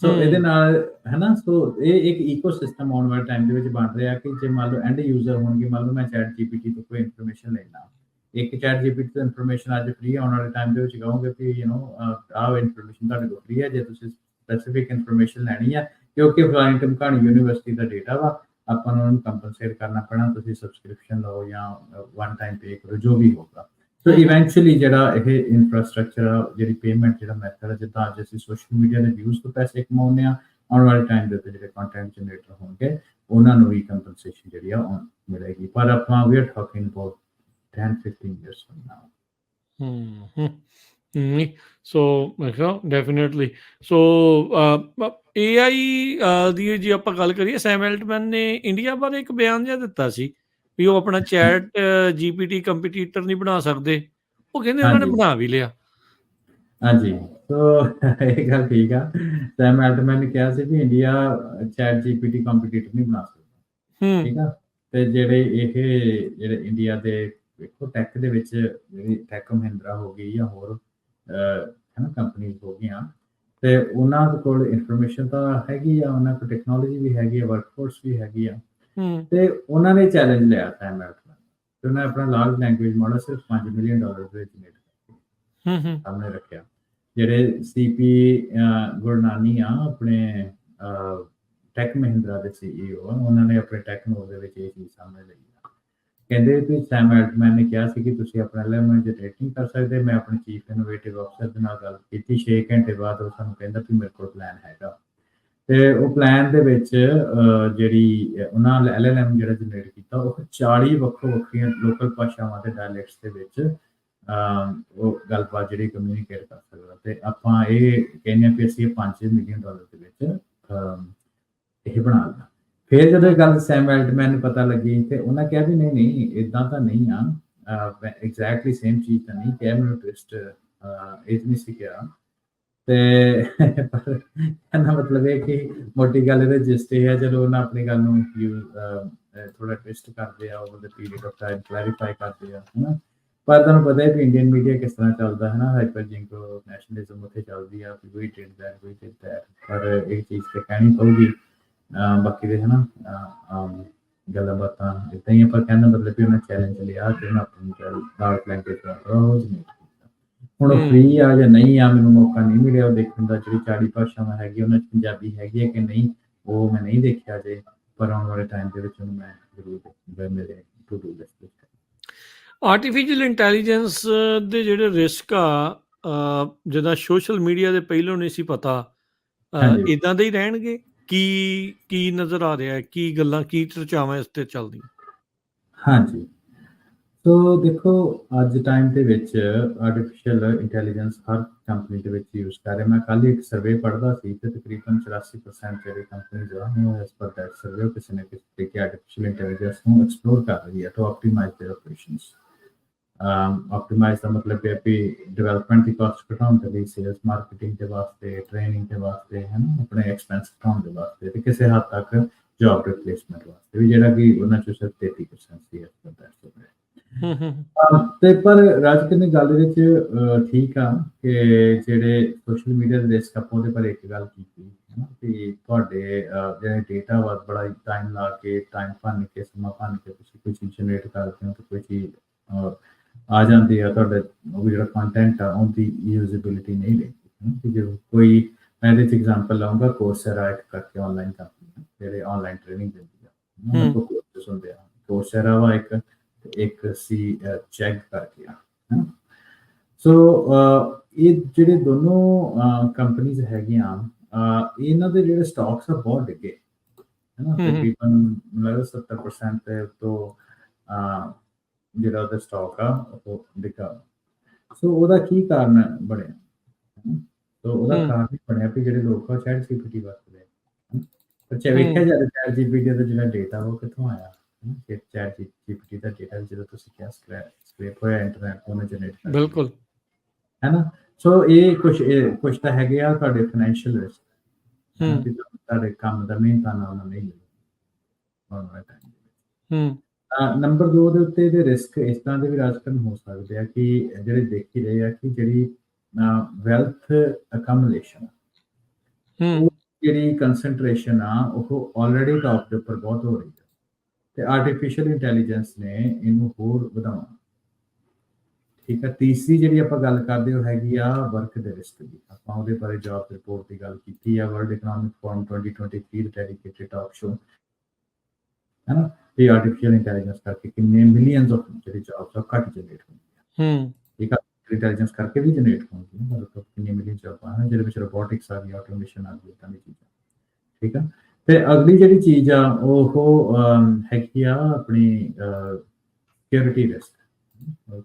ਸੋ ਇਹਦੇ ਨਾਲ ਹੈ ਨਾ, ਸੋ ਇਹ ਇੱਕ ਈਕੋਸਿਸਟਮ ਆਉਣ ਵਾਲੇ ਟਾਈਮ ਦੇ ਵਿੱਚ ਬਣ ਰਿਹਾ ਕਿ ਜੇ ਮੰਨ ਲਓ ਐਂਡ ਯੂਜ਼ਰ ਹੋਣਗੇ, ਮੰਨ ਲਓ ਮੈਂ ਚੈਟ ਜੀਪੀਟੀ ਤੋਂ ਕੋਈ ਇਨਫੋਰਮੇਸ਼ਨ ਲੈਣਾ, ਇੱਕ ਚੈਟ ਜੀਪੀਟੀ ਤੋਂ ਇਨਫੋਰਮੇਸ਼ਨ ਅੱਜ ਫ੍ਰੀ ਆਉਣ ਵਾਲੇ ਟਾਈਮ ਦੇ ਵਿੱਚ ਕਹੋਗੇ ਕਿ ਆਹ ਇਨਫੋਰਮੇਸ਼ਨ ਤੁਹਾਡੇ ਕੋਲ ਫ੍ਰੀ ਹੈ, ਜੇ ਤੁਸੀਂ ਸਪੈਸੀਫਿਕ ਇਨਫੋਰਮੇਸ਼ਨ ਲੈਣੀ ਹੈ, ਕਿਉਂਕਿ ਫਲਾਣੀ ਢਮਕਾਣੀ ਯੂਨੀਵਰਸਿਟੀ ਦਾ ਡੇਟਾ ਵਾ, ਆਪਾਂ ਨੂੰ ਉਹਨੂੰ ਕੰਪਨਸੇਟ ਕਰਨਾ ਪੈਣਾ, ਤੁਸੀਂ ਸਬਸਕ੍ਰਿਪਸ਼ਨ ਲਓ ਜਾਂ ਵਨ ਟਾਈਮ ਪੇ ਕਰੋ, ਜੋ ਵੀ ਹੋਗਾ। ਸੋ ਇਵੈਂਚੁਅਲੀ ਜਿਹੜਾ ਇਹ ਇਨਫਰਾਸਟ੍ਰਕਚਰ ਆ, ਜਿਹੜੀ ਪੇਮੈਂਟ ਜਿਹੜਾ ਮੈਥਡ ਹੈ, ਜਿੱਦਾਂ ਅੱਜ ਅਸੀਂ ਸੋਸ਼ਲ ਮੀਡੀਆ ਦੇ ਵਿਊਜ਼ ਤੋਂ ਪੈਸੇ ਕਮਾਉਂਦੇ ਆ, ਆਉਣ ਵਾਲੇ ਟਾਈਮ ਦੇ ਉੱਤੇ ਜਿਹੜੇ ਕੰਟੈਂਟ ਜਨਰੇਟਰ ਹੋਣਗੇ ਉਹਨਾਂ ਨੂੰ ਵੀ ਕੰਪਨਸੇਸ਼ਨ ਜਿਹੜੀ ਆ ਮਿਲੇਗੀ। ਪਰ ਆਪਾਂ ਵੀ R talking about 10-15 years from now. So definitely. So AI ਦੀ ਜੇ ਆਪਾਂ ਗੱਲ ਕਰੀਏ, ਸੈਮ ਐਲਟਮੈਨ ਨੇ ਇੰਡੀਆ ਬਾਰੇ ਇੱਕ ਬਿਆਨ ਜਿਹਾ ਦਿੱਤਾ ਸੀ ਵੀ ਉਹ ਆਪਣਾ ਚੈਟ ਜੀਪੀਟੀ ਕੰਪੀਟੀਟਰ ਨਹੀਂ ਬਣਾ ਸਕਦੇ। ਉਹ ਕਹਿੰਦੇ ਉਹਨਾਂ ਨੇ ਬਣਾ ਵੀ ਲਿਆ। ਹਾਂਜੀ, ਸੋ ਇਹ ਗੱਲ ਠੀਕ ਆ। ਸੈਮ ਐਲਟਮੈਨ ਨੇ ਕਿਹਾ ਸੀ ਵੀ ਇੰਡੀਆ ਚੈਟ ਜੀਪੀਟੀ ਕੰਪੀਟੀਟਰ ਨਹੀਂ ਬਣਾ ਸਕਦਾ। ਠੀਕ ਆ, ਤੇ ਜਿਹੜੇ ਇੰਡੀਆ ਦੇ ਵੇਖੋ ਟੈਕ ਦੇ ਵਿੱਚ ਜਿਹੜੀ ਟੈਕ ਮਹਿੰਦਰਾ ਹੋ ਗਈ ਜਾਂ ਹੋਰ ਹੈ ਨਾ ਕੰਪਨੀਜ਼ ਹੋ ਗਈਆਂ, ਤੇ ਉਹਨਾਂ ਦੇ ਕੋਲ ਇਨਫੋਰਮੇਸ਼ਨ ਤਾਂ ਹੈਗੀ ਆ, ਉਹਨਾਂ ਕੋਲ ਟੈਕਨੋਲੋਜੀ ਵੀ ਹੈਗੀ ਆ, ਵਰਕਫੋਰਸ ਵੀ ਹੈਗੀ ਆ, ਤੇ ਉਹਨਾਂ ਨੇ ਚੈਲੰਜ ਲਿਆ ਸੈਮ ਐਲਟਮੈਨ, ਤੇ ਉਹਨਾਂ ਆਪਣਾ ਲਾਰਜ ਲੈਂਗੁਏਜ ਮਾਡਲ ਸਿਰਫ $5 ਮਿਲੀਅਨ ਦੇ ਵਿੱਚ ਸਾਹਮਣੇ ਰੱਖਿਆ। ਜਿਹੜੇ ਸੀਪੀ ਗੁਰਨਾਨੀ ਆ ਆਪਣੇ ਟੈਕ ਮਹਿੰਦਰਾ ਦੇ CEO ਆ, ਉਹਨਾਂ ਨੇ ਆਪਣੇ ਟੈਕਨੋਲੋਜੀ ਦੇ ਵਿੱਚ ਇਹ ਚੀਜ਼ ਸਾਹਮਣੇ ਲਈ ਆ। ਕਹਿੰਦੇ ਵੀ ਸੈਮ ਐਲਟਮੈਨ ਨੇ ਕਿਹਾ ਸੀ ਕਿ ਤੁਸੀਂ ਆਪਣਾ ਐਲਐਮਐਲ ਜਨਰੇਟ ਨਹੀਂ ਕਰ ਸਕਦੇ। ਮੈਂ ਆਪਣੇ ਚੀਫ ਇਨੋਵੇਟਿਵ ਅਫਸਰ ਦੇ ਨਾਲ ਗੱਲ ਕੀਤੀ, 6 ਘੰਟੇ ਬਾਅਦ ਉਹ ਸਾਨੂੰ ਕਹਿੰਦਾ ਵੀ ਮੇਰੇ ਕੋਲ ਪਲਾਨ ਹੈਗਾ, ਤੇ ਉਹ ਪਲਾਨ ਦੇ ਵਿੱਚ ਜਿਹੜੀ ਉਹਨਾਂ ਐਲਐਲਐਮ ਜਿਹੜਾ ਜਨਰੇਟ ਕੀਤਾ, ਉਹ 40 ਵੱਖਰੀਆਂ ਲੋਕਲ ਭਾਸ਼ਾਵਾਂ ਦੇ ਡਾਇਲੈਕਟਸ ਦੇ ਵਿੱਚ ਉਹ ਗੱਲਬਾਤ ਜਿਹੜੀ ਕਮਿਊਨੀਕੇਟ ਕਰ ਸਕਦਾ। ਤੇ ਆਪਾਂ ਇਹ ਕਹਿੰਦੇ ਹਾਂ ਵੀ ਅਸੀਂ $5 ਮਿਲੀਅਨ ਦੇ ਵਿੱਚ ਇਹ ਬਣਾ ਲਿਆ। ਫਿਰ ਜਦੋਂ ਇਹ ਗੱਲ ਸੈਮ ਐਲਟਮੈਨ ਨੂੰ ਪਤਾ ਲੱਗੀ, ਤੇ ਉਹਨਾਂ ਕਿਹਾ ਵੀ ਨਹੀਂ ਇਦਾਂ ਤਾਂ ਨਹੀਂ ਆ, ਐਗਜ਼ੈਕਟਲੀ ਸੇਮ ਚੀਜ਼ ਤਾਂ ਨਹੀਂ ਕਿਹਾ, ਮੈਨੂੰ ਟਵਿਸਟ ਇਹ ਨਹੀਂ ਸੀ ਕਿਹਾ ਤੇ ਪਰ ਇਹਦਾ ਮਤਲਬ ਇਹ ਕਿ ਮੋਟੀ ਗੱਲ ਇਹਦੇ ਜਿਸਟ ਇਹ ਹੈ ਜਦੋਂ ਉਹਨਾਂ ਆਪਣੀ ਗੱਲ ਨੂੰ ਥੋੜਾ ਟਵਿਸਟ ਕਰਦੇ ਆ over the period of time clarify ਕਰਦੇ ਆ ਹਨਾ। ਪਰ ਤੁਹਾਨੂੰ ਪਤਾ ਹੈ ਕਿ ਇੰਡੀਅਨ ਮੀਡੀਆ ਕਿਸ ਤਰ੍ਹਾਂ ਚੱਲਦਾ ਹੈ ਨਾ, ਹਾਈਪਰ ਜਿੰਕੋ ਨੈਸ਼ਨਲਿਜ਼ਮ ਉੱਥੇ ਚੱਲਦੀ ਆ ਕਿ we did that we did that, ਪਰ ਇਹ ਚੀਜ਼ ਤੇ ਕਹਿਣੀ ਪਊਗੀ। ਬਾਕੀ ਦੇ ਹਨਾ ਗੱਲਾਂ ਬਾਤਾਂ ਇੱਦਾਂ ਹੀ ਆਪਾਂ ਕਹਿਣ ਦਾ ਮਤਲਬ ਵੀ ਉਹਨਾਂ ਚੈਲੰਜ ਲਿਆ ਕਿ ਉਹਨਾਂ ਆਪਣੀ ਡਾਰਕ ਲੈਂਗੁਏਜ ਦਾ ਰੋਜ਼ ਨਹੀਂ ਕੀਤਾ। ਹੁਣ ਉਹ ਫ੍ਰੀ ਆ ਜਾਂ ਨਹੀਂ ਆ, ਮੈਨੂੰ ਮੌਕਾ ਨਹੀਂ ਮਿਲਿਆ ਉਹ ਦੇਖਣ ਦਾ। ਜਿਹੜੀ 40 ਭਾਸ਼ਾਵਾਂ ਹੈਗੀ ਉਹਨਾਂ 'ਚ ਪੰਜਾਬੀ ਹੈਗੀ ਹੈ ਕਿ ਨਹੀਂ ਉਹ ਮੈਂ ਨਹੀਂ ਦੇਖਿਆ ਜੇ, ਪਰ ਆਉਣ ਵਾਲੇ ਟਾਈਮ ਦੇ ਵਿੱਚ ਉਹਨੂੰ ਮੈਂ ਜ਼ਰੂਰ ਦੇਖੂੰਗਾ ਮੇਰੇ ਟੂ ਡੂ ਲਿਸਟ ਵਿੱਚ। ਆਰਟੀਫਿਸ਼ੀਅਲ ਇੰਟੈਲੀਜੈਂਸ ਦੇ ਜਿਹੜੇ ਰਿਸਕ ਆ, ਜਿੱਦਾਂ ਸੋਸ਼ਲ ਮੀਡੀਆ ਦੇ ਪਹਿਲੋਂ ਨਹੀਂ ਸੀ ਪਤਾ, ਇਦਾਂ ਦੇ ਹੀ ਰਹਿਣਗੇ? ਕੀ ਨਜ਼ਰ ਆ ਰਿਹਾ, ਕੀ ਗੱਲਾਂ, ਕੀ ਚਰਚਾਵਾਂ ਇਸ ਤੇ ਚੱਲਦੀਆਂ? ਹਾਂਜੀ, ਸੋ ਦੇਖੋ ਅੱਜ ਟਾਈਮ ਦੇ ਵਿੱਚ ਆਰਟੀਫਿਸ਼ੀਅਲ ਇੰਟੈਲੀਜੈਂਸ ਹਰ ਕੰਪਨੀ ਦੇ ਵਿੱਚ ਯੂਜ਼ ਕਰ ਰਿਹਾ। ਮੈਂ ਕੱਲ ਹੀ ਇੱਕ ਸਰਵੇ ਪੜ੍ਹਦਾ ਸੀ ਤੇ ਤਕਰੀਬਨ 84% ਜਿਹੜੀ ਕੰਪਨੀ ਜੋ ਹੈ ਐਸ ਪਰ ਦੈਟ ਸਰਵੇ ਕਿਸੇ ਨਾ ਕਿਸੇ ਤਰੀਕੇ ਆਰਟੀਫਿਸ਼ੀਅਲ ਇੰਟੈਲੀਜੈਂਸ ਨੂੰ ਐਕਸਪਲੋਰ ਕਰ ਰਹੀ ਹੈ ਟੂ ਆਪਟੀਮਾਈਜ਼ देयर ਆਪਰੇਸ਼ਨਸ। ਆਪਟੀਮਾਈਜ਼ ਦਾ ਮਤਲਬ ਹੈ ਕਿ ਡਿਵੈਲਪਮੈਂਟ ਦੀ ਕਾਸਟ ਘਟਾਉਣ ਦੇ ਲਈ, ਸੇਲਸ ਮਾਰਕੀਟਿੰਗ ਦੇ ਵਾਸਤੇ, ਟ੍ਰੇਨਿੰਗ ਦੇ ਵਾਸਤੇ, ਹੈ ਨਾ, ਆਪਣੇ ਐਕਸਪੈਂਸ ਘਟਾਉਣ ਦੇ ਵਾਸਤੇ, ਤੇ ਕਿਸੇ ਹੱਦ ਤੱਕ ਜੌਬ ਰਿਪਲੇਸਮੈਂਟ ਵਾਸਤੇ ਵੀ, ਜਿਹੜਾ ਕਿ ਉਹਨਾਂ 'ਚੋਂ ਸਿਰਫ 33% C as per that survey. ਤੇ ਪਰ ਰਾਜ ਕਿੰਨੀ ਗੱਲ ਦੇ ਵਿੱਚ ਠੀਕ ਆ ਕਿ ਜਿਹੜੇ ਸੋਸ਼ਲ ਮੀਡੀਆ ਦੇ ਰਿਸਕ ਆਪਾਂ ਉਹਦੇ ਪਰ ਇੱਕ ਗੱਲ ਕੀਤੀ ਹੈ ਨਾ ਕਿ ਤੁਹਾਡੇ ਜਿਹੜੇ ਡੇਟਾ ਵਾ ਬੜਾ ਟਾਈਮ ਲਾ ਕੇ, ਟਾਈਮ ਭੰਨ ਕੇ, ਸਮਾਂ ਭੰਨ ਕੇ ਤੁਸੀਂ ਕੋਈ ਚੀਜ਼ ਜਨਰੇਟ ਕਰਦੇ ਹੋ ਤੇ ਕੋਈ ਚੀਜ਼ ਆ ਜਾਂਦੀ ਆ ਤੁਹਾਡੇ, ਉਹ ਜਿਹੜਾ ਕੰਟੈਂਟ ਆ ਉਹਦੀ ਯੂਜ਼ੇਬਿਲਿਟੀ ਨਹੀਂ ਰਹਿੰਦੀ। ਕਿ ਜੇ ਕੋਈ, ਮੈਂ ਇਹਦੇ 'ਚ ਐਗਜ਼ਾਮਪਲ ਲਾਉਂਗਾ, ਕੋਰਸੇਰਾ ਇੱਕ ਕਰਕੇ ਆਨਲਾਈਨ ਕੰਪਨੀ ਜਿਹੜੇ ਆਨਲਾਈਨ ਟ੍ਰੇਨਿੰਗ ਦਿੰਦੀ ਆ, ਉਹਨਾਂ ਕੋਲ ਕੋਰਸਸ ਹੁੰਦੇ ਆ। ਕੋਰਸੇਰਾ ਵਾ ਇੱਕ ਸੀ ਚੈੱਕ ਕਰਕੇ ਆ। ਸੋ ਇਹ ਜਿਹੜੇ ਦੋਨੋਂ ਕੰਪਨੀਜ਼ ਹੈਗੀਆਂ, ਇਹਨਾਂ ਦੇ ਜਿਹੜੇ ਸਟਾਕਸ ਆ ਬਹੁਤ ਡਿੱਗੇ ਹੈ ਨਾ, ਤਕਰੀਬਨ ਲੱਗਦਾ 70% ਤੋਂ ਜਿਹੜਾ ਉਹਦਾ ਸਟਾਕ ਆ ਉਹ ਡਿੱਗਾ। ਸੋ ਉਹਦਾ ਕੀ ਕਾਰਨ ਬਣਿਆ? ਸੋ ਉਹਦਾ ਕਾਰਨ ਇਹ ਬਣਿਆ ਵੀ ਜਿਹੜੇ ਲੋਕ ਆ ਚੈਟ ਜੀਪੀਟੀ ਵਰਤਦੇ ਆ, ਪਰ ਵੇਖਿਆ ਜਾਵੇ ਚੈਟ ਜੀਪੀਟੀ ਦਾ ਜਿਹੜਾ ਡੇਟਾ ਉਹ ਕਿੱਥੋਂ ਆਇਆ? ਚੈਟ ਜੀਪੀਟੀ ਦਾ ਡੇਟਾ ਜਦੋਂ ਤੁਸੀਂ ਕਿਹਾ ਸਕ੍ਰੈਪ ਹੋਇਆ ਇੰਟਰਨੈਟ ਤੋਂ ਉਹਨੇ ਜਨਰੇਟ ਕੀਤਾ, ਬਿਲਕੁਲ ਹੈ ਨਾ। ਸੋ ਇਹ ਕੁਛ ਤਾਂ ਹੈਗੇ ਆ ਤੁਹਾਡੇ ਫਾਈਨੈਂਸ਼ੀਅਲ ਰਿਸਕ, ਤੁਹਾਡੇ ਕੰਮ ਦਾ ਮਿਹਨਤਾਨਾ ਉਹਨਾਂ ਨਹੀਂ ਮਿਲਦਾ। ਨੰਬਰ 2 ਦੇ ਉੱਤੇ ਇਹਦੇ ਰਿਸਕ ਇਸ ਤਰ੍ਹਾਂ ਦੇ ਵੀ ਰਾਜਕਰਨ ਹੋ ਸਕਦੇ ਆ ਕਿ ਜਿਹੜੇ ਦੇਖ ਹੀ ਰਹੇ ਆ ਕਿ ਜਿਹੜੀ ਵੈਲਥ ਅਕਮੂਲੇਸ਼ਨ, ਜਿਹੜੀ ਕੰਸੈਂਟਰੇਸ਼ਨ ਆ ਉਹ ਆਲਰੇਡੀ ਟਾਪ ਦੇ ਉੱਪਰ ਬਹੁਤ ਹੋ ਰਹੀ ਹੈ ਤੇ ਆਰਟੀਫਿਸ਼ੀਅਲ ਇੰਟੈਲੀਜੈਂਸ ਨੇ ਇਹਨੂੰ ਹੋਰ ਵਧਾਉਣਾ। ਠੀਕ ਹੈ, ਤੀਸਰੀ ਜਿਹੜੀ ਆਪਾਂ ਗੱਲ ਕਰਦੇ ਹੋ ਹੈਗੀ ਆ ਵਰਕ ਦੇ ਰਿਸਕ ਦੀ। ਆਪਾਂ ਉਹਦੇ ਬਾਰੇ ਜੌਬ ਰਿਪੋਰਟ ਦੀ ਗੱਲ ਕੀਤੀ ਆ, ਵਰਲਡ ਇਕਨੋਮਿਕ ਫੋਰਮ 2023 ਦਾ ਡੈਡੀਕੇਟਡ ਟਾਕ ਸ਼ੋ, ਹੈ ਨਾ। ਤੇ ਆਰਟੀਫਿਸ਼ੀਅਲ ਇੰਟੈਲੀਜੈਂਸ ਕਰਕੇ ਕਿੰਨੇ ਮਿਲੀਅਨਸ ਆਫ ਜਿਹੜੀ ਜੌਬਸ ਆ ਘੱਟ ਜਨਰੇਟ ਹੁੰਦੀਆਂ। ਠੀਕ ਆ, ਇੰਟੈਲੀਜੈਂਸ ਕਰਕੇ ਵੀ ਜਨਰੇਟ ਹੁੰਦੀਆਂ, ਮਤਲਬ ਕਿੰਨੇ ਮਿਲੀਅਨ ਜੌਬਾਂ ਹਨ ਜਿਹਦੇ ਵਿੱਚ ਰੋਬੋਟਿਕਸ ਆ ਗਈ, ਆਟੋਮੇਸ਼ਨ ਆ ਗਈ, ਇਦਾਂ ਦੀ ਚੀਜ਼ਾਂ। ਠੀਕ ਆ, ਤੇ ਅਗਲੀ ਜਿਹੜੀ ਚੀਜ਼ ਆ ਉਹ ਹੈਗੀ ਆ ਆਪਣੀ ਸਿਕਿਉਰਿਟੀ ਰਿਸਕ,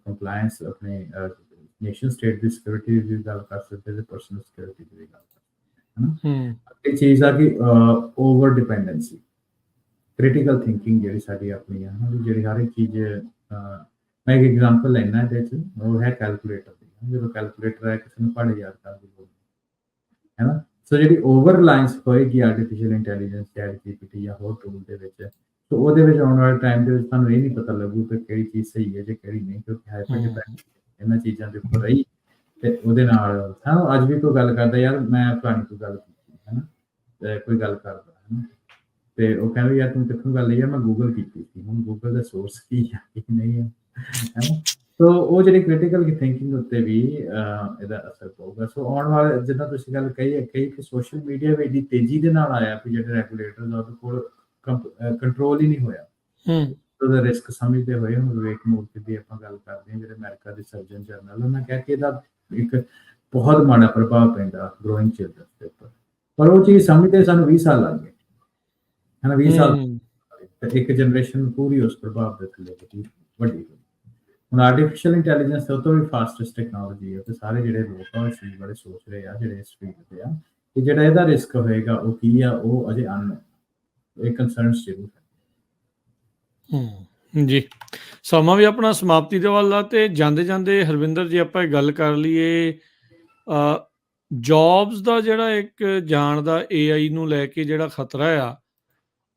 ਕੰਪਲਾਇੰਸ, ਆਪਣੇ ਨੇਸ਼ਨ ਸਟੇਟ ਦੀ ਸਿਕਿਉਰਿਟੀ ਦੀ ਗੱਲ ਕਰ ਸਕਦੇ ਤੇ ਪਰਸਨਲ ਸਿਕਿਉਰਿਟੀ ਦੀ ਗੱਲ ਕਰ ਸਕਦੇ, ਹੈ ਨਾ। ਇਹ ਚੀਜ਼ ਆ ਕਿ ਓਵਰ ਡਿਪੈਂਡੈਂਸੀ, ਕ੍ਰਿਟੀਕਲ ਥਿੰਕਿੰਗ ਜਿਹੜੀ ਸਾਡੀ ਆਪਣੀ ਆ, ਜਿਹੜੀ ਹਰ ਇੱਕ ਚੀਜ਼, ਮੈਂ ਇੱਕ ਐਗਜ਼ਾਮਪਲ ਲੈਣਾ ਇਹਦੇ 'ਚ, ਉਹ ਹੈ ਕੈਲਕੂਲੇਟਰ ਦੀ। ਜਦੋਂ ਕੈਲਕੂਲੇਟਰ ਹੈ ਕਿਸੇ ਨੂੰ ਪੜ੍ਹ ਯਾਦ ਕਰਨ ਦੀ ਲੋੜ ਹੈ ਨਾ। ਸੋ ਜਿਹੜੀ ਓਵਰ ਰਿਲਾਇੰਸ ਹੋਏਗੀ ਆਰਟੀਫਿਸ਼ੀਅਲ ਇੰਟੈਲੀਜੈਂਸ, ਚੈਟ ਜੀਪੀਟੀ ਜਾਂ ਹੋਰ ਟੂਲ ਦੇ ਵਿੱਚ, ਸੋ ਉਹਦੇ ਵਿੱਚ ਆਉਣ ਵਾਲੇ ਟਾਈਮ ਦੇ ਵਿੱਚ ਤੁਹਾਨੂੰ ਇਹ ਨਹੀਂ ਪਤਾ ਲੱਗੂ ਕਿ ਕਿਹੜੀ ਚੀਜ਼ ਸਹੀ ਹੈ ਜੇ ਕਿਹੜੀ ਨਹੀਂ, ਕਿਉਂਕਿ ਹਾਈਪਰ ਡਿਪੈਂਡ ਇਹਨਾਂ ਚੀਜ਼ਾਂ ਦੇ ਉੱਪਰ ਰਹੀ ਤੇ ਉਹਦੇ ਨਾਲ ਅੱਜ ਵੀ ਕੋਈ ਗੱਲ ਕਰਦਾ, ਯਾਰ ਮੈਂ ਫਲਾਣੀ ਕੋਈ ਗੱਲ ਕੀਤੀ ਹੈ ਨਾ, ਕੋਈ ਗੱਲ ਕਰਦਾ ਹੈ ਨਾ, ਤੇ ਉਹ ਕਹਿੰਦੇ ਯਾਰ ਤੂੰ ਕਿੱਥੋਂ ਗੱਲ ਲਈ ਆ, ਮੈਂ ਗੂਗਲ ਕੀਤੀ ਸੀ। ਹੁਣ ਗੂਗਲ ਦਾ ਸੋਰਸ ਕੀ ਹੈ ਕੀ ਨਹੀਂ ਹੈ ਨਾ। ਸੋ ਉਹ ਜਿਹੜੀ ਕ੍ਰਿਟੀਕਲ ਥਿੰਕਿੰਗ ਉੱਤੇ ਵੀ ਇਹਦਾ ਅਸਰ ਪਊਗਾ। ਸੋ ਆਉਣ ਵਾਲੇ, ਜਿੱਦਾਂ ਤੁਸੀਂ ਗੱਲ ਕਹੀ ਕਿ ਸੋਸ਼ਲ ਮੀਡੀਆ ਵੀ ਇੰਨੀ ਤੇਜ਼ੀ ਦੇ ਨਾਲ ਆਇਆ ਕਿ ਜਿਹੜੇ ਰੈਗੂਲੇਟਰ ਉਹਦੇ ਕੋਲ ਕੰਟਰੋਲ ਹੀ ਨਹੀਂ ਹੋਇਆ। ਉਹਦਾ ਰਿਸਕ ਸਮਝਦੇ ਹੋਏ ਹੁਣ ਵਿਵੇਕ ਮੂਰਤੀ ਦੀ ਆਪਾਂ ਗੱਲ ਕਰਦੇ ਹਾਂ, ਜਿਹੜੇ ਅਮਰੀਕਾ ਦੇ ਸਰਜਨ ਜਨਰਲ, ਉਹਨਾਂ ਕਹਿ ਕੇ ਇਹਦਾ ਇੱਕ ਬਹੁਤ ਮਾੜਾ ਪ੍ਰਭਾਵ ਪੈਂਦਾ ਗਰੋਇੰਗ ਚਿਲਡਰਨ ਦੇ ਉੱਪਰ, ਪਰ ਉਹ ਚੀਜ਼ ਸਮਝਦੇ ਸਾਨੂੰ 20 ਸਾਲ ਲੱਗ ਗਏ, ਹੈ ਨਾ। 20 ਸਾਲ ਇੱਕ ਜਨਰੇਸ਼ਨ ਪੂਰੀ ਉਸ ਪ੍ਰਭਾਵ ਦੇ ਥੱਲੇ ਵੱਡੀ। ਹੁਣ ਆਰਟੀਫਿਸ਼ੀਅਲ ਇੰਟੈਲੀਜੈਂਸ ਸਭ ਤੋਂ ਵੀ ਫਾਸਟੈਸਟ ਟੈਕਨੋਲੋਜੀ ਹੈ ਤੇ ਸਾਰੇ ਜਿਹੜੇ ਲੋਕ ਆ ਉਹ ਇਸ ਚੀਜ਼ ਬਾਰੇ ਸੋਚ ਰਹੇ ਆ, ਜਿਹੜੇ ਇਸ ਫੀਲਡ ਤੇ ਆ, ਕਿ ਜਿਹੜਾ ਇਹਦਾ ਰਿਸਕ ਹੋਏਗਾ ਉਹ ਕੀ ਆ, ਉਹ ਅਜੇ ਇਹ ਕੰਸਰਨਸ ਜ਼ਰੂਰ ਹੈ। ਜੀ, ਸਮਾਂ ਵੀ ਆਪਣਾ ਸਮਾਪਤੀ ਦੇ ਵੱਲ ਆ ਤੇ ਜਾਂਦੇ ਜਾਂਦੇ ਹਰਵਿੰਦਰ ਜੀ ਆਪਾਂ ਗੱਲ ਕਰ ਲਈਏ, ਜੌਬਸ ਦਾ ਜਿਹੜਾ ਇੱਕ ਜਾਣ ਦਾ AI ਨੂੰ ਲੈ ਕੇ ਜਿਹੜਾ ਖਤਰਾ ਆ,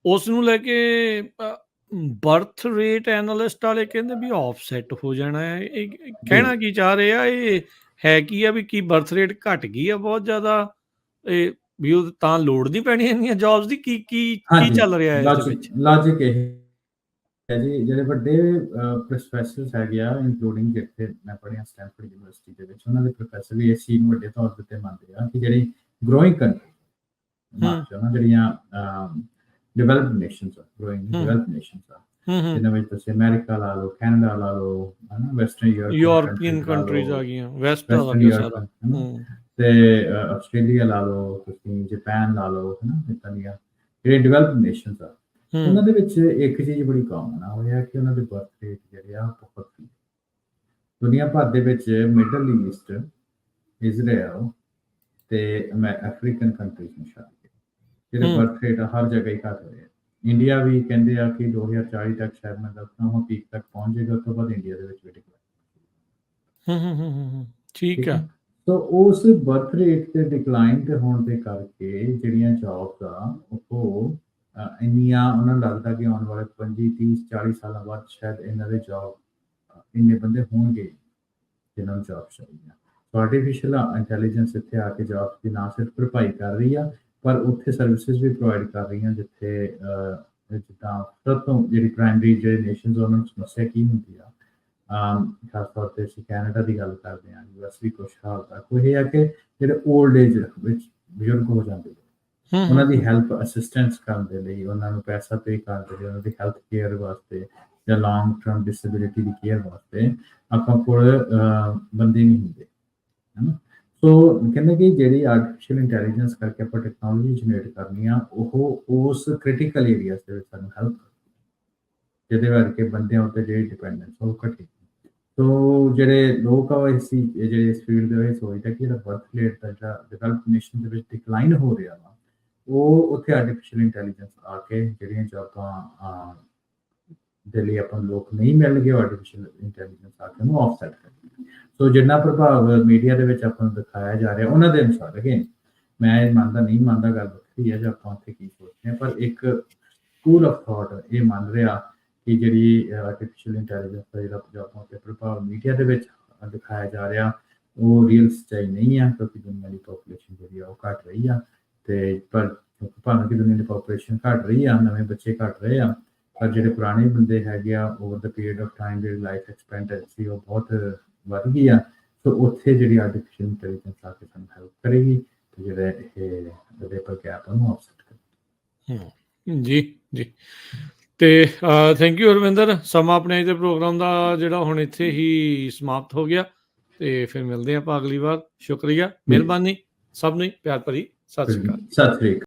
ਉਸ ਨੂੰ ਲੈ ਕੇ ਬਰਥ ਰੇਟ ਐਨਾਲਿਸਟ ਵਾਲੇ ਕਹਿੰਦੇ ਵੀ ਆਫਸੈਟ ਹੋ ਜਾਣਾ ਹੈ। ਇਹ ਕਹਿਣਾ ਕੀ ਚਾਹ ਰਹੇ ਆ? ਇਹ ਹੈ ਕੀ ਆ ਵੀ ਕੀ ਬਰਥ ਰੇਟ ਘਟ ਗਈ ਆ ਬਹੁਤ ਜ਼ਿਆਦਾ, ਇਹ ਵੀ ਉਹ ਤਾਂ ਲੋੜ ਨਹੀਂ ਪੈਣੀ ਇੰਨੀਆਂ ਜੌਬਸ ਦੀ? ਕੀ ਕੀ ਕੀ ਚੱਲ ਰਿਹਾ ਹੈ ਇਸ ਵਿੱਚ? ਲੌਜਿਕ ਇਹ ਹੈ ਜੀ, ਜਿਹੜੇ ਵੱਡੇ ਪ੍ਰੋਫੈਸਰਸ ਹੈਗੇ ਆ, ਇੰਕਲੂਡਿੰਗ ਜਿੱਥੇ ਮੈਂ ਪੜ੍ਹਿਆ ਸਟੈਨਫੋਰਡ ਯੂਨੀਵਰਸਿਟੀ ਦੇ ਵਿੱਚ, ਉਹਨਾਂ ਦੇ ਪ੍ਰੋਫੈਸਰ ਵੀ ਇਸ ਚੀਜ਼ ਨੂੰ ਵੱਡੇ ਤੌਰ ਤੇ ਮੰਨਦੇ ਆ ਕਿ ਜਿਹੜੀ ਗਰੋਇੰਗ ਕੰਟਰੀ ਜਿਹੜੀਆਂ ਡਿਵੈਲਪਡ ਨੇਸ਼ਨਸ ਆ, ਗਰੋਇੰਗ ਡਿਵੈਲਪਡ ਨੇਸ਼ਨਸ ਆ, ਜਿਹਨਾਂ ਵਿੱਚ ਤੁਸੀਂ ਅਮਰੀਕਾ ਲਾ ਲਓ, ਕੈਨੇਡਾ ਲਾ ਲਓ, ਹਨਾ, ਵੈਸਟਰਨ ਯੂਰਪੀਅਨ ਕੰਟਰੀਜ਼ ਆ ਗਈਆਂ, ਵੈਸਟ ਆ ਗਿਆ ਸਾਰਾ, ਤੇ ਆਸਟ੍ਰੇਲੀਆ ਲਾ ਲਓ, ਤੁਸੀਂ ਜਾਪਾਨ ਲਾ ਲਓ, ਹਨਾ, ਇਦਾਂ ਦੀਆਂ ਜਿਹੜੇ ਡਿਵੈਲਪਡ ਨੇਸ਼ਨਸ ਆ, ਉਹਨਾਂ ਦੇ ਵਿੱਚ ਇੱਕ ਚੀਜ਼ ਬੜੀ ਕਾਮਨ ਆ, ਉਹ ਇਹ ਹੈ ਕਿ ਉਹਨਾਂ ਦੇ ਬਰਥ ਰੇਟ ਜਿਹੜੇ ਆ ਬਹੁਤ ਹੀ ਦੁਨੀਆ ਭਰ ਦੇ ਵਿੱਚ ਮਿਡਲ ਈਸਟ, ਇਜ਼ਰਾਈਲ ਤੇ ਅਫਰੀਕਨ ਕੰਟਰੀਜ਼ ਨੂੰ ਛੱਡ ਕੇ ਜਿਹੜੇ ਬਰਥ ਰੇਟ ਆ ਹਰ ਜਗ੍ਹਾ ਹੀ ਘੱਟ ਰਹੇ ਆ। ਇੰਡੀਆ ਵੀ ਕਹਿੰਦੇ ਆ ਕਿ 2040 ਤੱਕ ਸ਼ਾਇਦ ਮੈਂ ਦੱਸਦਾ ਹਾਂ ਪੀਕ ਤੱਕ ਪਹੁੰਚ ਜਾਏਗਾ, ਉਸ ਤੋਂ ਬਾਅਦ ਇੰਡੀਆ ਦੇ ਵਿੱਚ ਵੀ ਡਿਕਲਾਈਨ। ਠੀਕ ਆ। ਸੋ ਉਸ ਬਰਥ ਰੇਟ ਤੇ ਡਿਕਲਾਈਨ ਤੇ ਹੋਣ ਦੇ ਕਰਕੇ ਜਿਹੜੀਆਂ ਜੌਬਸ ਆ ਉਹ ਇੰਨੀਆਂ, ਉਹਨਾਂ ਨੂੰ ਲੱਗਦਾ ਕਿ ਆਉਣ ਵਾਲੇ 25, 30, 40 ਸਾਲਾਂ ਬਾਅਦ ਸ਼ਾਇਦ ਇਹਨਾਂ ਦੇ ਜੌਬ ਇੰਨੇ ਬੰਦੇ ਹੋਣਗੇ ਜਿਨ੍ਹਾਂ ਨੂੰ ਜੌਬ ਚਾਹੀਦੀਆਂ। ਸੋ ਆਰਟੀਫਿਸ਼ੀਅਲ ਇੰਟੈਲੀਜੈਂਸ ਇੱਥੇ ਆ ਕੇ ਜੌਬਸ ਦੀ ਨਾ ਸਿਰਫ ਭਰਪਾਈ ਕਰ ਰਹੀ ਆ, ਪਰ ਉੱਥੇ ਸਰਵਿਸਿਜ਼ ਵੀ ਪ੍ਰੋਵਾਈਡ ਕਰ ਰਹੀਆਂ, ਜਿੱਥੇ ਜਿੱਦਾਂ ਸਭ ਤੋਂ ਜਿਹੜੀ ਪ੍ਰਾਇਮਰੀ ਜਿਹੜੇ ਨੇਸ਼ਨਸ ਉਹਨਾਂ ਨੂੰ ਸਮੱਸਿਆ ਕੀ ਹੁੰਦੀ ਆ, ਖਾਸ ਤੌਰ ਤੇ ਅਸੀਂ ਕੈਨੇਡਾ ਦੀ ਗੱਲ ਕਰਦੇ ਹਾਂ, US ਵੀ ਕੁਛ ਹਾਲ ਤੱਕ ਉਹ ਇਹ ਹੈ ਕਿ ਜਿਹੜੇ ਓਲਡ ਏਜ ਵਿੱਚ ਬਜ਼ੁਰਗ ਹੋ ਜਾਂਦੇ, ਉਹਨਾਂ ਦੀ ਹੈਲਪ ਅਸਿਸਟੈਂਸ ਕਰਨ ਦੇ ਲਈ, ਉਹਨਾਂ ਨੂੰ ਪੈਸਾ ਪੇ ਕਰਨ ਦੇ ਲਈ, ਉਹਨਾਂ ਦੀ ਹੈਲਥ ਕੇਅਰ ਵਾਸਤੇ ਜਾਂ ਲੌਂਗ ਟਰਮ ਡਿਸੇਬਿਲਿਟੀ ਦੀ ਕੇਅਰ ਵਾਸਤੇ ਆਪਾਂ ਕੋਲ ਬੰਦੇ ਨਹੀਂ ਹੁੰਦੇ, ਹੈ ਨਾ। ਸੋ ਕਹਿੰਦੇ ਕਿ ਜਿਹੜੀ ਆਰਟੀਫਿਸ਼ੀਅਲ ਇੰਟੈਲੀਜੈਂਸ ਕਰਕੇ ਆਪਾਂ ਟੈਕਨੋਲੋਜੀ ਜਨਰੇਟ ਕਰਨੀ ਆ, ਉਹ ਉਸ ਕ੍ਰਿਟੀਕਲ ਏਰੀਆਸ ਦੇ ਵਿੱਚ ਸਾਨੂੰ ਹੈਲਪ ਜਿਹਦੇ ਕਰਕੇ ਬੰਦਿਆਂ ਉੱਤੇ ਜਿਹੜੀ ਡਿਪੈਂਡੈਂਸ ਉਹ ਘਟੇ। ਸੋ ਜਿਹੜੇ ਲੋਕ ਆ ਜਿਹੜੇ ਇਸ ਫੀਲਡ ਦੇ ਵਿੱਚ ਸੋਚਦੇ ਕਿ ਜਿਹੜਾ ਬਰਥ ਰੇਟ ਦਾ ਜਿਹੜਾ ਡਿਵੈਲਪਡ ਨੇਸ਼ਨ ਦੇ ਵਿੱਚ ਡਿਕਲਾਈਨ ਹੋ ਰਿਹਾ ਵਾ, ਉਹ ਉੱਥੇ ਆਰਟੀਫਿਸ਼ੀਅਲ ਇੰਟੈਲੀਜੈਂਸ ਆ ਕੇ ਜਿਹੜੀਆਂ ਜੌਬਾਂ ਦੇ ਲਈ ਆਪਾਂ ਲੋਕ ਨਹੀਂ ਮਿਲਣਗੇ, ਆਰਟੀਫਿਸ਼ੀਅਲ ਇੰਟੈਲੀਜੈਂਸ ਆ ਕੇ ਉਹਨੂੰ ਆਫਸੈਟ ਕਰੇਗੀ। ਸੋ ਜਿੰਨਾ ਪ੍ਰਭਾਵ ਮੀਡੀਆ ਦੇ ਵਿੱਚ ਆਪਾਂ ਨੂੰ ਦਿਖਾਇਆ ਜਾ ਰਿਹਾ, ਉਹਨਾਂ ਦੇ ਅਨੁਸਾਰ ਅਗੇਨ ਮੈਂ ਇਹ ਮੰਨਦਾ ਨਹੀਂ ਮੰਨਦਾ, ਗੱਲ ਵੱਖਰੀ ਹੈ ਜਾਂ ਆਪਾਂ ਉੱਥੇ ਕੀ ਸੋਚਦੇ ਹਾਂ, ਪਰ ਇੱਕ ਸਕੂਲ ਆਫ ਥਾਟ ਇਹ ਮੰਨ ਰਿਹਾ ਕਿ ਜਿਹੜੀ ਆਰਟੀਫਿਸ਼ੀਅਲ ਇੰਟੈਲੀਜੈਂਸ ਦਾ ਜਿਹੜਾ ਜੌਬਾਂ ਤੇ ਪ੍ਰਭਾਵ ਮੀਡੀਆ ਦੇ ਵਿੱਚ ਦਿਖਾਇਆ ਜਾ ਰਿਹਾ, ਉਹ ਰੀਅਲ ਸੱਚਾਈ ਨਹੀਂ ਆ, ਕਿਉਂਕਿ ਦੁਨੀਆ ਦੀ ਪੋਪੂਲੇਸ਼ਨ ਜਿਹੜੀ ਆ ਉਹ ਘਟ ਰਹੀ ਆ, ਤੇ ਪਰ ਭਾਵੇਂ ਕਿ ਦੁਨੀਆ ਦੀ ਪੋਪੂਲੇਸ਼ਨ ਘਟ ਰਹੀ ਆ, ਨਵੇਂ ਬੱਚੇ ਘਟ ਰਹੇ ਆ, ਪਰ ਜਿਹੜੇ ਪੁਰਾਣੇ ਬੰਦੇ ਹੈਗੇ ਆ, over the period of time ਜਿਹੜੀ ਲਾਈਫ ਐਕਸਪੈਕਟੈਂਸੀ ਉਹ ਬਹੁਤ ਵੱਧ ਗਈ ਆ। ਸੋ ਉੱਥੇ ਜਿਹੜੀ ਆਰਟੀਫਿਸ਼ੀਅਲ ਇੰਟੈਲੀਜੈਂਸ ਆ ਕੇ ਸਾਨੂੰ ਹੈਲਪ ਕਰੇਗੀ ਤੇ ਜਿਹੜੇ ਇਹ ਲੇਬਰ ਗੈਪ ਨੂੰ ਆਫਸੈਟ ਕਰੇਗੀ। ਜੀ ਜੀ, ਤੇ ਥੈਂਕ ਯੂ ਹਰਵਿੰਦਰ। ਸਮਾਂ ਆਪਣੇ ਅੱਜ ਦੇ ਪ੍ਰੋਗਰਾਮ ਦਾ ਜਿਹੜਾ ਹੁਣ ਇੱਥੇ ਹੀ ਸਮਾਪਤ ਹੋ ਗਿਆ, ਤੇ ਫਿਰ ਮਿਲਦੇ ਆਪਾਂ ਅਗਲੀ ਵਾਰ। ਸ਼ੁਕਰੀਆ, ਮਿਹਰਬਾਨੀ, ਸਭ ਨੂੰ ਪਿਆਰ ਭਰੀ ਸਤਿ ਸ਼੍ਰੀ ਅਕਾਲ। ਸਤਿ ਸ਼੍ਰੀ ਅਕਾਲ।